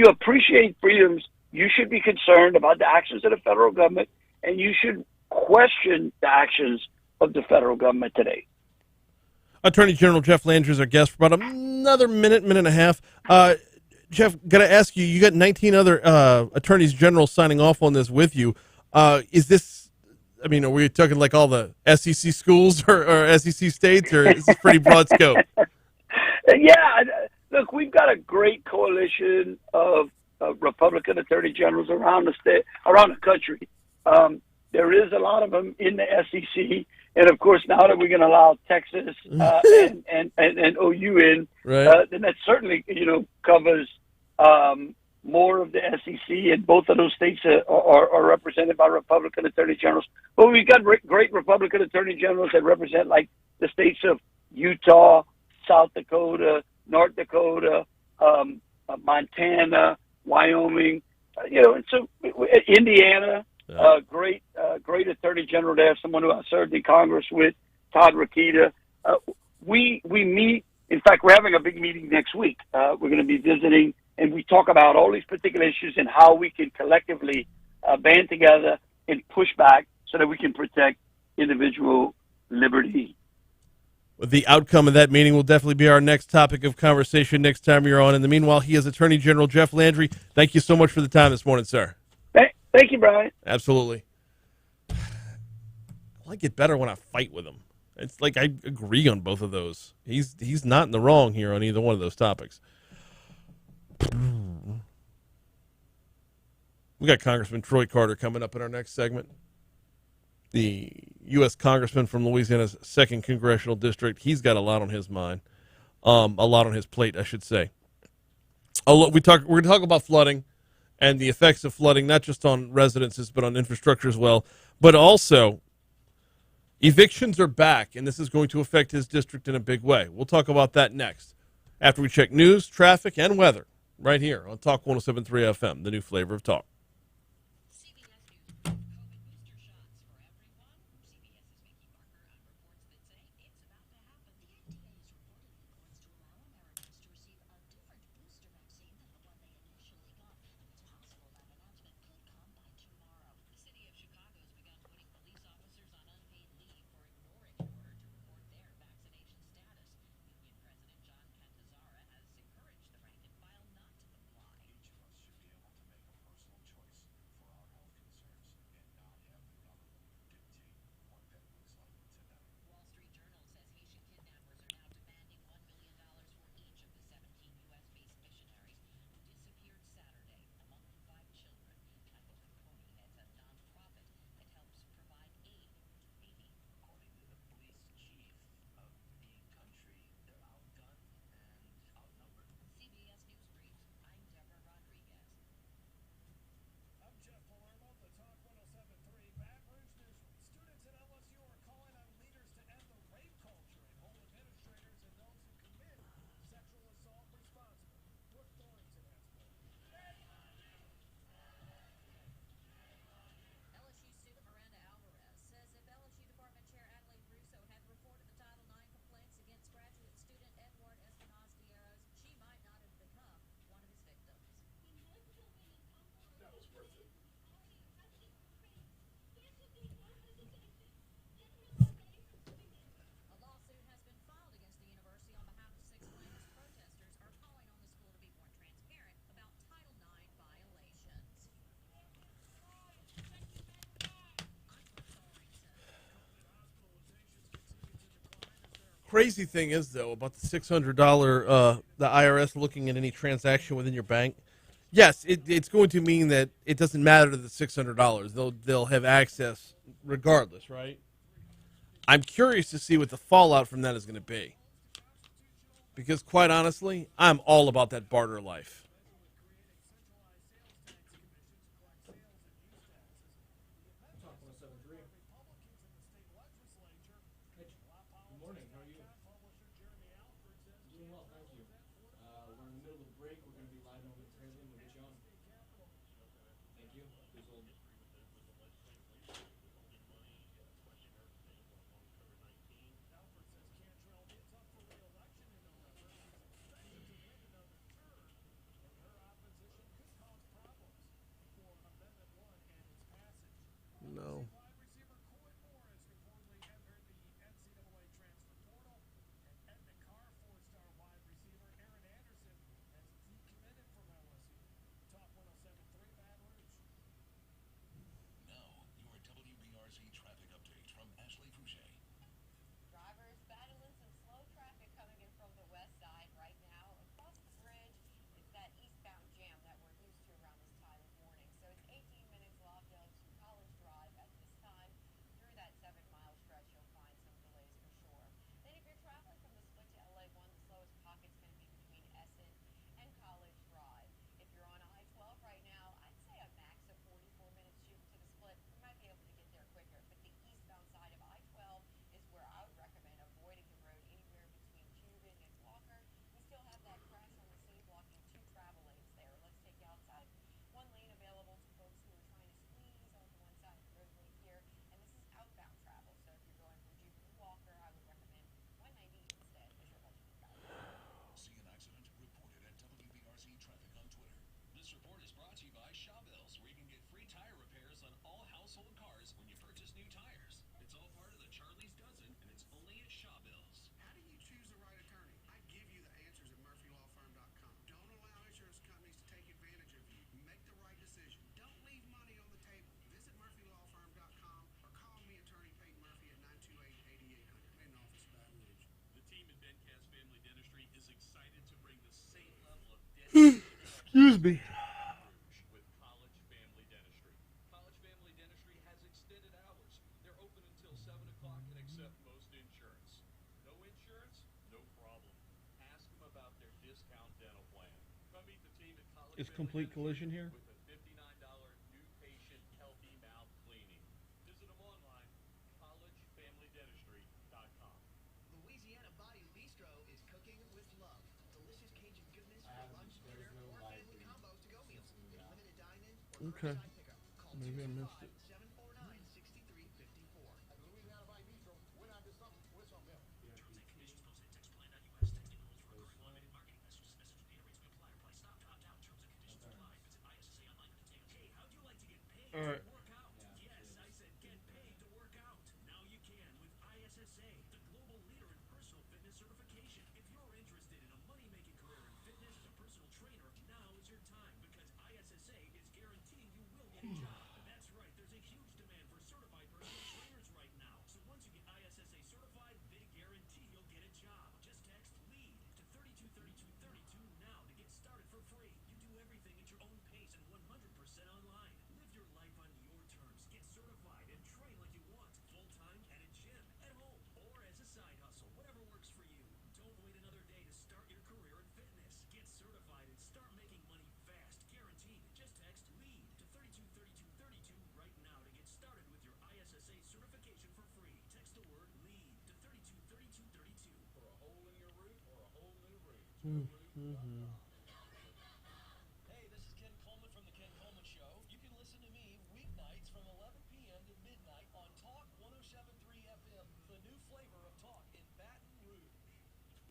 appreciate freedoms, you should be concerned about the actions of the federal government, and you should question the actions of the federal government today. Attorney General Jeff Landry is our guest for about another minute and a half. Jeff, got to ask you, you got 19 other attorneys general signing off on this with you. Is this, I mean, are we talking like all the SEC schools or SEC states, or is this pretty broad scope? Yeah, look, we've got a great coalition of Republican attorney generals around the state, around the country. There is a lot of them in the SEC, and of course, now that we're going to allow Texas and OU in, right. then that certainly covers more of the SEC, and both of those states are represented by Republican attorney generals. But we've got great Republican attorney generals that represent like the states of Utah, South Dakota, North Dakota, Montana, Wyoming, and so Indiana. Great attorney general there, someone who I served in Congress with, Todd Rokita. We meet. In fact, we're having a big meeting next week. We're going to be visiting, and we talk about all these particular issues and how we can collectively band together and push back so that we can protect individual liberty. The outcome of that meeting will definitely be our next topic of conversation next time you're on. In the meanwhile, he is Attorney General Jeff Landry. Thank you so much for the time this morning, sir. Thank you, Brian. Absolutely. I like it better when I fight with him. It's like I agree on both of those. He's not in the wrong here on either one of those topics. We got Congressman Troy Carter coming up in our next segment. The U.S. Congressman from Louisiana's 2nd Congressional District. He's got a lot on his mind. A lot on his plate, I should say. We're going to talk about flooding and the effects of flooding, not just on residences, but on infrastructure as well. But also, evictions are back, and this is going to affect his district in a big way. We'll talk about that next, after we check news, traffic, and weather, right here on Talk 107.3 FM, the new flavor of talk. Crazy thing is, though, about the $600, the IRS looking at any transaction within your bank. Yes, it's going to mean that it doesn't matter to the $600. They'll have access regardless, right? I'm curious to see what the fallout from that is going to be. Because, quite honestly, I'm all about that barter life. me. With College Family Dentistry. College Family Dentistry has extended hours. They're open until 7 o'clock and accept most insurance. No insurance? No problem. Ask them about their discount dental plan. Come meet the team at College Is Family complete Dentistry collision here? with a $59 new patient healthy mouth cleaning. Visit them online, collegefamilydentistry.com. Louisiana Body Bistro is cooking with love. Delicious Cajun goodness for lunch, dinner, or family combos to go meals. Limited dine-in or Okay. curbside pickup. Call Maybe I missed it. 225-749-6354. Louisiana Body Bistro, we're not just something, we're something else. Terms and conditions posted at textplan.us. Technical rules for recurring automated marketing messages. Message and data rates may apply. Reply stop, drop down. Terms and conditions apply. Visit ISSA online for details. Hey, how'd you like to get paid All right. to work out? Yes, I said get paid to work out. Now you can with ISSA, the global leader in personal fitness certification. If you're interested in a money-making career in fitness as a personal trainer, now is your time because ISSA is guaranteeing you will get a job. That's right, there's a huge demand for certified personal trainers right now. So once you get ISSA certified, they guarantee you'll get a job. Just text LEAD to 323232 now to get started for free. You do everything at your own pace and 100% online. Live your life on your terms. Get certified and train like you want. Full-time at a gym, at home, or as a side hustle. Whatever works for you. Don't wait another day to start your career in fitness. Get certified and start making money fast. Guaranteed. Just text LEAD to 323232 right now to get started with your ISSA certification for free. Text the word LEAD to 323232. For a hole in your roof or a hole in the roof. Hey, this is Ken Coleman from The Ken Coleman Show. You can listen to me weeknights from 11 p.m. to midnight on Talk 107.3 FM, the new flavor of talk in Baton Rouge.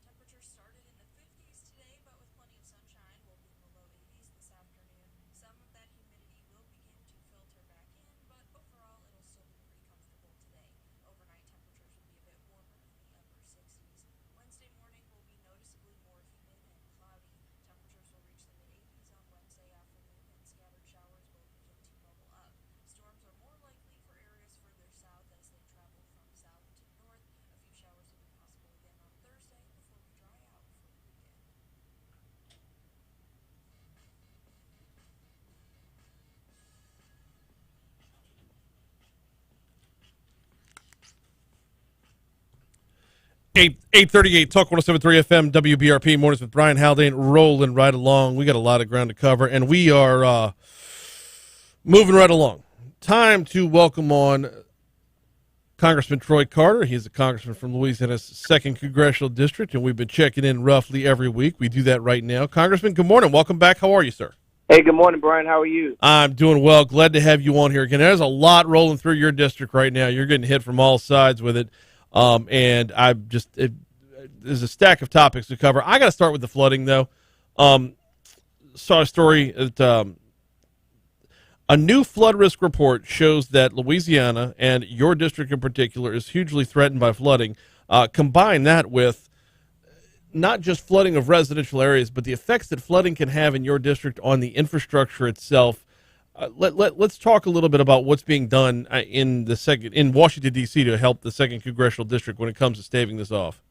Temperatures started in the 50s today, but with plenty of sunshine, we'll be in the low 80s this afternoon. Some of that humidity will begin to filter back in, but overall it'll still be pretty comfortable today. Overnight temperatures will be a bit warmer in the upper 60s. Wednesday morning will be noticeably more humid and cloudy. Temperatures will reach the mid-80s on Wednesday afternoon, and scattered showers will begin to bubble up. Storms are more likely for areas further south as they travel from south to north. A few showers will be possible again on Thursday before we dry out for the weekend. 838 Talk 107.3 FM WBRP mornings with Brian Haldane rolling right along. We got a lot of ground to cover, and we are moving right along. Time to welcome on Congressman Troy Carter. He's a congressman from Louisiana's 2nd Congressional District, and we've been checking in roughly every week. We do that right now. Congressman, good morning. Welcome back. How are you, sir? Hey, good morning, Brian. How are you? I'm doing well. Glad to have you on here again. There's a lot rolling through your district right now. You're getting hit from all sides with it. And there's a stack of topics to cover. I got to start with the flooding, though. Saw a story that a new flood risk report shows that Louisiana, and your district in particular, is hugely threatened by flooding. Combine that with not just flooding of residential areas, but the effects that flooding can have in your district on the infrastructure itself. Let's talk a little bit about what's being done in Washington, D.C. to help the 2nd Congressional District when it comes to staving this off.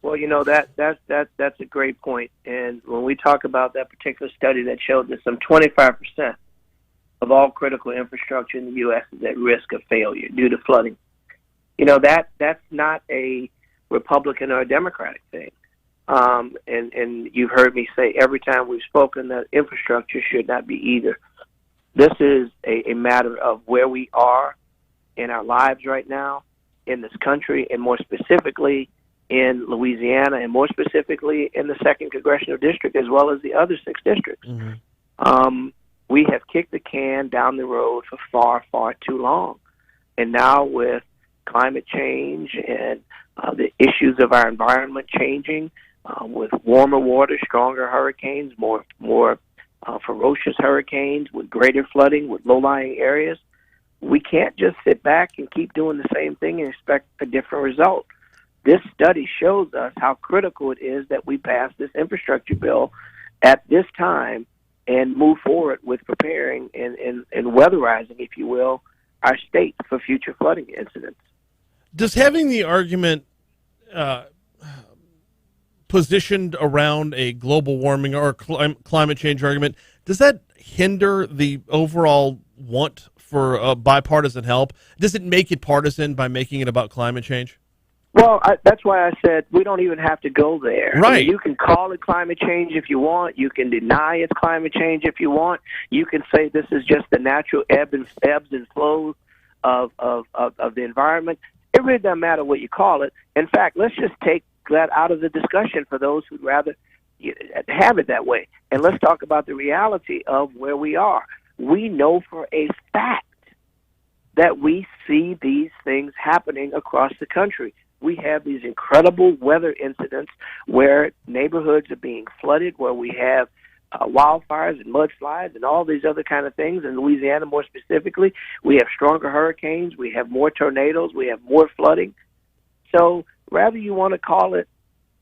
Well, you know, that's a great point. And when we talk about that particular study that showed that some 25% of all critical infrastructure in the U.S. is at risk of failure due to flooding, you know, that's not a Republican or a Democratic thing. And you've heard me say every time we've spoken that infrastructure should not be either. This is a matter of where we are in our lives right now in this country, and more specifically in Louisiana, and more specifically in the 2nd Congressional District, as well as the other 6 districts. Mm-hmm. We have kicked the can down the road for far, far too long. And now with climate change and the issues of our environment changing, with warmer water, stronger hurricanes, more ferocious hurricanes, with greater flooding, with low-lying areas, we can't just sit back and keep doing the same thing and expect a different result. This study shows us how critical it is that we pass this infrastructure bill at this time and move forward with preparing and weatherizing, if you will, our state for future flooding incidents. Does having the argument positioned around a global warming or climate change argument does that hinder the overall want for bipartisan help? Does it make it partisan by making it about climate change? Well, that's why I said we don't even have to go there. Right. I mean, you can call it climate change if you want. You can deny it's climate change if you want. You can say this is just the natural ebbs and flows of the environment. It really doesn't matter what you call it. In fact, let's just take that out of the discussion for those who'd rather have it that way. And let's talk about the reality of where we are. We know for a fact that we see these things happening across the country. We have these incredible weather incidents where neighborhoods are being flooded, where we have wildfires and mudslides and all these other kind of things. In Louisiana, more specifically, we have stronger hurricanes, we have more tornadoes, we have more flooding. So, rather you want to call it,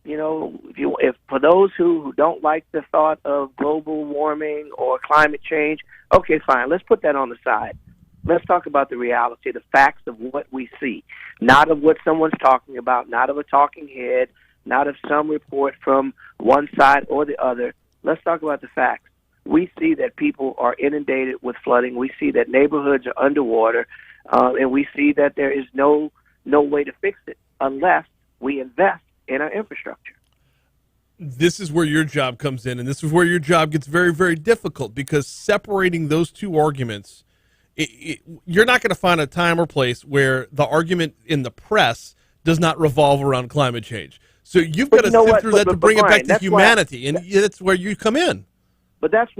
if for those who don't like the thought of global warming or climate change, okay, fine, let's put that on the side. Let's talk about the reality, the facts of what we see, not of what someone's talking about, not of a talking head, not of some report from one side or the other. Let's talk about the facts. We see that people are inundated with flooding. We see that neighborhoods are underwater, and we see that there is no way to fix it unless we invest in our infrastructure. This is where your job comes in, and this is where your job gets very, very difficult, because separating those two arguments, you're not going to find a time or place where the argument in the press does not revolve around climate change. So you've got to sift through that to bring it back to humanity, and that's where you come in. But that's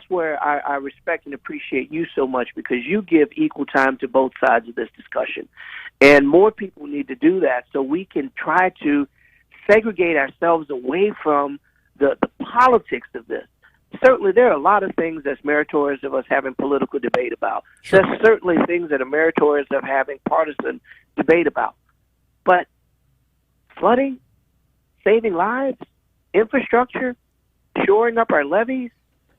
where I respect and appreciate you so much, because you give equal time to both sides of this discussion. And more people need to do that so we can try to segregate ourselves away from the politics of this. Certainly, there are a lot of things that's meritorious of us having political debate about. Sure. There's certainly things that are meritorious of having partisan debate about. But flooding, saving lives, infrastructure, shoring up our levees,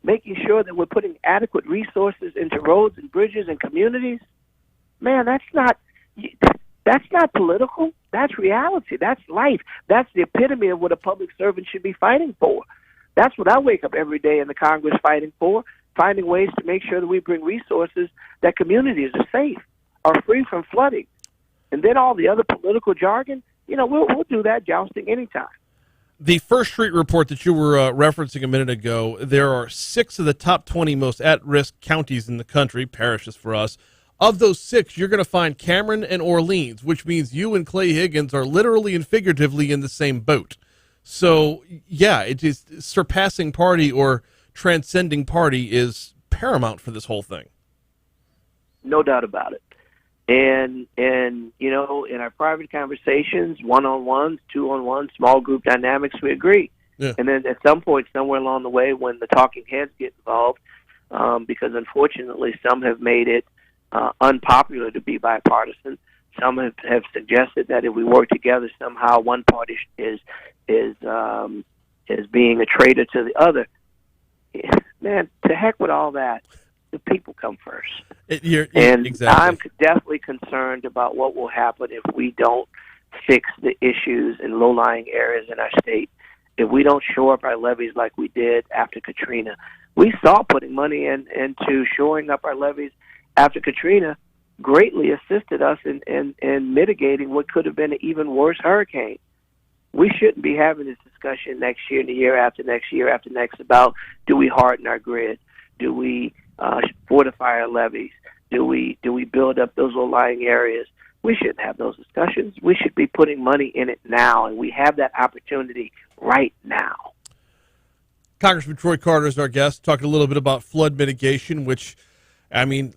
making sure that we're putting adequate resources into roads and bridges and communities, man, that's not political. That's reality. That's life. That's the epitome of what a public servant should be fighting for. That's what I wake up every day in the Congress fighting for, finding ways to make sure that we bring resources that communities are safe, are free from flooding. And then all the other political jargon, we'll do that jousting anytime. The First Street report that you were referencing a minute ago, there are 6 of the top 20 most at-risk counties in the country, parishes for us. Of those 6, you're going to find Cameron and Orleans, which means you and Clay Higgins are literally and figuratively in the same boat. So, yeah, it is surpassing party or transcending party is paramount for this whole thing. No doubt about it. And in our private conversations, one-on-ones, two-on-ones, small group dynamics, we agree. Yeah. And then at some point, somewhere along the way, when the talking heads get involved, because unfortunately some have made it unpopular to be bipartisan, some have suggested that if we work together, somehow one party is being a traitor to the other. Man, to heck with all that. The people come first. Exactly. I'm definitely concerned about what will happen if we don't fix the issues in low-lying areas in our state. If we don't shore up our levees like we did after Katrina. We saw putting money into shoring up our levees after Katrina greatly assisted us in mitigating what could have been an even worse hurricane. We shouldn't be having this discussion next year and the year after next about, do we harden our grid? Do we fortify our levees? Do we build up those low-lying areas? We shouldn't have those discussions. We should be putting money in it now, and we have that opportunity right now. Congressman Troy Carter is our guest, talking a little bit about flood mitigation, which, I mean,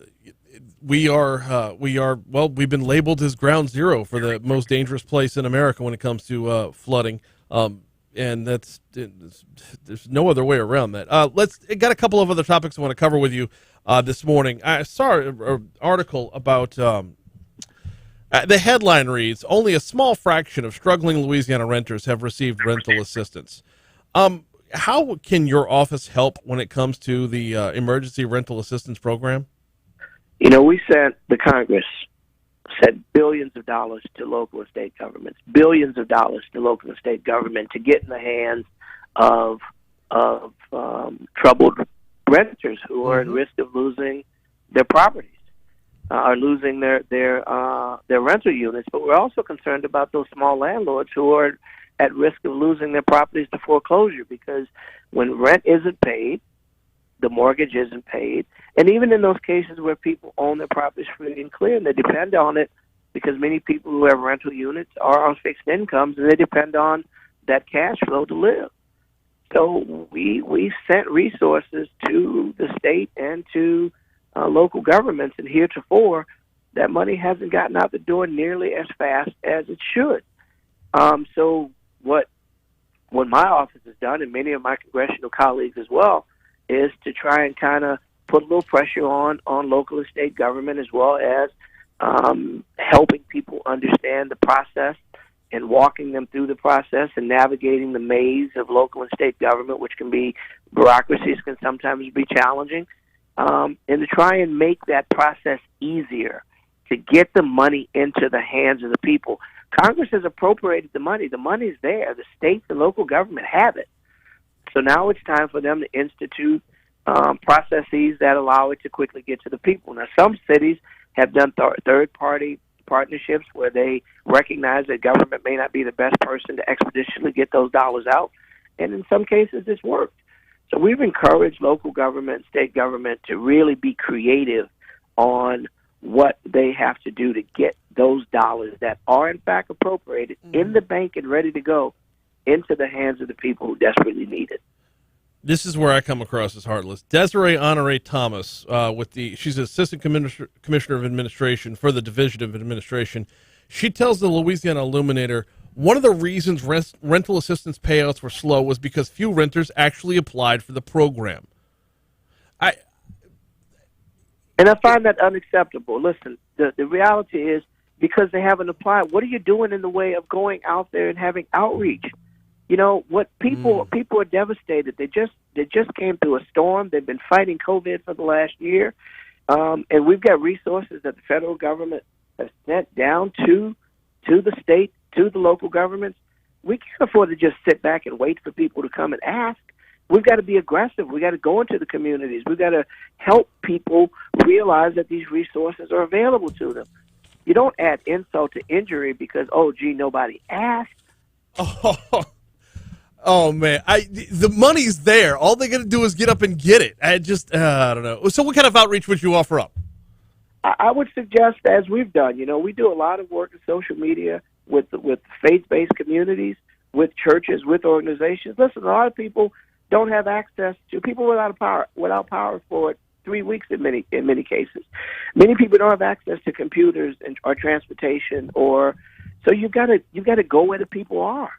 we've been labeled as ground zero for the most dangerous place in America when it comes to flooding. And there's no other way around that. Got a couple of other topics I want to cover with you this morning. I saw an article about the headline reads, "Only a small fraction of struggling Louisiana renters have received rental assistance." How can your office help when it comes to the emergency rental assistance program? We sent the Congress billions of dollars to local and state governments, billions of dollars to local and state government to get in the hands of troubled renters who are at risk of losing their properties, are losing their rental units. But we're also concerned about those small landlords who are at risk of losing their properties to foreclosure, because when rent isn't paid, the mortgage isn't paid, and even in those cases where people own their properties free and clear and they depend on it, because many people who have rental units are on fixed incomes and they depend on that cash flow to live. So we sent resources to the state and to local governments, and heretofore that money hasn't gotten out the door nearly as fast as it should. So what my office has done, and many of my congressional colleagues as well, is to try and kind of put a little pressure on local and state government, as well as helping people understand the process and walking them through the process and navigating the maze of local and state government, which can be, bureaucracies can sometimes be challenging, and to try and make that process easier to get the money into the hands of the people. Congress has appropriated the money. The money's there. The states and local government have it. So now it's time for them to institute processes that allow it to quickly get to the people. Now, some cities have done third-party partnerships where they recognize that government may not be the best person to expeditiously get those dollars out, and in some cases it's worked. So we've encouraged local government, state government to really be creative on what they have to do to get those dollars that are in fact appropriated in the bank and ready to go into the hands of the people who desperately need it. This is where I come across as heartless. Desiree Honore Thomas, she's Assistant Commissioner of Administration for the Division of Administration. She tells the Louisiana Illuminator one of the reasons rental assistance payouts were slow was because few renters actually applied for the program. And I find that unacceptable. Listen, the reality is, because they haven't applied, what are you doing in the way of going out there and having outreach? You know what? People are devastated. They just came through a storm. They've been fighting COVID for the last year, and we've got resources that the federal government has sent down to the state, to the local governments. We can't afford to just sit back and wait for people to come and ask. We've got to be aggressive. We've got to go into the communities. We've got to help people realize that these resources are available to them. You don't add insult to injury because, oh, gee, nobody asked. Oh man, the money's there. All they got to do is get up and get it. I don't know. So what kind of outreach would you offer up? I would suggest, as we've done, we do a lot of work in social media with faith-based communities, with churches, with organizations. Listen, a lot of people don't have access to, people without power for 3 weeks in many cases. Many people don't have access to computers or transportation, so you've got to go where the people are.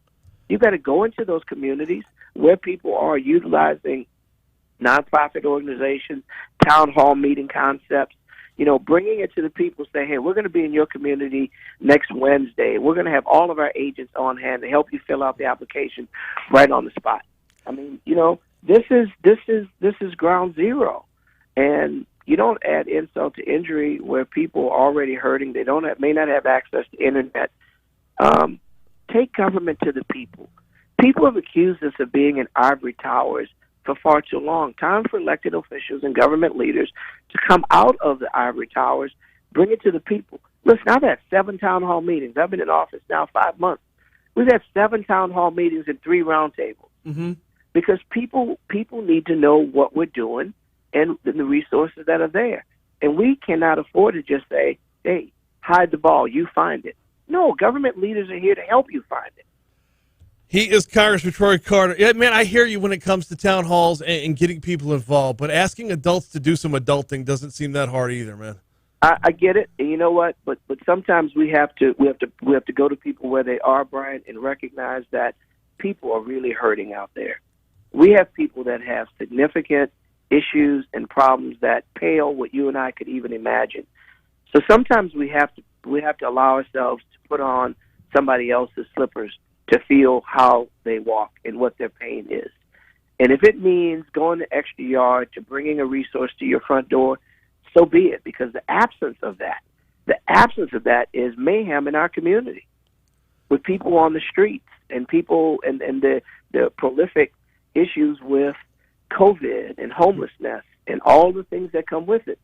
You've got to go into those communities where people are utilizing nonprofit organizations, town hall meeting concepts, bringing it to the people, say, hey, we're going to be in your community next Wednesday. We're going to have all of our agents on hand to help you fill out the application right on the spot. I mean, this is ground zero. And you don't add insult to injury where people are already hurting. They may not have access to internet. Take government to the people. People have accused us of being in ivory towers for far too long. Time for elected officials and government leaders to come out of the ivory towers, bring it to the people. Listen, I've had 7 town hall meetings. I've been in office now 5 months. We've had 7 town hall meetings and 3 roundtables because people need to know what we're doing and the resources that are there. And we cannot afford to just say, hey, hide the ball, you find it. No, government leaders are here to help you find it. He is Congressman Troy Carter. Yeah, man, I hear you when it comes to town halls and getting people involved, but asking adults to do some adulting doesn't seem that hard either, man. I get it, and you know what? But sometimes we have to go to people where they are, Brian, and recognize that people are really hurting out there. We have people that have significant issues and problems that pale what you and I could even imagine. So sometimes we have to allow ourselves to put on somebody else's slippers to feel how they walk and what their pain is. And if it means going the extra yard to bringing a resource to your front door, so be it, because the absence of that is mayhem in our community with people on the streets and people and the prolific issues with COVID and homelessness and all the things that come with it.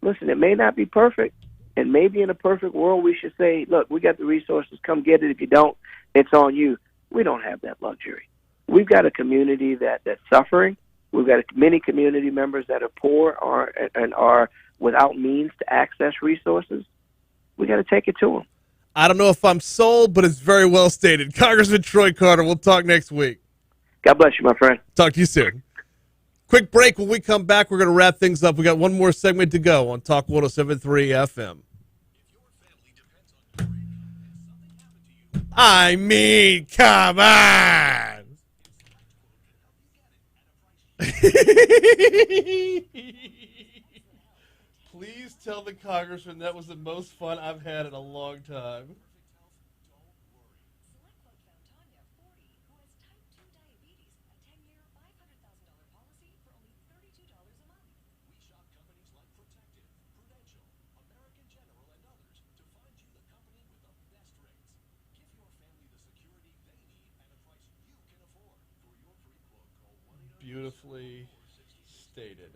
Listen, it may not be perfect, and maybe in a perfect world we should say, look, we got the resources, come get it. If you don't, it's on you. We don't have that luxury. We've got a community that's suffering. We've got many community members that are poor and are without means to access resources. We got to take it to them. I don't know if I'm sold, but it's very well stated. Congressman Troy Carter, we'll talk next week. God bless you, my friend. Talk to you soon. Quick break. When we come back, we're going to wrap things up. We got one more segment to go on Talk 107.3 FM. I mean, come on. Please tell the congressman that was the most fun I've had in a long time. Beautifully stated.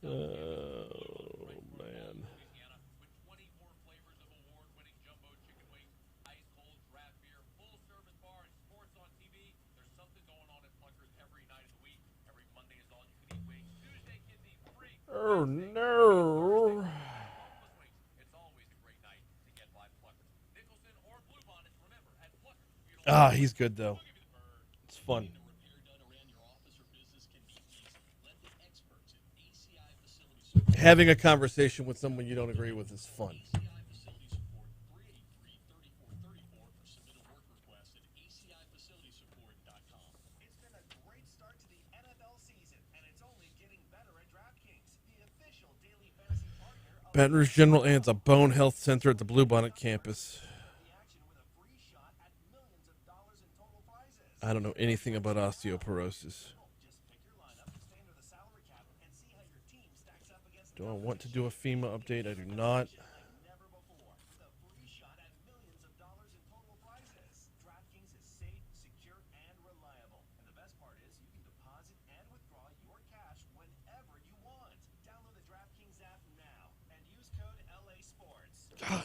Oh, man. Oh, no. Ah, he's good, though. It's fun. Having a conversation with someone you don't agree with is fun. Baton Rouge General ends a bone health center at the Bluebonnet campus. I don't know anything about osteoporosis. Do I want to do a FEMA update? I do not. God.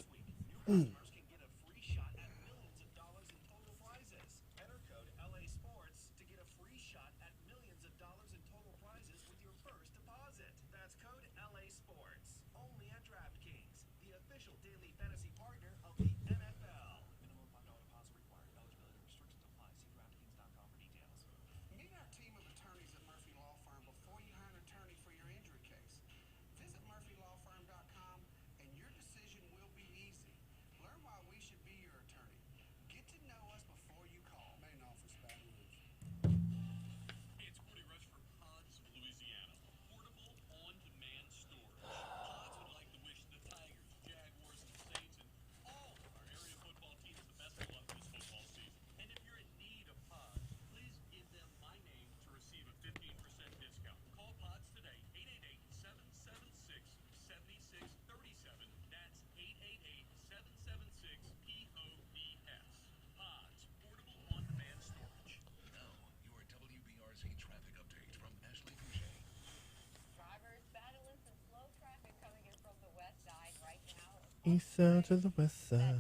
East side to the west side.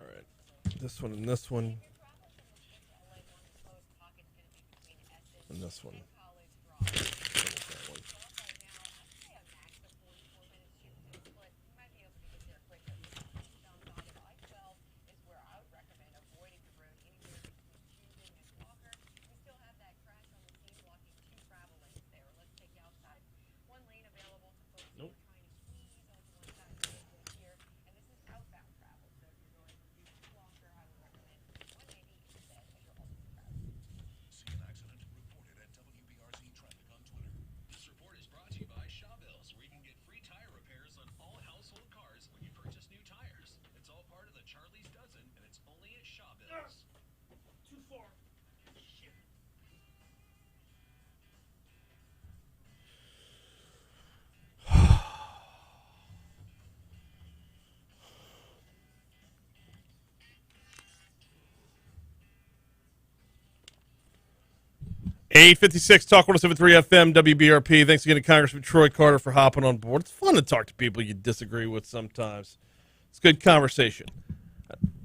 All right, this one and this one. this one. See an accident? Report it at WBRZ Traffic on Twitter. This report is brought to you by Shawbills, where you can get free tire repairs on all household cars when you purchase new tires. It's all part of the Charlie's Dozen, and it's only at Shawbills. Too far. Shit. 856 Talk 107.3 FM WBRP. Thanks again to Congressman Troy Carter for hopping on board. It's fun to talk to people you disagree with sometimes. It's good conversation.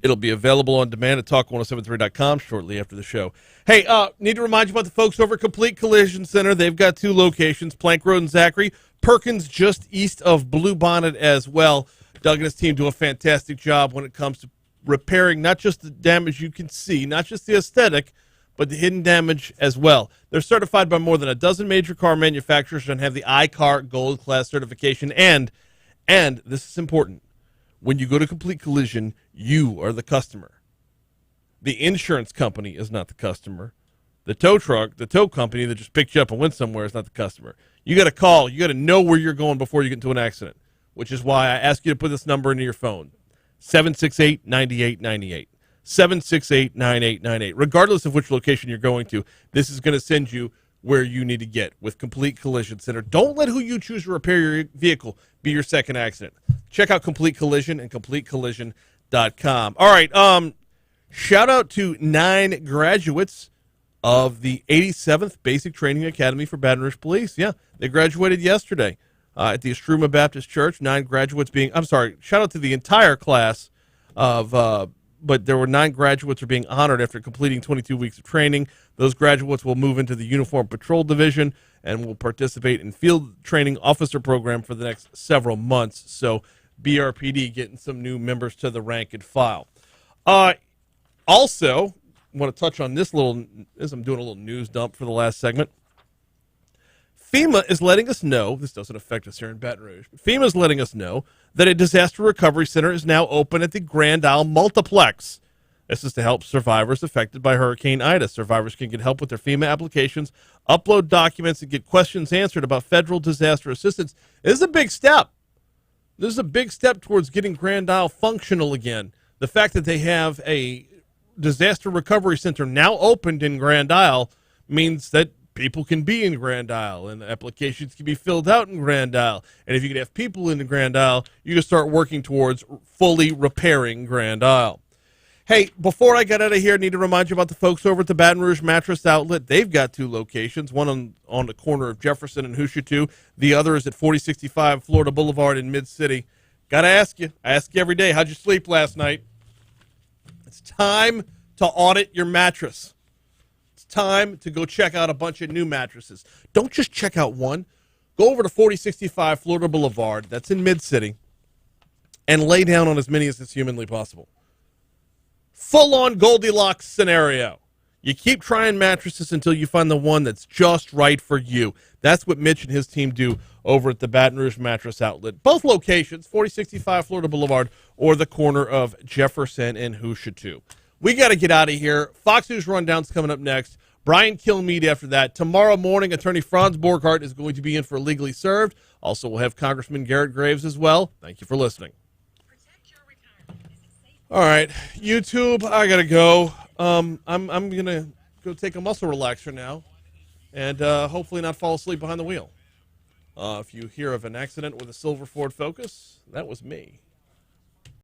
It'll be available on demand at talk1073.com shortly after the show. Hey, need to remind you about the folks over at Complete Collision Center. They've got 2 locations, Plank Road and Zachary. Perkins just east of Blue Bonnet as well. Doug and his team do a fantastic job when it comes to repairing not just the damage you can see, not just the aesthetic, but the hidden damage as well. They're certified by more than a dozen major car manufacturers and have the iCar Gold Class certification. And this is important, when you go to Complete Collision, you are the customer. The insurance company is not the customer. The tow company that just picked you up and went somewhere is not the customer. You got to call. You got to know where you're going before you get into an accident, which is why I ask you to put this number into your phone, 768-9898. 768-9898. Regardless of which location you're going to, this is going to send you where you need to get with Complete Collision Center. Don't let who you choose to repair your vehicle be your second accident. Check out Complete Collision and CompleteCollision.com. All right, shout out to 9 graduates of the 87th Basic Training Academy for Baton Rouge Police. Yeah, they graduated yesterday at the Estruma Baptist Church. 9 graduates shout out to the entire class of but there were 9 graduates are being honored after completing 22 weeks of training. Those graduates will move into the Uniform Patrol Division and will participate in field training officer program for the next several months. So BRPD getting some new members to the rank and file. Also, I want to touch on this as I'm doing a little news dump for the last segment. FEMA is letting us know, this doesn't affect us here in Baton Rouge, but FEMA is letting us know that a disaster recovery center is now open at the Grand Isle Multiplex. This is to help survivors affected by Hurricane Ida. Survivors can get help with their FEMA applications, upload documents, and get questions answered about federal disaster assistance. This is a big step. This is a big step towards getting Grand Isle functional again. The fact that they have a disaster recovery center now opened in Grand Isle means that people can be in Grand Isle and applications can be filled out in Grand Isle. And if you can have people in the Grand Isle, you can start working towards fully repairing Grand Isle. Hey, before I get out of here, I need to remind you about the folks over at the Baton Rouge Mattress Outlet. They've got 2 locations, one on the corner of Jefferson and Hoosier. The other is at 4065 Florida Boulevard in Mid-City. Got to ask you. I ask you every day, how'd you sleep last night? It's time to audit your mattress. Time to go check out a bunch of new mattresses. Don't just check out one. Go over to 4065 Florida Boulevard, that's in Mid-City, and lay down on as many as is humanly possible. Full-on Goldilocks scenario. You keep trying mattresses until you find the one that's just right for you. That's what Mitch and his team do over at the Baton Rouge Mattress Outlet. Both locations, 4065 Florida Boulevard or the corner of Jefferson and Hoosier. We got to get out of here. Fox News Rundown's coming up next. Brian Kilmeade after that. Tomorrow morning, Attorney Franz Borghardt is going to be in for Legally Served. Also, we'll have Congressman Garrett Graves as well. Thank you for listening. All right, YouTube, I got to go. I'm going to go take a muscle relaxer now and hopefully not fall asleep behind the wheel. If you hear of an accident with a silver Ford Focus, that was me.